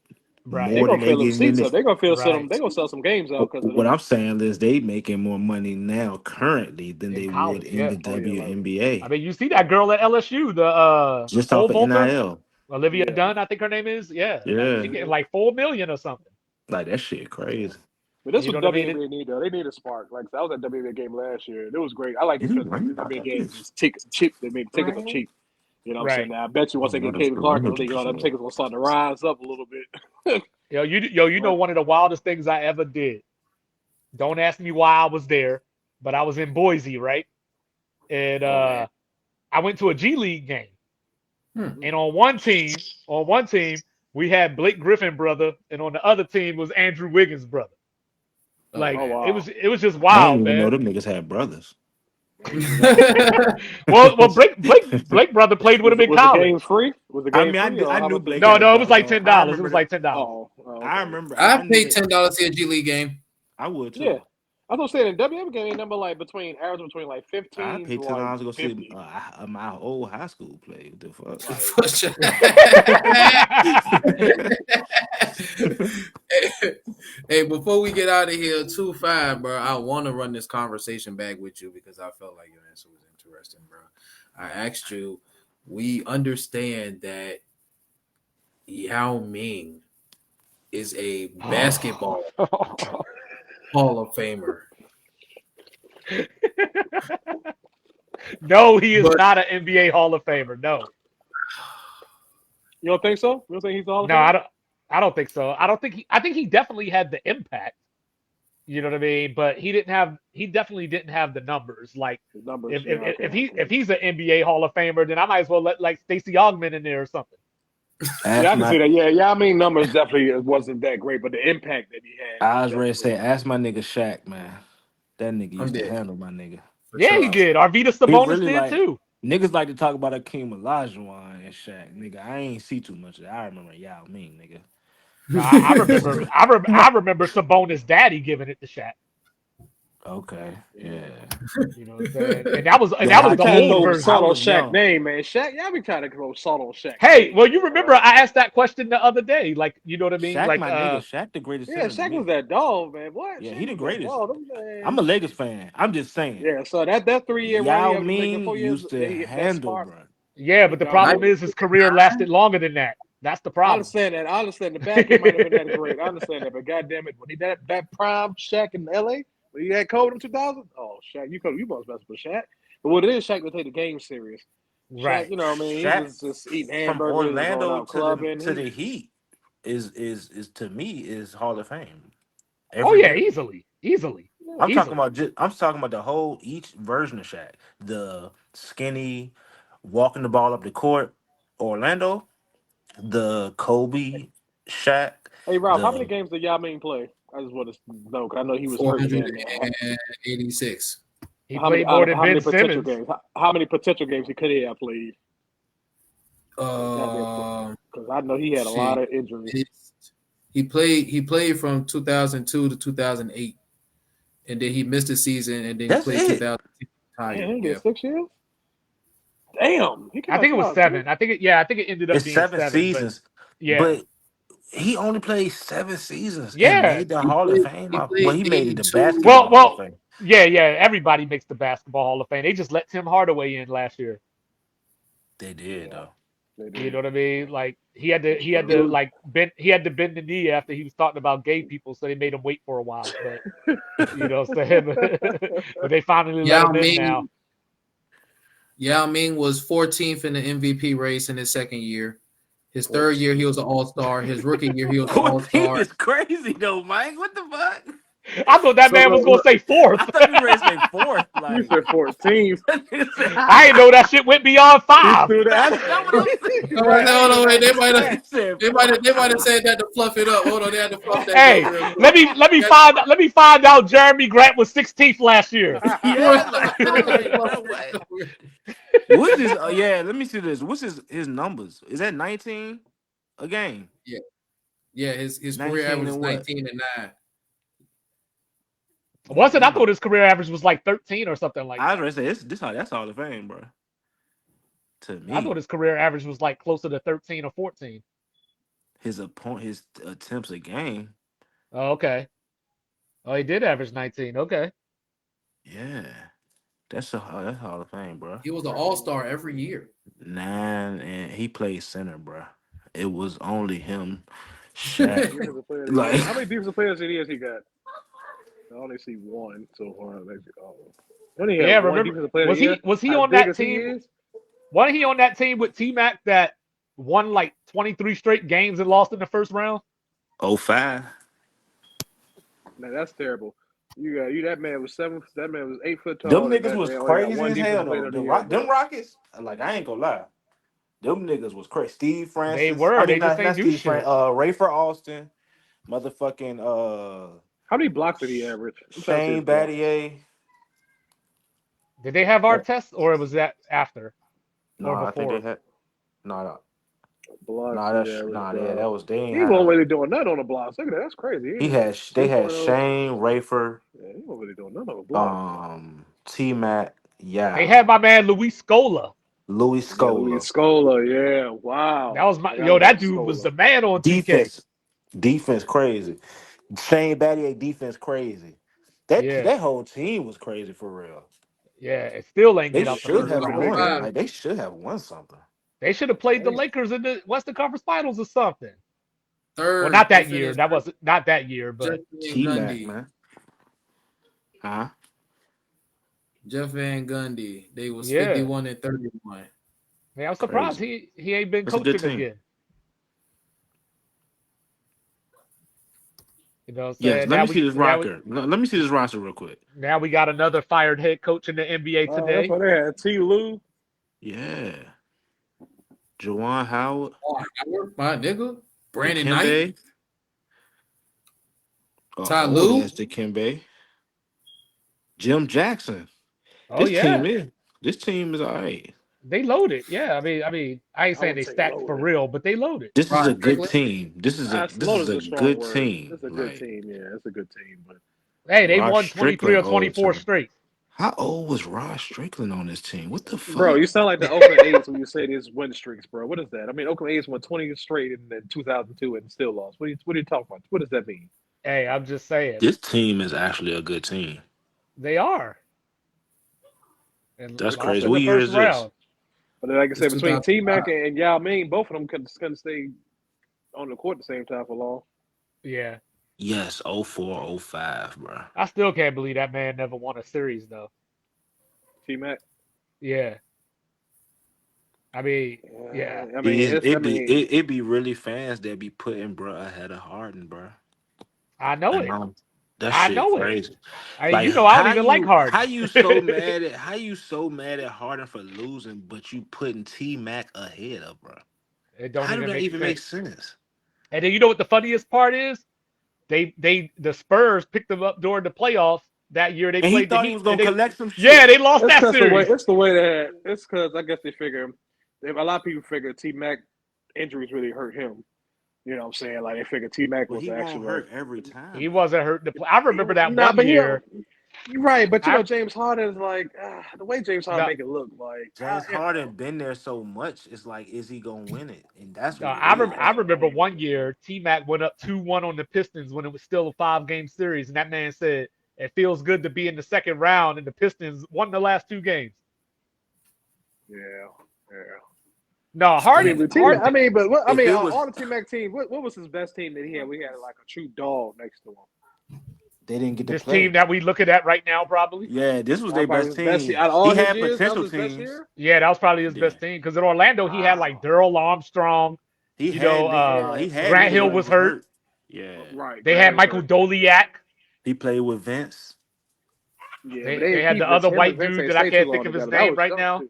Right. They're more than gonna they fill them getting in seats up. this. They're gonna fill some. Right. They're gonna sell some games out because of What them. I'm saying is they making more money now currently than In they would college, in yeah. the Oh yeah, like I WNBA mean, you see that girl at LSU, the just pole off of vaulter, NIL. Olivia yeah. Dunn, I think her name is. Yeah, like she Yeah, getting hmm like 4 million or something. like that shit crazy. But this You was know what I mean? WNBA need though. They need a spark. Like I was at WNBA game last year. It was great. I like it Is he because running the about WNBA that games bitch? is cheap. They made the tickets are cheap. You know what I'm saying? Right. Now I bet you once Oh they no, get that's Kaden the Clark, energy them percent. tickets will start to rise up a little bit. You know But one of the wildest things I ever did. Don't ask me why I was there, but I was in Boise, right? And okay. I went to a G League game. Hmm. And on one team, we had Blake Griffin brother, and on the other team was Andrew Wiggins brother. Oh Like Oh man. wow. it was just I didn't wild, even know man. them niggas had brothers. Was that Well, Blake brother played with him in was the game college. free? Was the I game mean, free I or how knew much was the Blake No, had game? no, it was brothers like though. ten I dollars. It was remember like that. $10. I Okay. remember. I I knew paid that. $10 to see a G League game. I would Yeah. too. I was saying the WNBA game number like between average between like I 15 paid to like $10 to go see 50. my old high school play. What the fuck? Like Hey, before we get out of here, 2-5, bro, I want to run this conversation back with you because I felt like your answer was interesting, bro. I asked you, we understand that Yao Ming is a basketball Hall of Famer, No, he is but not an NBA Hall of Famer. No, you don't think so? You don't think he's the Hall of no, Famer? I don't think so. I think he definitely had the impact. You know what I mean? But he definitely didn't have the numbers. Like His numbers, yeah, okay. if he's an NBA Hall of Famer, then I might as well let like Stacey Augmon in there or something. Yeah, ask I can see my. that. Yeah, yeah. I mean, numbers definitely wasn't that great, but the impact that he had was I was ready to say, definitely. ask my nigga Shaq, man. That nigga I'm used to dead handle my nigga. for Yeah, he sure. did. Arvidas He Sabonis really did like too. niggas like to talk about Akeem Olajuwon and Shaq, nigga. I ain't see too much of that. I remember Yao Ming, nigga. No, I remember Sabonis' daddy giving it to Shaq. Okay, Yeah. yeah. You know what I'm saying? And Yo, that was Y'all the kind of old Hakeem, know version. I salt on was Shaq young. name, man. Shaq, y'all be trying to go salt on Shaq Hey, name, well, you man. remember I asked that question the other day. Like, you know what I mean? Shaq, Like, my nigga. Shaq, the greatest Yeah, center to Shaq was me. that dog, man. What? Yeah, he Shaq the was that greatest. dog. Man, I'm a Lakers shit. fan. I'm just saying. Yeah, so that 3 year run he Yao had with the Lakers, Ming 4 years, used to he hit that handle, spark. bro. yeah, He but the Not problem dominated. is his career lasted longer than that. That's the I problem. understand that. I understand the back end might have been that great. I understand that, but goddamn it, when he that prime Shaq in LA, when he had Kobe in 2000, oh Shaq, you must mess with Shaq. But what it is, Shaq would take the game serious. Shaq, Right. you know, what I mean, he Shaq was just eating from hamburgers and going Orlando out clubbing. to He, the Heat is to me is Hall of Fame Oh every yeah, bit of it. easily, easily, yeah, easily. I'm talking about the whole each version of Shaq. The skinny walking the ball up the court, Orlando, the Kobe Shaq, Hey Ralph, how many the games did Yao Ming play? I just want to know because I know he was hurt damn near. 486. He How many played out more of than how Ben many potential Simmons. games? How many potential games he could he have played? It's got to be Um, because I know he had a lot shit. of injuries. He played from 2002 to 2008, and then he missed a season, and then he that's played it. 2006 Man, entire. he Yeah. did 6 years. Damn, he came I out think it was 2002. 7. I think it ended up It's being seven 7, but seasons, yeah, but he only played 7 seasons and yeah. made the He Hall of played. Fame. He Well, played he made it the 82. Well, Basketball Hall of well, Fame. yeah. Everybody makes the Basketball Hall of Fame. They just let Tim Hardaway in last year. They did Yeah, though. they You did. know what I mean? Like That's It to true. was like bend he had to bend the knee after he was talking about gay people, so they made him wait for a while. But you know what I'm saying? But they finally let Yao him in now. Ming. Yao Ming was 14th in the MVP race in his second year. His third 14. year, he was an All Star. His rookie year, he was an All 14 Star. is crazy though, Mike. What the fuck? I thought that So man was look, gonna look, say fourth. I thought you were ready to say fourth. you Like, said 14th. that nigga said I didn't know fourth. that shit went beyond He five. threw that. That's what I'm saying, All bro. right, I ain't hold on, gonna wait. lie. They might have, He said they might fourth. have, they might have said that to fluff it up. Hold on, they had to fluff that joke Hey, real quick. let me find out Jeremy Grant was 16th last year. Yeah, like They I'm had to like, fluff bro, that what? joke real- What's his? Yeah, let me see this. What's his numbers? Is that 19 a game? Yeah, yeah. His career 19 average was and what? 19-9. Was it? I Damn. thought his career average was like 13 or something like I was that. gonna say this that's Hall of Fame, bro. To I thought me, his career average was like closer to 13 or 14. his attempts a game. Oh, okay. Oh, he did average 19. Okay. Yeah, that's Hall of Fame, bro. He was an All Star every year. 9 and he played center, bro. It was only him, Shaq. He Defensive player of the Like year. How many defensive players did he got? I only see one so far. Oh. Don't he have Yeah, one remember defensive player of the was year? he As on big that as he team? is? Wasn't he on that team with T Mac that won like 23 straight games and lost in the first round? '05. Man, that's terrible. You that man was 7. That man was 8 foot Them tall, and niggas got was they only got crazy one as hell defensive player though. of the year, Them bro. Rockets, like I ain't gonna lie. Them niggas was crazy. Steve They Francis. I were. mean They just not ain't do Steve Francis, shit. Rayford Austin, motherfucking How many blocks did he average? I'm trying to see his Shane blocks. Battier. Did they have our That test or was that after no, or I think they before? had no, Blocks no, he that's averaged. yeah, that was they ain't He wasn't have. really doing nothing on the blocks. Look at that. That's crazy. He ain't They had 2.0. Shane Rayford, Yeah, he wasn't really doing nothing on the blocks. T Mac, They had yeah, my man Luis Scola. Louis Yeah, Luis Scola. Scola. Yeah, That wow. was my Forgot yo. That about dude was Scola. the man on 2K. Defense, defense crazy. Shane Battier defense crazy. Yeah, That whole team was crazy for real. yeah. It still ain't They get out the He should first was have round. won. ridiculous. Like they should have won something. They should have played the Hey, Lakers in the Western Conference Finals or something. Well, not Third, they that year. finished That was not that year, Jeff but Van T Mac, Gundy. man. Huh? Jeff Van Gundy. They was yeah. 51-31. Man, I'm surprised Crazy. he ain't been It's a good coaching team. again. You know what I'm Yes. saying? Let me see this Now we rocker. Let me see this roster real quick. now we got another fired head coach in the NBA that's today. why they had T. Lue. Yeah. Jawan Howard, Oh, Howard, my nigga. Brandon Knight. Dikembe, Ty old ass Lue. Dikembe, Jim Jackson. Oh This team yeah. is this team is all right. They loaded. Yeah. I mean, I ain't I saying would they say stacked for loaded. real, but they loaded. This is Rod a good Strickland. team. This Loaded is is a a strong good word. team. It's a good Like team. Yeah, it's a good team. But Hey, they Rod won 23 Strickland or old 24 too. straight. How old was Rod Strickland on this team? What the bro, fuck? you sound like the Oakland A's when you say these win streaks, bro. What is that? I mean, Oakland A's won 20 straight in 2002 and still lost. What are you talking about? What does that mean? Hey, I'm just saying. This team is actually a good team. They are. And That's lost crazy. in What the year first is this? round. But like I It's said, between T Mac 2005. and Yao Ming, both of them couldn't stay on the court at the same time for long. Yeah. Yes, 04, 05, bro. I still can't believe that man never won a series though. T Mac. Yeah. I mean, yeah. I mean, I mean, It be really fans that be putting bro ahead of Harden, bro. I know And it. that I shit know it. crazy. I mean, Like I don't even like Harden. how you so mad at Harden for losing, but you putting T Mac ahead of bro. It don't How do even that make even make sense. sense? And then you know what the funniest part is? The Spurs picked them up during the playoffs that year they And he played the thought he Heat was and gonna collect some yeah, shit. they lost it's that because the way series. it's the way that it's because I guess they figure a lot of people figure T Mac injuries really hurt him. You know what I'm saying? Like they figure T Mac But was he won't actually like hurt every time He though. wasn't hurt. I remember that nah, one but year. you're right. But you I know James Harden is like the way James Harden no, make it look like James you know. Harden been there so much. It's like, is he gonna win it? And that's no, what it I is. remember one year T Mac went up 2-1 on the Pistons when it was still a 5 game series, and that man said it feels good to be in the second round, and the Pistons won the last 2 games. Yeah, yeah. No, I mean, And but Harden. I mean, but what, I if mean, it was, on the T Mac team, what was his best team that he had? We had like a true dog next to him. they didn't get to This team play. that we looking at right now, probably. Yeah, this was That their probably best his best team. out of all He his had years. That was potential his best teams. year. Yeah, that was probably his Yeah. best team because in Orlando he had like Wow. Daryl Armstrong. He had Yeah. he had Grant niggas Hill that was was hurt. hurt. Yeah. Right. They Grant had was Michael hurt. Doliak. He played with Vince. Yeah, but They had the other Him and white Vince dude ain't that I stay too can't think long of his together. name right That was now. too.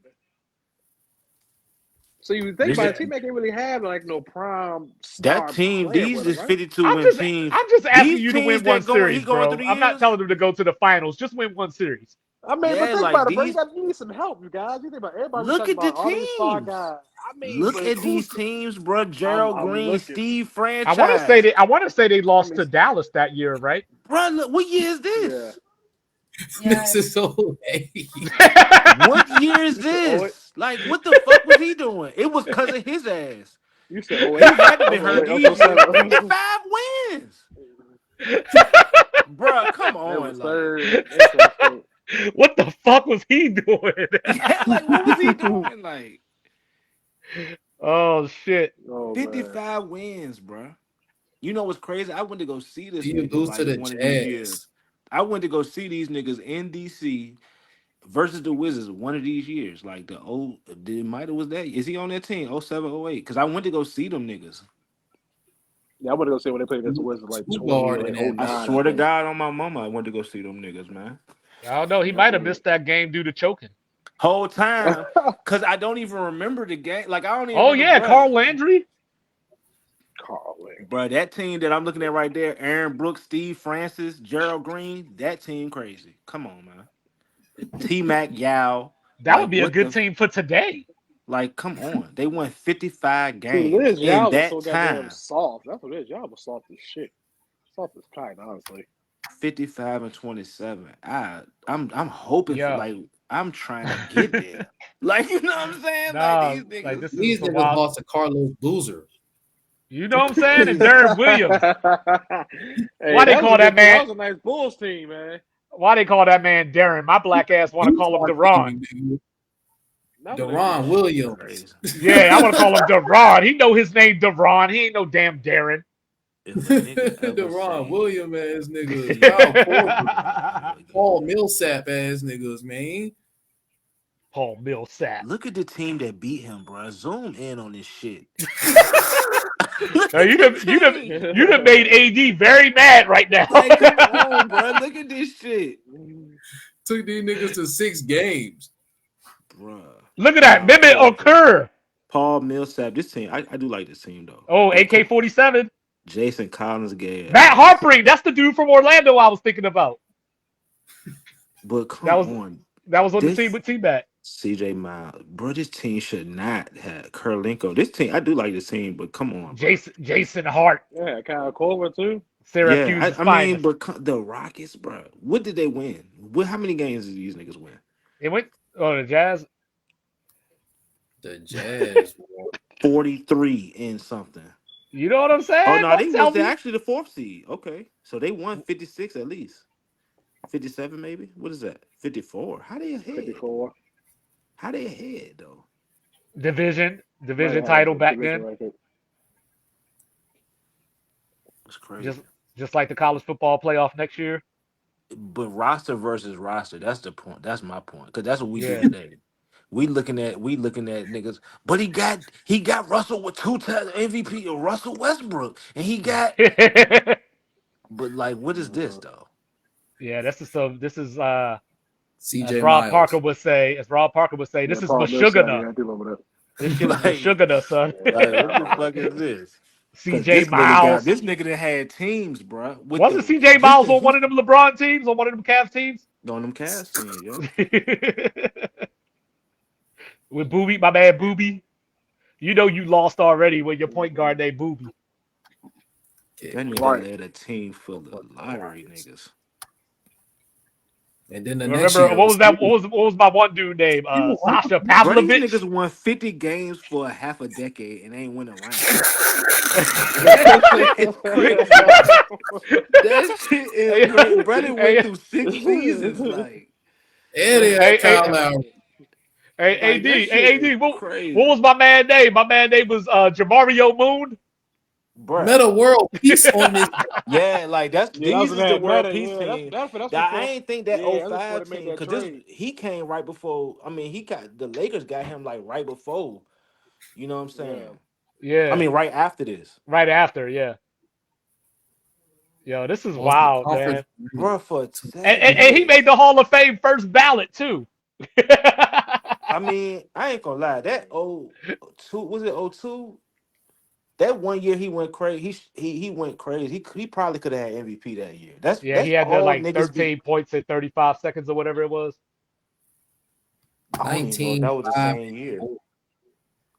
So you think This about is it, T Mac ain't really have like no prime that star team. player These with him, is right? 52 I'm win just teams. I'm just asking These you to teams win one that going, he series, going bro. 3 I'm not years. telling them to go to the finals. Just win one series. I mean, but Yeah, think like about it, bro. these. You need some help, you guys. You think about everybody Look talking at the about all these star teams. guys. I mean, Look but at these teams, bro. Gerald I'm Green, looking. Steve I Franchise. want to say they I lost mean, to Dallas that year, right? Bro, look, what year is yeah. this? This is so hey. What year is You said oh eight. this? Like, what the fuck was he doing? It was because of his ass. You said oh He eight. had to I be was oh hurt eight, these oh years. seven. 55 wins. Bruh, come That on. was Like, third. Interesting. What the fuck was he doing? yeah, like, what was he doing? Like, Oh shit. Oh man. 55 wins, bruh. You know what's crazy? I went to go see this You nigga lose to like the one of these years. Jazz. I went to go see these niggas in DC versus the Wizards one of these years. Like the old, it might have was that. Is he on that team? 07, 08? Because I went to go see them niggas. Yeah, I want to go see when they played against the Wizards like Two 20 guard like in oh that I nine, I swear to motherfucker. think. God on my mama, I went to go see them niggas, man. I don't know. He That's might have what missed that game due to choking. Whole time, it cause I don't even remember the game. Like I don't even Oh remember, yeah, bruh. Carl Landry. Carl Landry. Bruh, that team that I'm looking at right there, Aaron Brooks, Steve Francis, Gerald Green, that team crazy. Come on, man. T Mac Yao, That like would be a what good the team for today. like, come on. They won 55 See, the thing games is, in y'all was that so goddamn time. soft. That's what it is. Y'all was soft as shit. Soft as kite, honestly. 55 and 27. I'm hoping for Yo, like I'm trying to get there. Like, you know what I'm saying? Like nah, these like niggas. this is These some niggas wild. lost to Carlos Boozer. You know what I'm saying? And Darren Williams. Hey, Why they that was a call that good team. man? That was a nice Bulls team, man. Why they call that man Darren? My black ass want to You call him start Deron. naming nigga. That was a nice team. Deron This shit Williams. crazy. Yeah, I want to call him Deron. He know his name Deron. He ain't no damn Darren. If a nigga ever Deron say Williams ass niggas. Y'all Corver. Paul again. Millsap ass niggas, man. Paul Millsap. Look at the team that beat him, bro. Zoom in on this shit. Look Now, at the team. you done made AD very mad right now. Like, come on, bro. Look at this shit. Took these niggas to 6 games. Bruh. Look at that. Nah, Mehmet crazy. Okur. Paul Millsap. This team, I do like this team though. Oh, But come on. AK-47. Jason Collins, gay ass Matt niggas. Harpring. That's the dude from Orlando I was thinking about. But That come was on. that was on the team This with T-Mac. CJ Miles. Bro, this team should not have Kurlenko. This team, I do like this team, but come on, bro. Jason Hart. Yeah, Kyle Korver too. Yeah, Syracuse's I mean, finest. but the Rockets, bro. What did they win? How many games did these niggas win? It went oh the Jazz. The Jazz. 43 and something. You know what I'm Oh saying? no, Don't they tell was me. actually the fourth seed. Okay. So they won 56 at least. 57 maybe? What is that? 54. How they ahead? 54. How they ahead though? Might Division have had title the back division then. record. It's Just crazy. just like the college football playoff next year. But roster versus roster, that's the point. That's my point. Because that's what we do Yeah. today. We looking at niggas, but he got Russell with 2 times MVP of Russell Westbrook, and he got. But like, what is this Uh, though? Yeah, this is CJ Miles. As Rob Parker would say, yeah, this is Paul Millsap. Meshuggah. Yeah, I do remember that. This shit is like, Meshuggah, son. Yeah, like, what I the remember fuck that is shit. this? Because CJ Miles. this nigga that had teams, bruh, with Wasn't the CJ just Miles the on one of history them LeBron teams, on one of them Cavs teams? on them cast teams, yo. With Booby, my man Booby. You know you lost already when your point guard named Booby. Okay, That nigga Right. led a team full of fuck the lottery Rockets. niggas. And then the next Remember year it what was was that? three. What was my one dude name? Sasha Bro, these Pavlovich. niggas won 50 games for a half a decade and ain't win a round. hey, That shit is crazy. That shit is hey, crazy. Brother went hey, through 6 seasons. Like, And they had Kyle hey, Lowry. Hey, like that AD, shit hey, is AD, what crazy. was my man name? My man name was Jamario Moon. Bruh. Meta World Peace on this. Yeah, like yeah, that was these in is the that world meta. peace Yeah, team. that's That I before. ain't think that Yeah, that's before they 05 made team that because this trade. he came right before. I mean, he got the Lakers got him like right before. You know what I'm saying? Yeah, I Yeah, mean, right after this. right after. Yeah, Yo, this is Lost the wild, conference. man. bro, for And, 7 and he made years. the Hall of Fame first ballot too. I mean, I ain't gonna lie. That 02 was it 02? That one year he went crazy. He went crazy. He probably could have had MVP that year. That's Yeah, he that's had the all like niggas be. 13 points in 35 seconds or whatever it was. I don't even know if that was the 19-5 same and year. 4.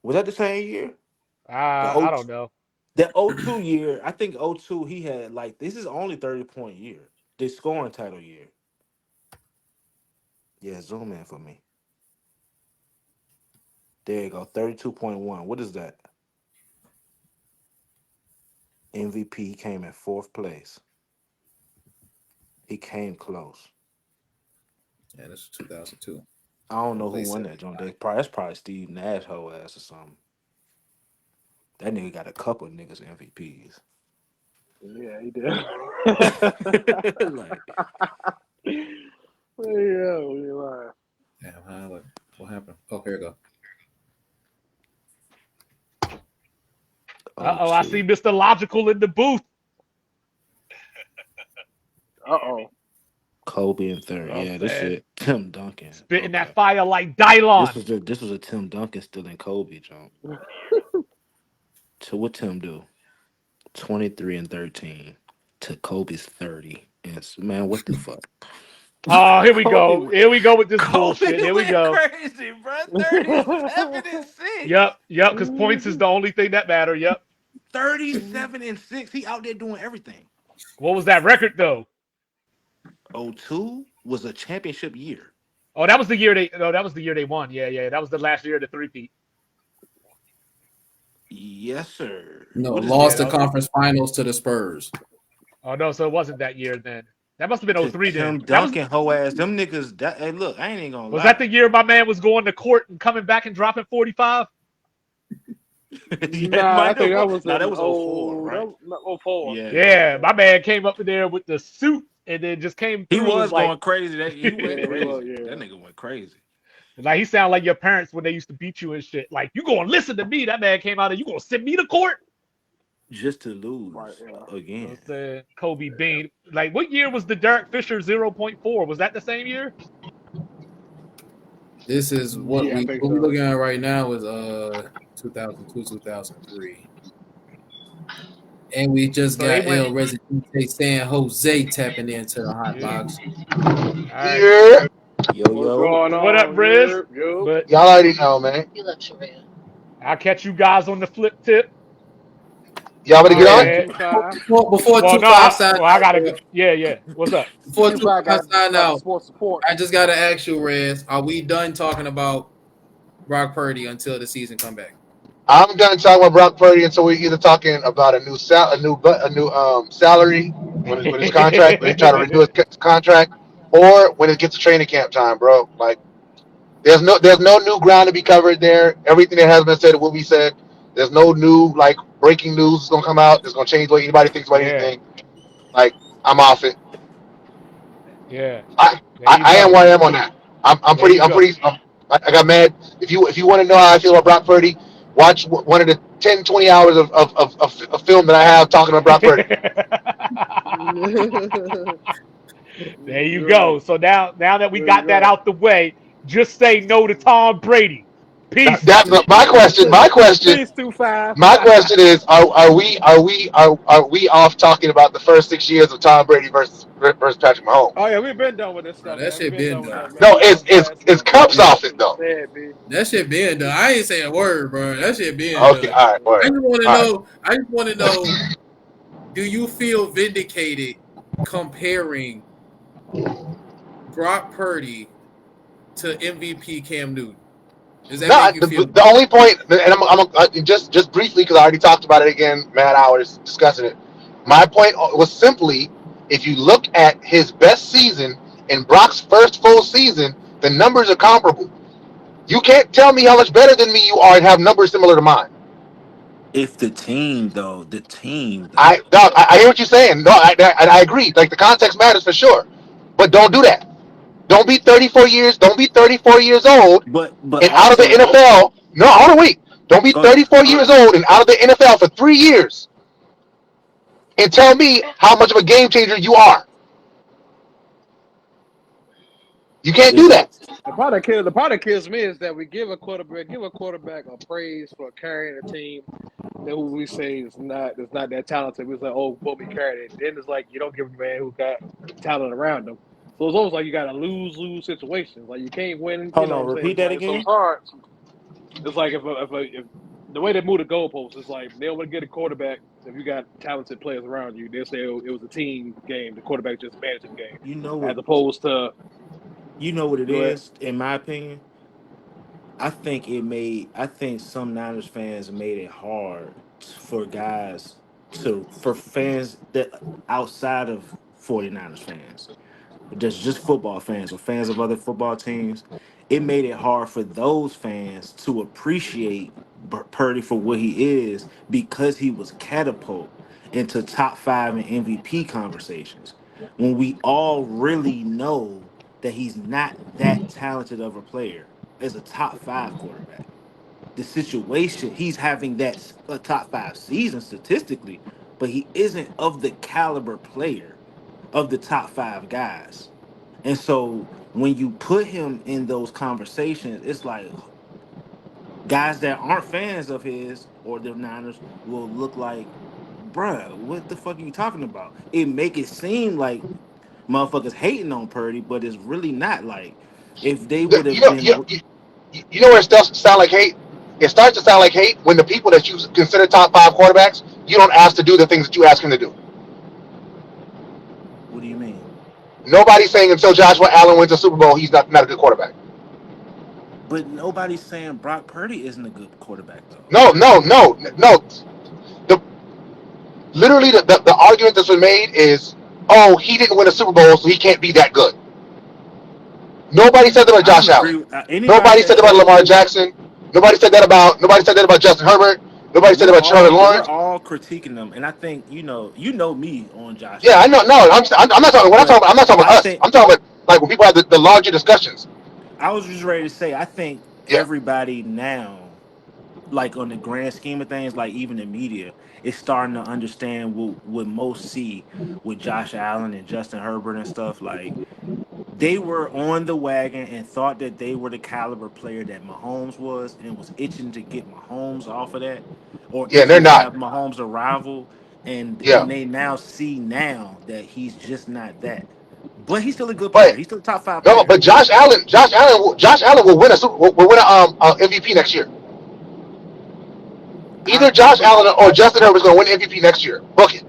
Was that the same year? The I O don't know. the 02 year. I think 02 he had like this is only 30-point year. The scoring title year. Yeah, zoom in for me. There you go. 32.1. What is that? MVP. He came in fourth place. He came close. Yeah, this is 2002. I don't They know who played won seven. that joint. That's probably Steve Nash whole ass or something. That nigga got a couple of niggas MVPs. Yeah, he did. Like Yeah, we lying. Damn, what happened? Oh, here we go. Uh-oh, I see 02. Mr. Logical in the booth. Uh-oh. Kobe in third. You know what I'm Yeah, this saying? is Tim Duncan. Spitting that Okay. fire like This Dylon. was a Tim Duncan still in Kobe jump. So what Tim do? 23 and 13 to Kobe's 30. And man, what the fuck? Oh, here we Kobe go. went Here we go with this Kobe bullshit. Here we went go. crazy, bro. 37 and 6. Yep, because points is the only thing that matter. Yep. 37 and 6. He out there doing everything. What was that record though? 02 was a championship year. Oh, that was the year they. No, that was the year they won. Yeah, yeah. That was the last year of the three-peat. Yes, sir. No, What is Yeah. lost the this? conference finals to the Spurs. Oh no, so it wasn't that year then. That must have been To '03 then. Tim That was Duncan, hoe ass. Them niggas, that, hey, look, I ain't even gonna was that the lie. year my man was going to court and coming back and dropping 45? Yeah, Nah, I might think have. that was Nah, that in was 04, that right? was not 04. Yeah. Yeah, Yeah, my man came up in there with the suit and then just came He through and was like going crazy. He went yeah, he was. crazy. That Yeah. nigga went crazy. like he sounded like your parents when they used to beat you and shit. Like you gonna listen to me? That man came out and you gonna send me to court? Just to Right. lose Yeah. You know what again. I'm saying? Kobe Bean. Like what year was the Derek Fisher 0.4? Was that the same year? This is Yeah, I think what we so. looking at right now is 2002, 2003. And we just So they got went. El Residente San Jose tapping into the hot Yeah. box. All right. Yeah, Yo, What's yo. going What up, on? Riz? Yep. Yep. But y'all already know, man. I'll catch you guys on the flip tip. Y'all All ready to right, get Yeah, on it? man. 2-5. before Well, two no, five sign I out, gotta bro. go. Yeah, yeah. What's up? Before two 2-5 five sign got the out, sports support. I just gotta ask you, Rez, are we done talking about Brock Purdy until the season come back? I'm done talking about Brock Purdy until we're either talking about a new salary when his contract when they try to renew his contract, or when it gets to training camp time, bro. Like there's no new ground to be covered there. Everything that has been said will be said. There's no new like breaking news is gonna come out that's gonna change the way anybody thinks about Yeah, anything. Like I'm off it. yeah. I, There I, you I am go. where I am on that. I'm There pretty you I'm go. pretty I got mad. If you want to know how I feel about Brock Purdy, watch one of the 10-20 hours of film that I have talking about Brock Purdy. There you Right. go. So now that we There you got that go. out the way, just say no to Tom Brady. Peace. That's my question. My question. Peace 2-5. My question is: Are we off talking about the first 6 years of Tom Brady versus Patrick Mahomes? Oh yeah, we've been done with this Bro, stuff, that man. We've shit been been done with done. that, man. No, We it's moved it's past it's that, man. Cups off it though. Yeah, B. That shit been done. I ain't saying a word, bro. That shit been Okay, done. all right, I word. just want to All right. know. I just want to know. Do you feel vindicated comparing Brock Purdy to MVP Cam Newton? Does that No, make you the, feel the only point, and just briefly because I already talked about it again, mad hours discussing it. My point was simply, if you look at his best season in Brock's first full season, the numbers are comparable. You can't tell me how much better than me you are and have numbers similar to mine. If the team though. I hear what you're saying. No, I agree. Like the context matters for sure, but don't do that. Don't be 34 years. Don't be 34 years old But and out of the also NFL. No, I want to wait. Don't be go ahead. 34 years old and out of the NFL for 3 years. and tell me how much of a game changer you are. You can't Is do that. it? The part that kills me is that we give a quarterback a praise for carrying a team that who we say is not that talented. We say, oh, but we carried it. Then it's like you don't give a man who got talent around them. So it's almost like you got a lose situations. Like you can't win. You Hold know what on, I'm saying? repeat It's that like so it's again. hard. It's like if the way they move the goalposts, it's like they don't get a quarterback if you got talented players around you. They'll say it was a team game. The quarterback just managed the game, You know what? as opposed to You know what it go ahead. is. In my opinion, I think some Niners fans made it hard for guys for fans that outside of 49ers fans, just football fans or fans of other football teams. It made it hard for those fans to appreciate Purdy for what he is because he was catapult into top five and MVP conversations. When we all really know that he's not that talented of a player as a top five quarterback. The situation he's having a top five season statistically, but he isn't of the caliber player of the top five guys. And so when you put him in those conversations, it's like guys that aren't fans of his or the Niners will look like, bruh, what the fuck are you talking about? It make it seem like motherfuckers hating on Purdy, but it's really not. Like if they would You have know, been, you know where it starts to sound like hate. It starts to sound like hate when the people that you consider top five quarterbacks, you don't ask to do the things that you ask him to do. what do you mean? Nobody's saying until Joshua Allen wins a Super Bowl, he's not a good quarterback. But nobody's saying Brock Purdy isn't a good quarterback though. No. The literally the argument that's been made is, oh, he didn't win a Super Bowl, so he can't be that good. Nobody said that about I don't Josh Allen. agree with anybody Nobody that said that about says Lamar Jackson. Nobody said that about Justin Herbert. Nobody said that about Trevor we're Lawrence. all critiquing them, and I think you know me on Josh Yeah, I know. Allen, No, I'm not talking. When but I'm not talking I about us. think I'm talking about like when people have the larger discussions. I was just ready to say I think Yeah, everybody now, like on the grand scheme of things, like even the media is starting to understand what most see with Josh Allen and Justin Herbert and stuff. Like they were on the wagon and thought that they were the caliber player that Mahomes was and was itching to get Mahomes off of that or yeah, itching they're to not. have Mahomes a rival Yeah, and they now see now that he's just not that. But he's still a good player. but He's still a top 5 no, player. but Josh Allen will win will win a MVP next year. Either I Josh Allen or Justin Herbert is going to win MVP next year. Book it.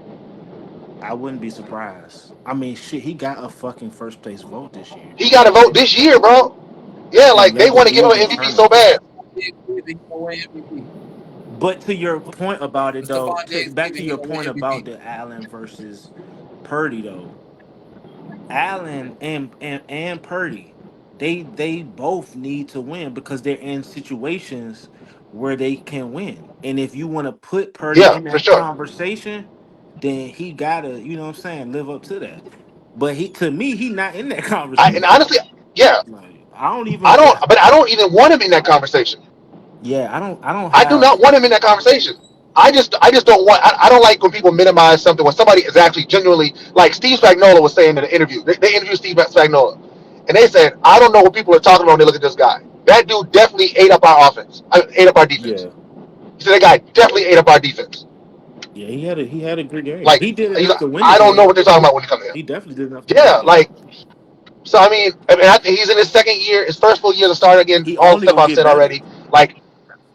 I wouldn't be surprised. I mean, shit, he got a fucking first place vote this year He got to vote this year, bro. Yeah, and like they led the want to give him league an in MVP so turnover. bad. He gonna win MVP. But to your point about it, When though, Stephon Diggs back leaving, to he your gonna win point about MVP. the Allen versus Purdy, though, Allen and Purdy, they both need to win because they're in situations where they can win. And if you want to put Purdy Yeah, in for that sure. conversation, then he gotta, you know what I'm saying, live up to that. But he to me, he not in that And conversation. honestly, yeah, Like I don't even I don't even want him in that conversation. yeah, I don't I do have not want him in that conversation. I just don't want. I don't like when people minimize something when somebody is actually genuinely like Steve Spagnuolo was saying in the interview. They interviewed Steve Spagnuolo, and they said, "I don't know what people are talking about when they look at this guy. That dude definitely ate up our offense. Ate up our defense. yeah. He said that guy definitely ate up our defense. Yeah, he had a good game. Like, He did he's enough like, to win the I don't know game. what they're talking about when it comes to him. He definitely did enough to win the Yeah, game. like so. I think he's in his second year, his first full year as a starter again. He All the only stuff gonna I've get said better. already. Like,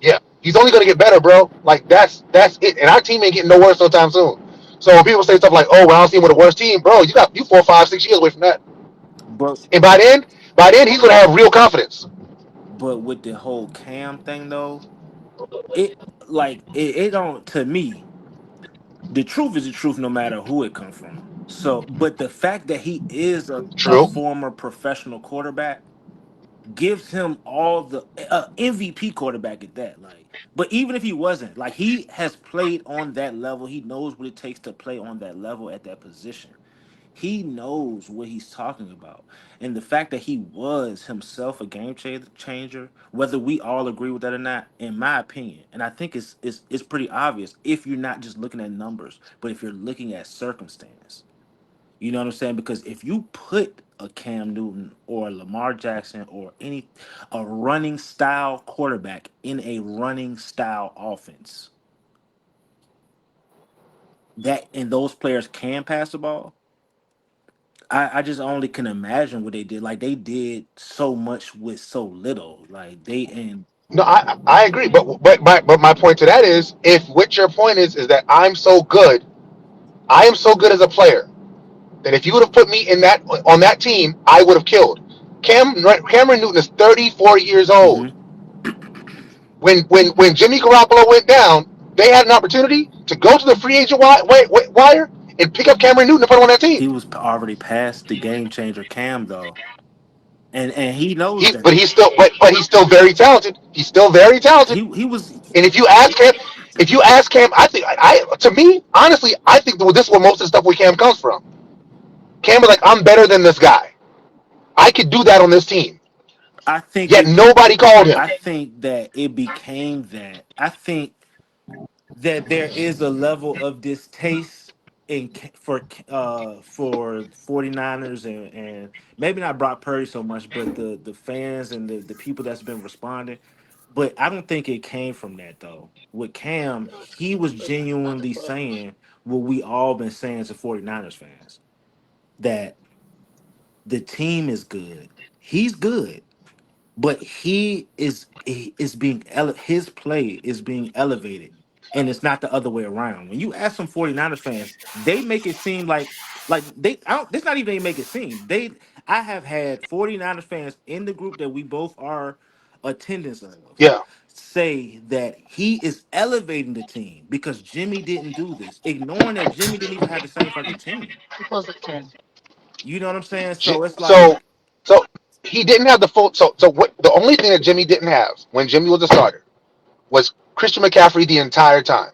yeah, he's only gonna get better, bro. Like that's it. And our team ain't getting no worse no time soon. So when people say stuff like, "Oh, well, I don't see him with a worse team," bro, you 4, 5, 6 years away from that. But And by then he's gonna have real confidence. with the whole Cam thing though, it like it don't to me, the truth is the truth no matter who it comes from. So but the fact that he is a True. former professional quarterback gives him all the MVP quarterback at that. Like, but even if he wasn't, like he has played on that level, he knows what it takes to play on that level at that position. He knows what he's talking about. And the fact that he was himself a changer, whether we all agree with that or not, in my opinion, and I think it's pretty obvious if you're not just looking at numbers, but if you're looking at circumstance. You know what I'm saying? Because if you put a Cam Newton or a Lamar Jackson or any a running style quarterback in a running style offense, that and those players can pass the ball, I just only can imagine what they did. Like they did so much with so little. Like they and No, I agree, but my point to that is, if what your point is that I am so good as a player that if you would have put me in that on that team, I would have killed. Cameron Newton is 34 years old. Mhm. When Jimmy Garoppolo went down, they had an opportunity to go to the free agent wire and pick up Cameron Newton and put him on that team. He was already past the game changer Cam though, and he knows He, that. but he's still, but he's still very talented. He's still very talented. He was. And if you ask Cam, I think to me, honestly, I think that this is where most of the stuff with Cam comes from. Cam was like, I'm better than this guy. I could do that on this team. I think Yet it. nobody called him. I think that it became that. I think that there is a level of distaste for 49ers and maybe not Brock Purdy so much, but the fans and the people that's been responding. But I don't think it came from that though. With Cam, he was genuinely saying what we all been saying to 49ers fans, that the team is good. He's good, but he is being his play is being elevated, and it's not the other way around. When you ask some 49ers fans, they make it seem like they I don't it's not even they make it seem. I have had 49ers fans in the group that we both are attendants of Yeah, say that he is elevating the team because Jimmy didn't do this, ignoring that Jimmy didn't even have the same fucking team. You know what I'm saying? So it's so like, so he didn't have the full. So what? The only thing that Jimmy didn't have when Jimmy was a starter was Christian McCaffrey the entire time.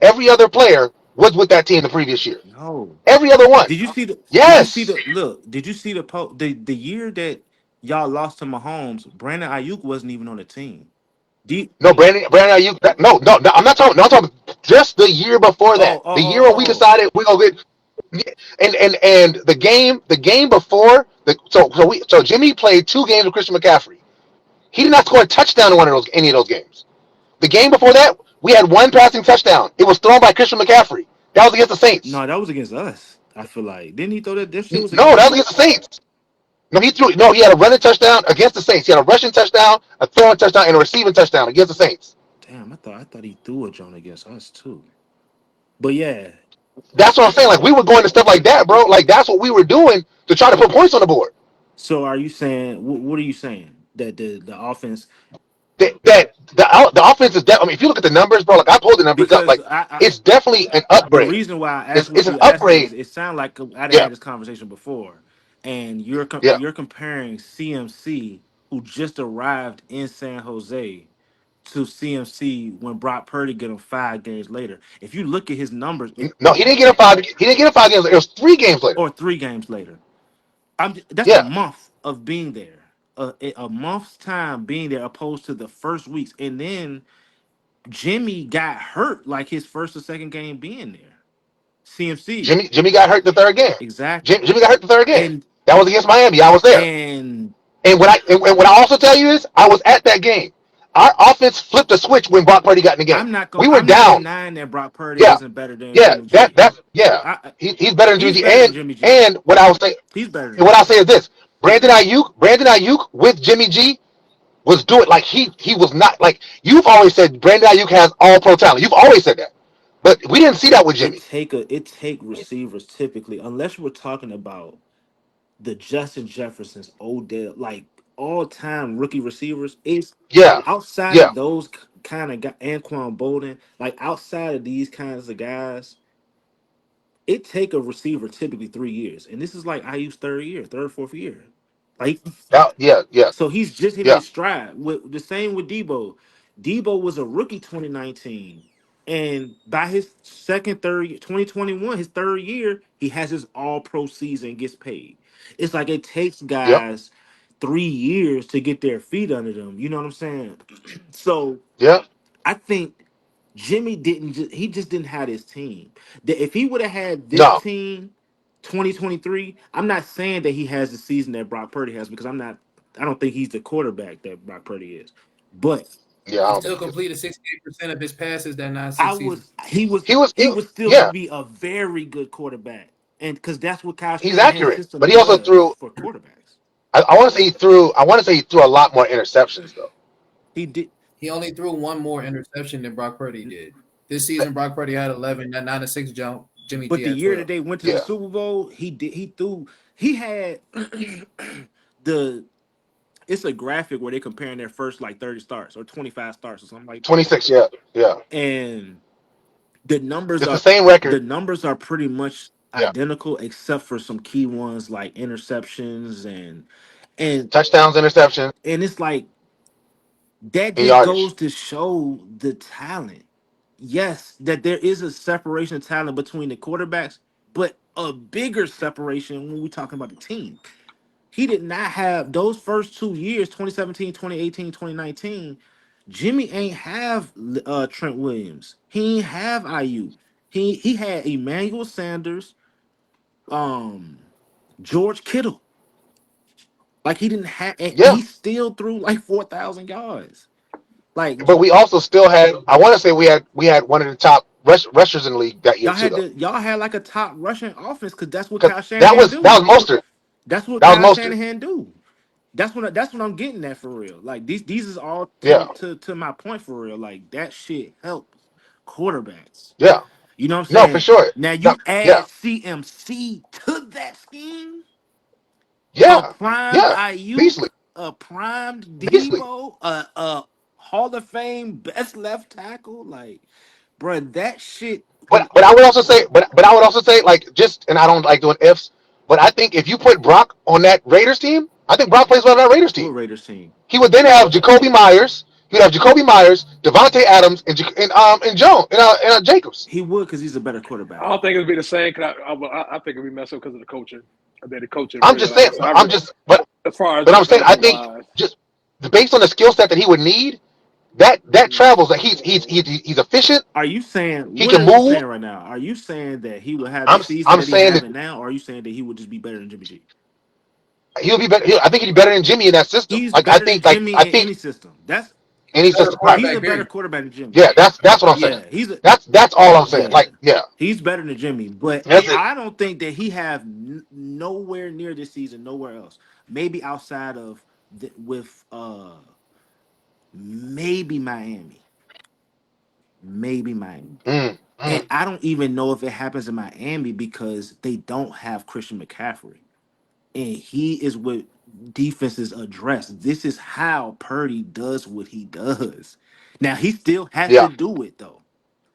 Every other player was with that team the previous year. no. Every other one. Did you see the? Did you see Yes. the? Look, did you see the year that y'all lost to Mahomes? Brandon Ayuk wasn't even on the team. Do you, No, Brandon Ayuk. No. I'm not talking. No, I'm talking just the year before oh that. oh The year when we oh oh. decided we gonna get and the game before so Jimmy played 2 games with Christian McCaffrey. He did not score a touchdown in one of those any of those games. The game before that, we had one passing touchdown. It was thrown by Christian McCaffrey. That was against the Saints. No, that was against us. I feel like didn't he throw that? That shit was No, against that was us. against the Saints. No, he threw. No, he had a running touchdown against the Saints. He had a rushing touchdown, a throwing touchdown, and a receiving touchdown against the Saints. Damn, I thought he threw a joint against us too. But yeah. That's what I'm saying. Like we were going to stuff like that, bro. Like that's what we were doing to try to put points on the board. So are you saying what are you saying that the offense The offense is. I mean, if you look at the numbers, bro, like I pulled the numbers up. because Like I it's definitely an the upgrade. reason why I asked It's what an you asked me is upgrade. it sounded like I done Yeah, had this conversation before, and yeah. you're comparing CMC who just arrived in San Jose to CMC when Brock Purdy get him 5 games later. If you look at his numbers, No, he didn't get a five. He didn't get a 5 games. It was 3 games later. or 3 games later, that's a Yeah, month of being there, a month's time being there, opposed to the first weeks, and then Jimmy got hurt like his first or second game being there. CMC. Jimmy got hurt the third game. Exactly. Jimmy got hurt the third game. And That was against Miami. I was there. and And what I also tell you is, I was at that game. Our offense flipped a switch when Brock Purdy got in the game. We were I'm not down. denying that Brock Purdy Yeah, isn't better than yeah. Jimmy G. I He's better than Jimmy he's G. better than Jimmy G. And what I was saying, He's better than and what him. I'll say is this: Brandon Ayuk with Jimmy G was doing like he was not like you've always said. Brandon Ayuk has all pro talent. You've always said that, but we didn't see that with Jimmy. It take receivers typically, unless we're talking about the Justin Jeffersons, Odell, like all time rookie receivers. It's Yeah, outside yeah. of those kind of guys, Anquan Bolden, like outside of these kinds of guys, it take a receiver typically 3 years, and this is like IU's third year, third, fourth year. Like, Yeah, yeah, so he's just hitting yeah. his stride. With the same with Debo. Debo was a rookie 2019, And by his second, third, 2021, his third year, he has his all pro season, gets paid. It's like it takes Yep. guys 3 years to get their feet under them. You know what I'm saying? So Yep. I think Jimmy didn't just he just didn't have his team. If he would have had this No. team 2023, I'm not saying that he has the season that Brock Purdy has because I don't think he's the quarterback that Brock Purdy is. But Yeah, I He don't think still he is. completed 68% of his passes that I 96 season. was he was He was. he would still Yeah, be a very good quarterback. And because that's what Kyle he's Shanahan's accurate, system but he also does threw. for quarterbacks. I want to say he threw. I want to say he threw a lot more interceptions though. He did. He only threw one more interception than Brock Purdy did. This season, Brock Purdy had 11. That 9 to 6 jump. Jimmy But G the had year that 12. they went to the Yeah, Super Bowl, he had the it's a graphic where they comparing their first like 30 starts or 25 starts or something like that. 26. Yeah, yeah. And the numbers It's the are same record. the numbers are pretty much Yeah, identical except for some key ones like interceptions and touchdowns, interceptions, and it's like that and just yardage. goes to show the talent. Yes, that there is a separation of talent between the quarterbacks, but a bigger separation when we're talking about the team. He did not have those first 2 years, 2017, 2018, 2019. Jimmy ain't have Trent Williams. He ain't have IU. He had Emmanuel Sanders, um, George Kittle. Like he didn't have, and Yeah, he still threw like 4,000 yards. Like but we also still had. I want to say we had one of the top rushers in the league that year too, though. y'all had like a top rushing offense because that's what Because Kyle that Shanahan was do. Mostert. That's what That was Kyle Mostert. Shanahan do. That's what I'm getting at for real. Like these is all Yeah, to my point for real. Like that shit helps quarterbacks. yeah. You know what I'm No, for saying? sure. Now No, you yeah, add CMC to that scheme, a yeah, primed yeah. Ayuk, Beasley, a primed Beasley. Debo, a Hall of Fame best left tackle. Like, bruh, that shit can But I would also say, but I would also say, like, just, and I don't like doing ifs, but I think if you put Brock on that Raiders team, I think Brock plays well on that Raiders what team. Raiders team. He would then have Jacoby Myers. He'd have Jacoby Myers, Devontae Adams, and Jones and Jacobs. He would because he's a better I quarterback. don't think it'd be the same. Cause I think it'd be messed up because of the coaching. I bet the coaching I'm really, just like saying. I said, I'm just, as far as but I'm saying, I development think wise. just based on the skill set that he would need, that travels. That he's efficient. Are you saying He what can are you move. saying right now? Are you saying that he would have the I'm season I'm that he saying that having now, or are you saying that he would just be better than Jimmy G? he'll be better. I think he'd be better than Jimmy in that system. He's better than Like Jimmy I in think any system. That's any Better system, right? he's a quarterback, better period. quarterback than Jimmy. Yeah, that's what I'm saying. Yeah, he's a That's all I'm saying. yeah, Like, yeah, he's better than Jimmy. But that's it. I don't think that he have nowhere near this season, nowhere else. Maybe outside of with maybe Miami, maybe Miami. Mm, And mm, I don't even know if it happens in Miami because they don't have Christian McCaffrey. And he is what defenses address. This is how Purdy does what he does. Now he still has to yeah, do it though.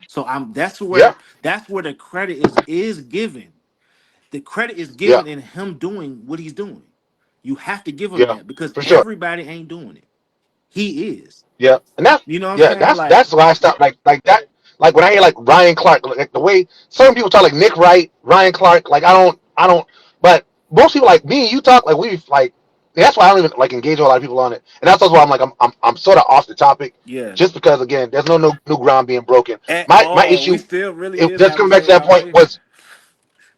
So I'm yeah, that's where the credit is given. The credit is yeah, given in him doing what he's doing. You have to give him yeah, that because for sure. everybody ain't doing it. He is. Yeah, and You know what I'm yeah, saying? Like that's why I stopped. Like that. Like when I hear like Ryan Clark, like the way certain people talk, like Nick Wright, Ryan Clark. Like I don't. But most people like me and you talk like we like. That's why I don't even like engage with a lot of people on it, and that's also why I'm like I'm sort of off the topic, yeah. just because again, there's no new ground being broken. At My all. We issue, still really it is just have the coming back to same that point conversation.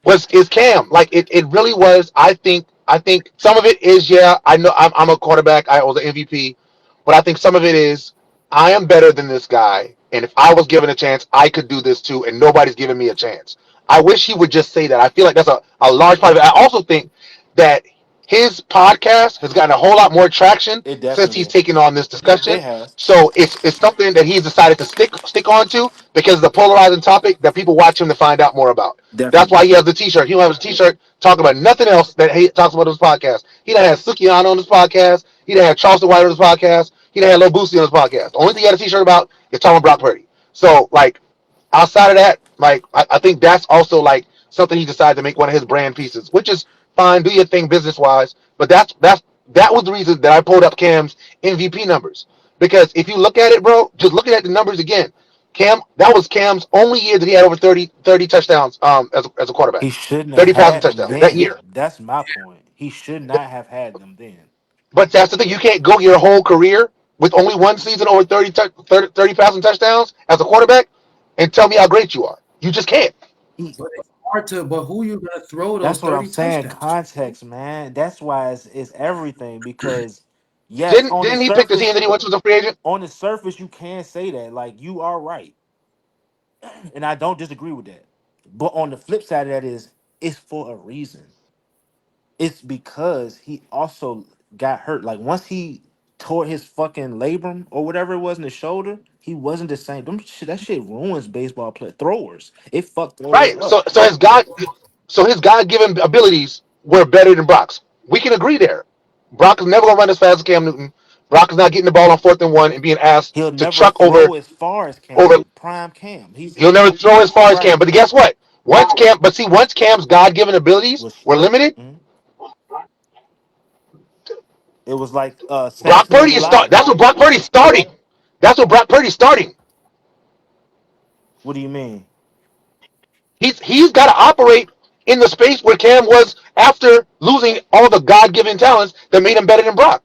was is Cam. Like it really was. I think some of it is, yeah. I know I'm a quarterback. I was an MVP, but I think some of it is I am better than this guy, and if I was given a chance, I could do this too, and nobody's giving me a chance. I wish he would just say that. I feel like that's a large part of it. I also think that his podcast has gotten a whole lot more traction It since he's definitely taken on this it discussion. has. So it's something that he's decided to stick on to because it's a polarizing topic that people watch him to find out more about. That's Definitely. why he has the T-shirt. He don't have a T-shirt talking about nothing else that he talks about on his podcast. He done had Sukiyana on his podcast. He done had Charleston White on his podcast. He done had Lil Boosie on his podcast. The only thing he had a T-shirt about is talking about Brock Purdy. So like outside of that, like I think that's also like something he decided to make one of his brand pieces, which is fine. Do your thing business wise, but that was the reason that I pulled up Cam's MVP numbers because if you look at it, bro, just looking at the numbers again, That was Cam's only year that he had over 30 touchdowns as a quarterback. He shouldn't have 30 passing had them touchdowns that year. then. That's my point. He should not have had them then. But that's the thing. You can't go your whole career with only one season over 30 passing touchdowns as a quarterback and tell me how great you are. You just can't. He, But it's hard to. But who you gonna throw those that's what I'm 30 saying. touchdowns to, bro? Context, man. That's why it's everything because yes, Didn't he pick the team that he went to as a free agent? on the surface you can say that. Like you are right. And I don't disagree with that. But on the flip side of that is it's for a reason. It's because he also got hurt. Like once he tore his fucking labrum or whatever it was in his shoulder, he wasn't the same. That shit ruins baseball play throwers. It fucked throwers Right. up. So his God given abilities were better than Brock's. We can agree there. Brock is never gonna run as fast as Cam Newton. Brock is not getting the ball on 4th and 1 and being asked He'll to never chuck over throw as far as over. Cam, prime Cam. He'll never throw as far as Cam. Right. But guess what? Once Cam's God given abilities Was were stripped. limited, It was like Brock Samson and Purdy is start. Delilah. That's what Brock Purdy's starting. That's what Brock Purdy's starting. What do you mean? He's got to operate in the space where Cam was after losing all the God given talents that made him better than Brock.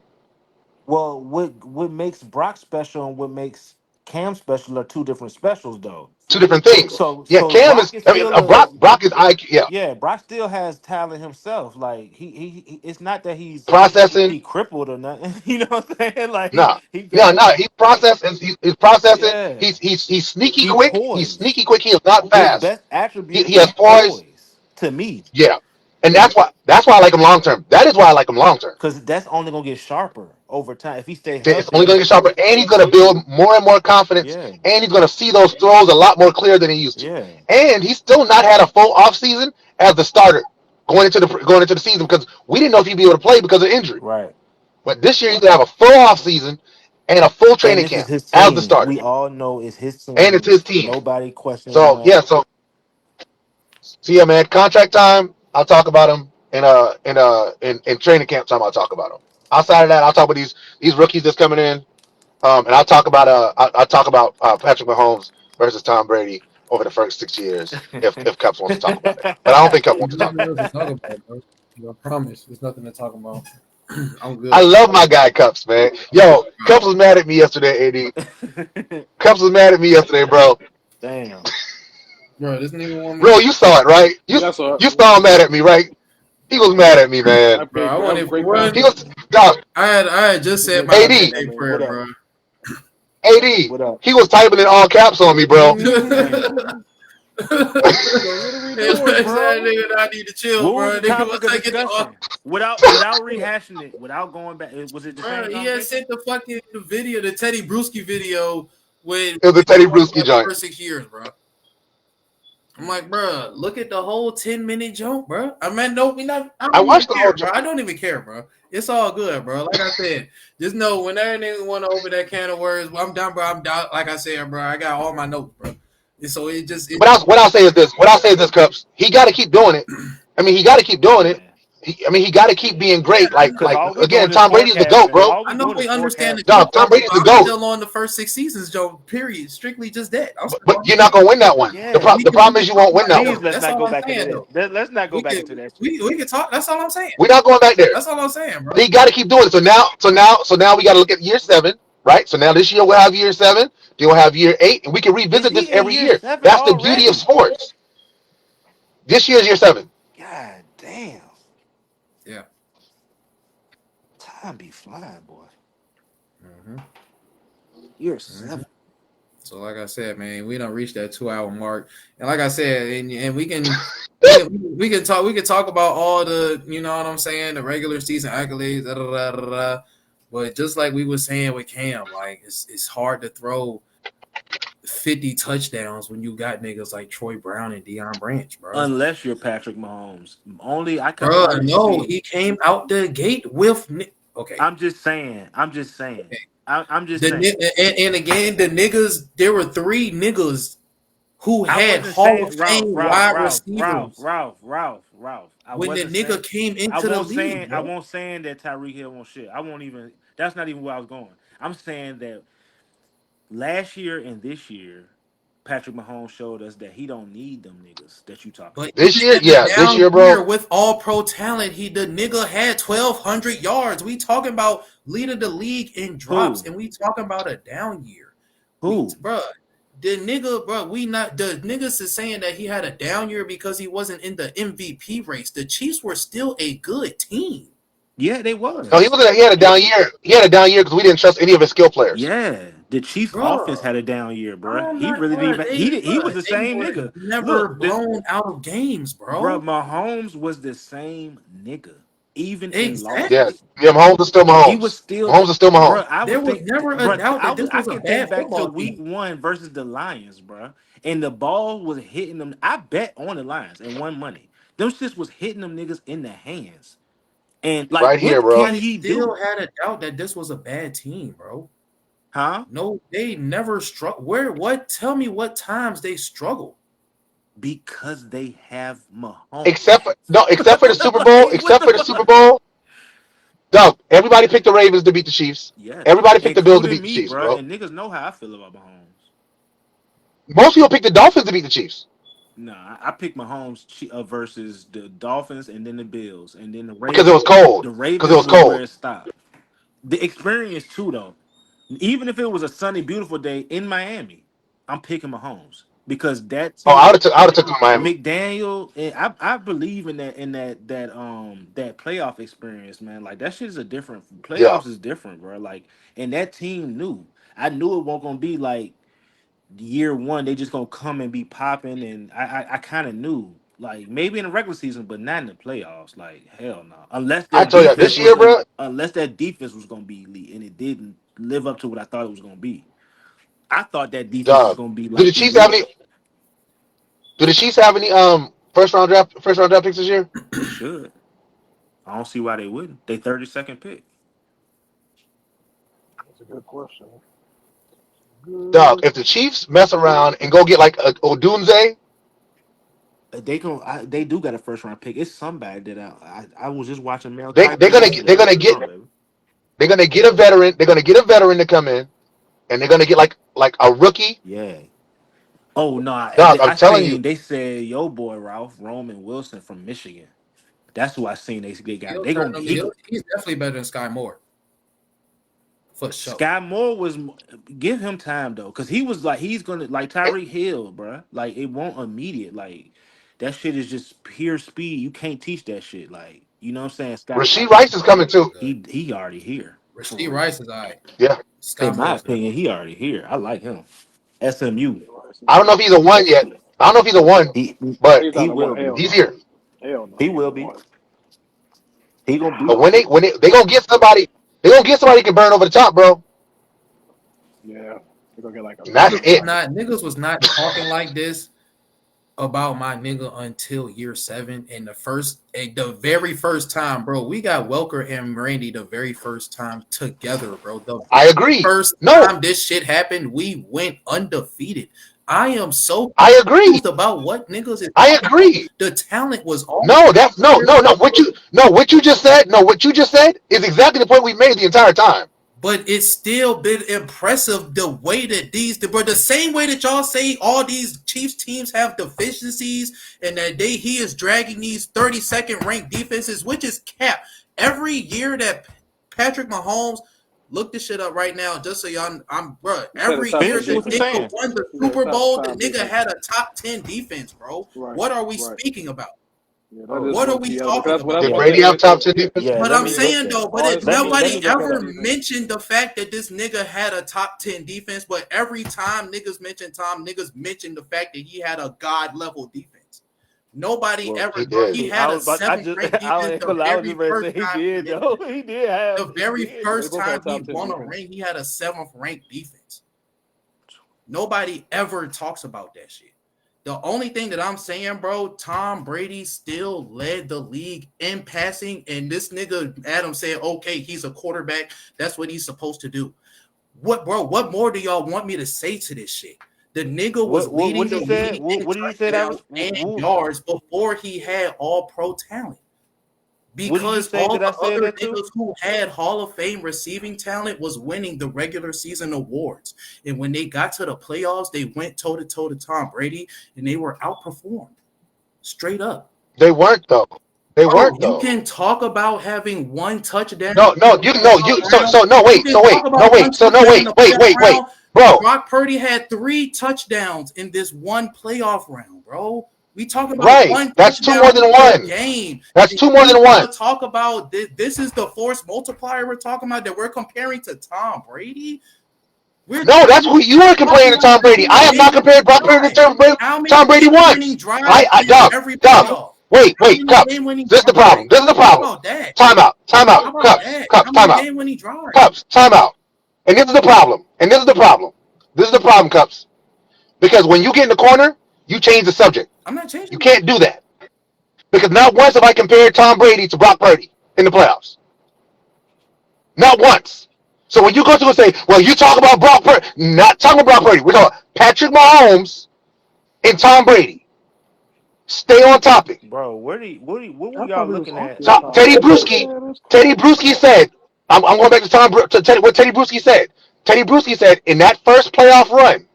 Well, what makes Brock special and what makes Cam special are two different specials, though. Two different things. Yeah, So Cam Brock is. is I mean, still a Brock is IQ. Yeah, yeah. Brock still has talent himself. Like it's not that processing. he crippled or nothing. You know what I'm saying? Like No, he no, got no. He's processing. He's processing. yeah. He's sneaky He quick. He's poised. sneaky quick. He is not His fast. best attribute He is has poise. poise to me, Yeah, and that's why I like him long term. That is why I like him long term. because that's only gonna get sharper over time if he stay It's only healthy. going to get sharper, and he's going to build more and more confidence, Yeah, and he's going to see those throws a lot more clear than he used to. yeah, And he's still not had a full off season as the starter going into the season because we didn't know if he'd be able to play because of injury. right. But this year he's going to have a full off season and a full And training this is camp his as the team. starter, We all know it's his and it's team. his team. Nobody questioning So that. yeah, so yeah, man. Contract time, I'll talk about him in training camp time. I'll talk about him. Outside of that, I'll talk about these rookies that's coming in. And I'll talk about Patrick Mahomes versus Tom Brady over the first 6 years if Cups wants to talk about it. But I don't think Cups wants There's to talk nothing about else to that. talk about, bro. I promise. There's nothing to talk about. I'm I good. love my guy Cups, man. I'm good, Yo, Cups was mad at me yesterday, AD. Damn. Cups was mad at me yesterday, bro. bro. This nigga want me, Bro, you saw it, right? You Yeah, so you saw him mad at me, right? He was mad at me, man. I bro. paid I that want was it for great He one. content. was dog. I had just said What's my AD, happening? I midday mean, prayer, what up? bro. AD. What up? He was typing in all caps on me, bro. Damn. So what are we Hey, doing, like that bro? nigga, I need to chill, What was bro. the Nigga, topic once of I get the discussion? Without rehashing it, without going back, was it the bro, same he had conversation? sent the fucking video, the Teddy Bruschi video with It was a we Teddy talked Bruschi about the joint. first 6 years, bro. I'm like, bro, look at the whole 10-minute jump, bro. I mean, no, we not. I I don't even watched the whole care, bro. joint. I don't even care, bro. It's all good, bro. Like I said, just know when that nigga want to open that can of words, well, I'm done, bro. I'm down. Like I said, bro, I got all my notes, bro. And so What I'll say is this. What I'll say is this, Cups. He got to keep doing it. I mean, he got to keep doing it. Yeah. He got to keep being yeah, great. Like, Cause like all we again, doing is Tom Brady's the goat, forecasting. bro. All I we know doing is we understand the forecasting. Dog, joke, Tom bro. Brady's the I'm goat. still on the first 6 seasons, joke. Period. Strictly just that. I'm But still. you're not gonna win that one. Yeah, The We problem can is you talk won't win about that it one. please though. let's That's not all go I'm back into saying though. that. Let's not go We back can into that shit. we can talk. That's all I'm saying. We're not going back there. That's all I'm saying, bro. He got to keep doing it. So now we got to look at year 7, right? So now this year we'll have year 7. Then we'll have year 8, and we can Is revisit he this in every year year. 7 That's the beauty of already? sports. This year's year 7. God damn. Yeah. Time be flying, boy. hmm Year hmm 7. So like I said, man, we don't reach that 2 hour mark, and like I said, and we can talk about all the what I'm saying, the regular season accolades, da, da, da, da, da. But just like we were saying with Cam, like it's hard to throw 50 touchdowns when you got niggas like Troy Brown and Deion Branch, bro. Unless you're Patrick Mahomes. Only I can Bro, only no, see. he came out the gate with okay. I'm just saying. I'm just saying. Okay. I'm just The saying. and again, the niggas, there were three niggas who I had wasn't Hall of saying Fame wide receivers Ralph. I when the wasn't saying. nigga came into the league, I bro. won't saying that Tyreek Hill won't shit. I won't even. That's not even where I was going. I'm saying that last year and this year. Patrick Mahomes showed us that he don't need them niggas that you talking But about. This even year, in the yeah, this down year, year bro. with all pro talent, the nigga had 1,200 yards. We talking about leading the league in drops, Who? and we talking about a down year. Who? Bruh, the nigga, bruh, we not the niggas is saying that he had a down year because he wasn't in the MVP race. The Chiefs were still a good team, Yeah, they No, he was. was. He had a down year. He had a down year because we didn't trust any of his skill players. Yeah, the Chiefs' offense bruh. had a down year, bruh. I'm He not, really didn't bruh. even. He did, he was the They same were nigga. never Look, the blown out of games, bruh, bro. Mahomes was the same nigga, even in Exactly. Yes, losses. yeah, Mahomes is still He was Mahomes. still Mahomes the is still Mahomes. bruh. I There would was think, never a bruh. doubt that this I was a can think bad back to football week team. one versus the Lions, bruh, and the ball was hitting them. I bet on the Lions and won money. Them shits was hitting them niggas in the hands. And like, Right here, what bro. can Nobody he still do? had a doubt that this was a bad team, bro. Huh? No, they never struck. Where? What? Tell me what times they struggled. Because they have Except Mahomes. for no, except for the Super Bowl. Like, what Except the for the Super fuck? Bowl. Dog, everybody picked the Ravens to beat the Chiefs. Yes, Everybody picked the Bills to including beat the me, Chiefs, bro. bro. And niggas know how I feel about Mahomes. Most people picked the Dolphins to beat the Chiefs Nah, I picked Mahomes versus the Dolphins and then the Bills and then the because it Ravens. was cold. The Because it Ravens was was where cold. it stopped. The experience too, though. Even if it was a sunny, beautiful day in Miami, I'm picking Mahomes because that Oh, I team, would have took. I would have took them to Miami. McDaniel, and I believe in that playoff experience, man. Like that shit is a different Yeah, playoffs is different, bro. Like, and that team knew. I knew it wasn't gonna be like year one. They just gonna come and be popping, and I kind of knew. Like maybe in the regular season, but not in the playoffs. Like hell no. I told you this year, bro. Unless that defense was gonna be elite, and it didn't live up to what I thought it was gonna be. I thought that defense was Dog, gonna be do the like Chiefs have elite. any? Do the Chiefs have any first round draft picks this year? They should. I don't see why they wouldn't. They 32nd pick. That's a good question. Dog, Good. if the Chiefs mess around and go get like a Odunze, They do got a first round pick. It's somebody that I was just watching Mel they Kiper they're yesterday. gonna Come get on, baby. they're gonna get a veteran. They're gonna get a veteran to come in, and they're gonna get like a rookie. Yeah. Oh no, Dog, I'm I telling you, seen they said yo boy Ralph Roman Wilson from Michigan. That's who I seen they got. He'll They turn gonna them. he He's definitely better than Sky Moore for sure. Sky Moore was give him time though, cause he was like he's gonna like Tyreek Hill, bruh. Like it won't immediate. Like that shit is just pure speed. You can't teach that shit. Like you know what I'm saying? Sky Rasheed Rice is coming too. Good. he already here for Rasheed real. Rice is all right. Yeah, Sky In my Moore is not. opinion, he already here. I like him. SMU. Rice I is don't know if he's a one yet. I don't know if he's a one, He but He's he not a will one. be. Hell he's no. here. Hell no. He He ain't will a be. one. He gonna be. But when they gonna get somebody, they gonna get somebody who can burn over the top, bro. Yeah. They're gonna get like a And that's it. somebody. Niggas was not talking like this about my nigga until year 7 and the very first time, bro. We got Welker and Randy the very first time together, bro. The I agree. first No, time this shit happened, we went undefeated. I am so I agree. confused about what niggas is I talking about. agree. The talent was always No, that's no, here, no, no. What you just said, no, what you just said is exactly the point we made the entire time. but it's still been impressive the way that but the same way that y'all say all these Chiefs teams have deficiencies and that he is dragging these 32nd ranked defenses, which is cap. Every year that Patrick Mahomes, look this shit up right now, just so y'all. Bro. You said a Every top year 10 Finish the what you defense. nigga saying. won the You said Super top Bowl, the five nigga defense. had a top 10 defense, bro. Right. What are we Right. speaking about? Yeah, that Oh is What are low we key elevated. talking That's Did about? what Brady have top ten yeah. defense? Yeah, But let I'm me It, saying though, but honestly, let nobody me look that ever up. mentioned the fact that this nigga had a top 10 defense. But every time niggas mention Tom, niggas mention the fact that he had a god level defense. Nobody well, He ever, bro. did. He I had a was about I seventh just ranked defense the I was just very ready to first say he time he did did though. that. The He very did. they first both had time he top 10 won a defense. ring, he had a seventh ranked defense. Nobody ever talks about that shit. The only thing that I'm saying, bro, Tom Brady still led the league in passing, and this nigga Adam said, okay, he's a quarterback. That's what he's supposed to do. What, bro? What more do y'all want me to say to this shit? The nigga was What leading did the you say? league in What did you say that touchdowns was and yards before he had all pro talent. What did you because say all that I the said other that too? niggas who had Hall of Fame receiving talent was winning the regular season awards. And when they got to the playoffs, they went toe to toe to Tom Brady and they were outperformed. Straight up. They weren't though. They Bro, weren't you though. can talk about having one touchdown No, in no, the you no, playoff you round. You can talk no about one wait, so no touchdown in wait, the wait, playoff wait, wait, round. bro. Brock Purdy had 3 touchdowns in this one playoff round, bro. We talk about Right. one That's two more touchdown than per one. game. That's And two more you than one. want to talk about this is the force multiplier we're talking about that we're comparing to Tom Brady? We're No, that's who you are talking complaining to about Tom how Brady. many I have not game winning compared Brock Purdy to drives. How many Tom Brady game winning once. drives in Dog, every dog. playoff? How Wait, many Cups. game winning This is the problem. drives? This is the How problem. about that? Time How out. about that? How Time many out. game winning drives? Time out. And this is the problem. This is the problem, Cups. Because when you get in the corner, you change the subject. I'm not You changing the can't subject. do that. Because not once have I compared Tom Brady to Brock Purdy in the playoffs. Not once. So when you go to and say, well, you talk about Brock Purdy, not talking about Brock Purdy. We're talking about Patrick Mahomes and Tom Brady. Stay on topic. Bro, what were I y'all thought we was looking off at? this Teddy topic. Bruschi, Man, that's Teddy crazy. Bruschi said, I'm going back to what Teddy Bruschi said. Teddy Bruschi said in that first playoff run,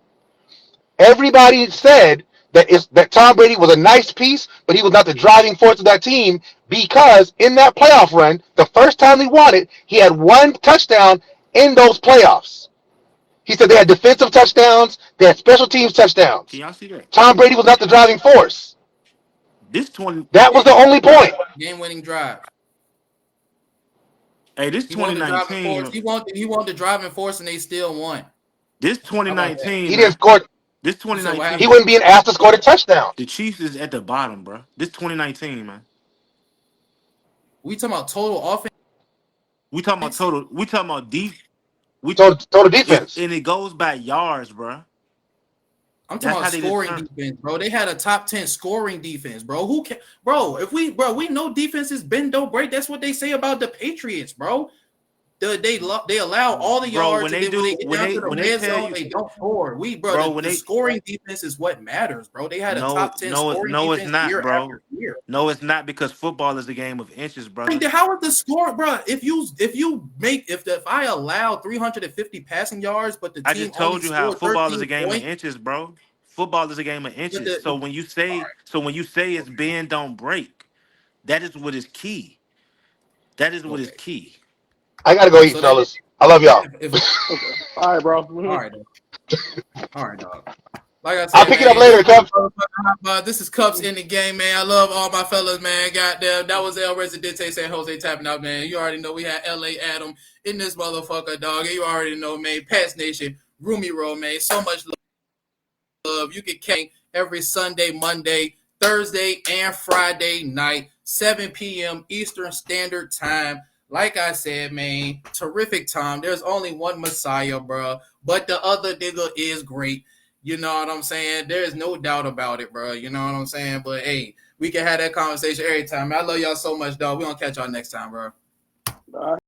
everybody said that Tom Brady was a nice piece, but he was not the driving force of that team because in that playoff run, the first time he won it, he had one touchdown in those playoffs. He said they had defensive touchdowns, they had special teams Can touchdowns. y'all see that? Tom Brady was not the driving force. This 20 That was the only point. Game winning drives. Hey, this He wanted the driving force. 2019, He wanted the driving force, and they still won. this How about that? 2019, He didn't man. score. This You said what He 2019, happened? wasn't being asked to score the touchdowns. the Chiefs is at the bottom, bro. This 2019, man. We talking about total We talking about offense. total. We talking about deep. We So the it's defense. and it goes by yards, bro. I'm talking That's about how they scoring determine. defense, bro. They had a top 10 scoring defense, bro. Who can, bro? If we know defense is bend don't break. That's what they say about the Patriots, bro. They allow all the Bro, yards, and then when they get down to the when they red tell zone, you, they don't score. Bro, bro, the, when the they scoring defense is what matters, bro. They had a no top 10 no scoring no it's defense not, year bro. after year. No, it's not because football is a game of inches, Like, brother. how is the score, bro? If I allow 350 passing yards, but the I team just only told you how scored football is a 13 game of points, inches, bro. Football is a game of but inches. the all So when you say it's bend don't break, that is what is key. That is right, what is okay. key. I gotta go eat, So that fellas. I love y'all. if Okay. All right, bro. all right, dog. All right, dog. Like I I'll said, pick it up man, this later, Kev. this is Cups in the game, man. I love all my fellas, man. Goddamn, that was El Residente San Jose tapping out, man. You already know we had LA Adam in this motherfucker, dog. You already know, man. Pats Nation, Roomy Roll, man. So much love. You can catch every Sunday, Monday, Thursday, and Friday night, 7 p.m. Eastern Standard Time. Like I said, man, terrific time. There's only one Messiah, bro, but the other nigga is great. You know what I'm saying? There's no doubt about it, bro. You know what I'm saying? But hey, we can have that conversation every time. I love y'all so much, dog. We gonna catch y'all next time, bro. All right.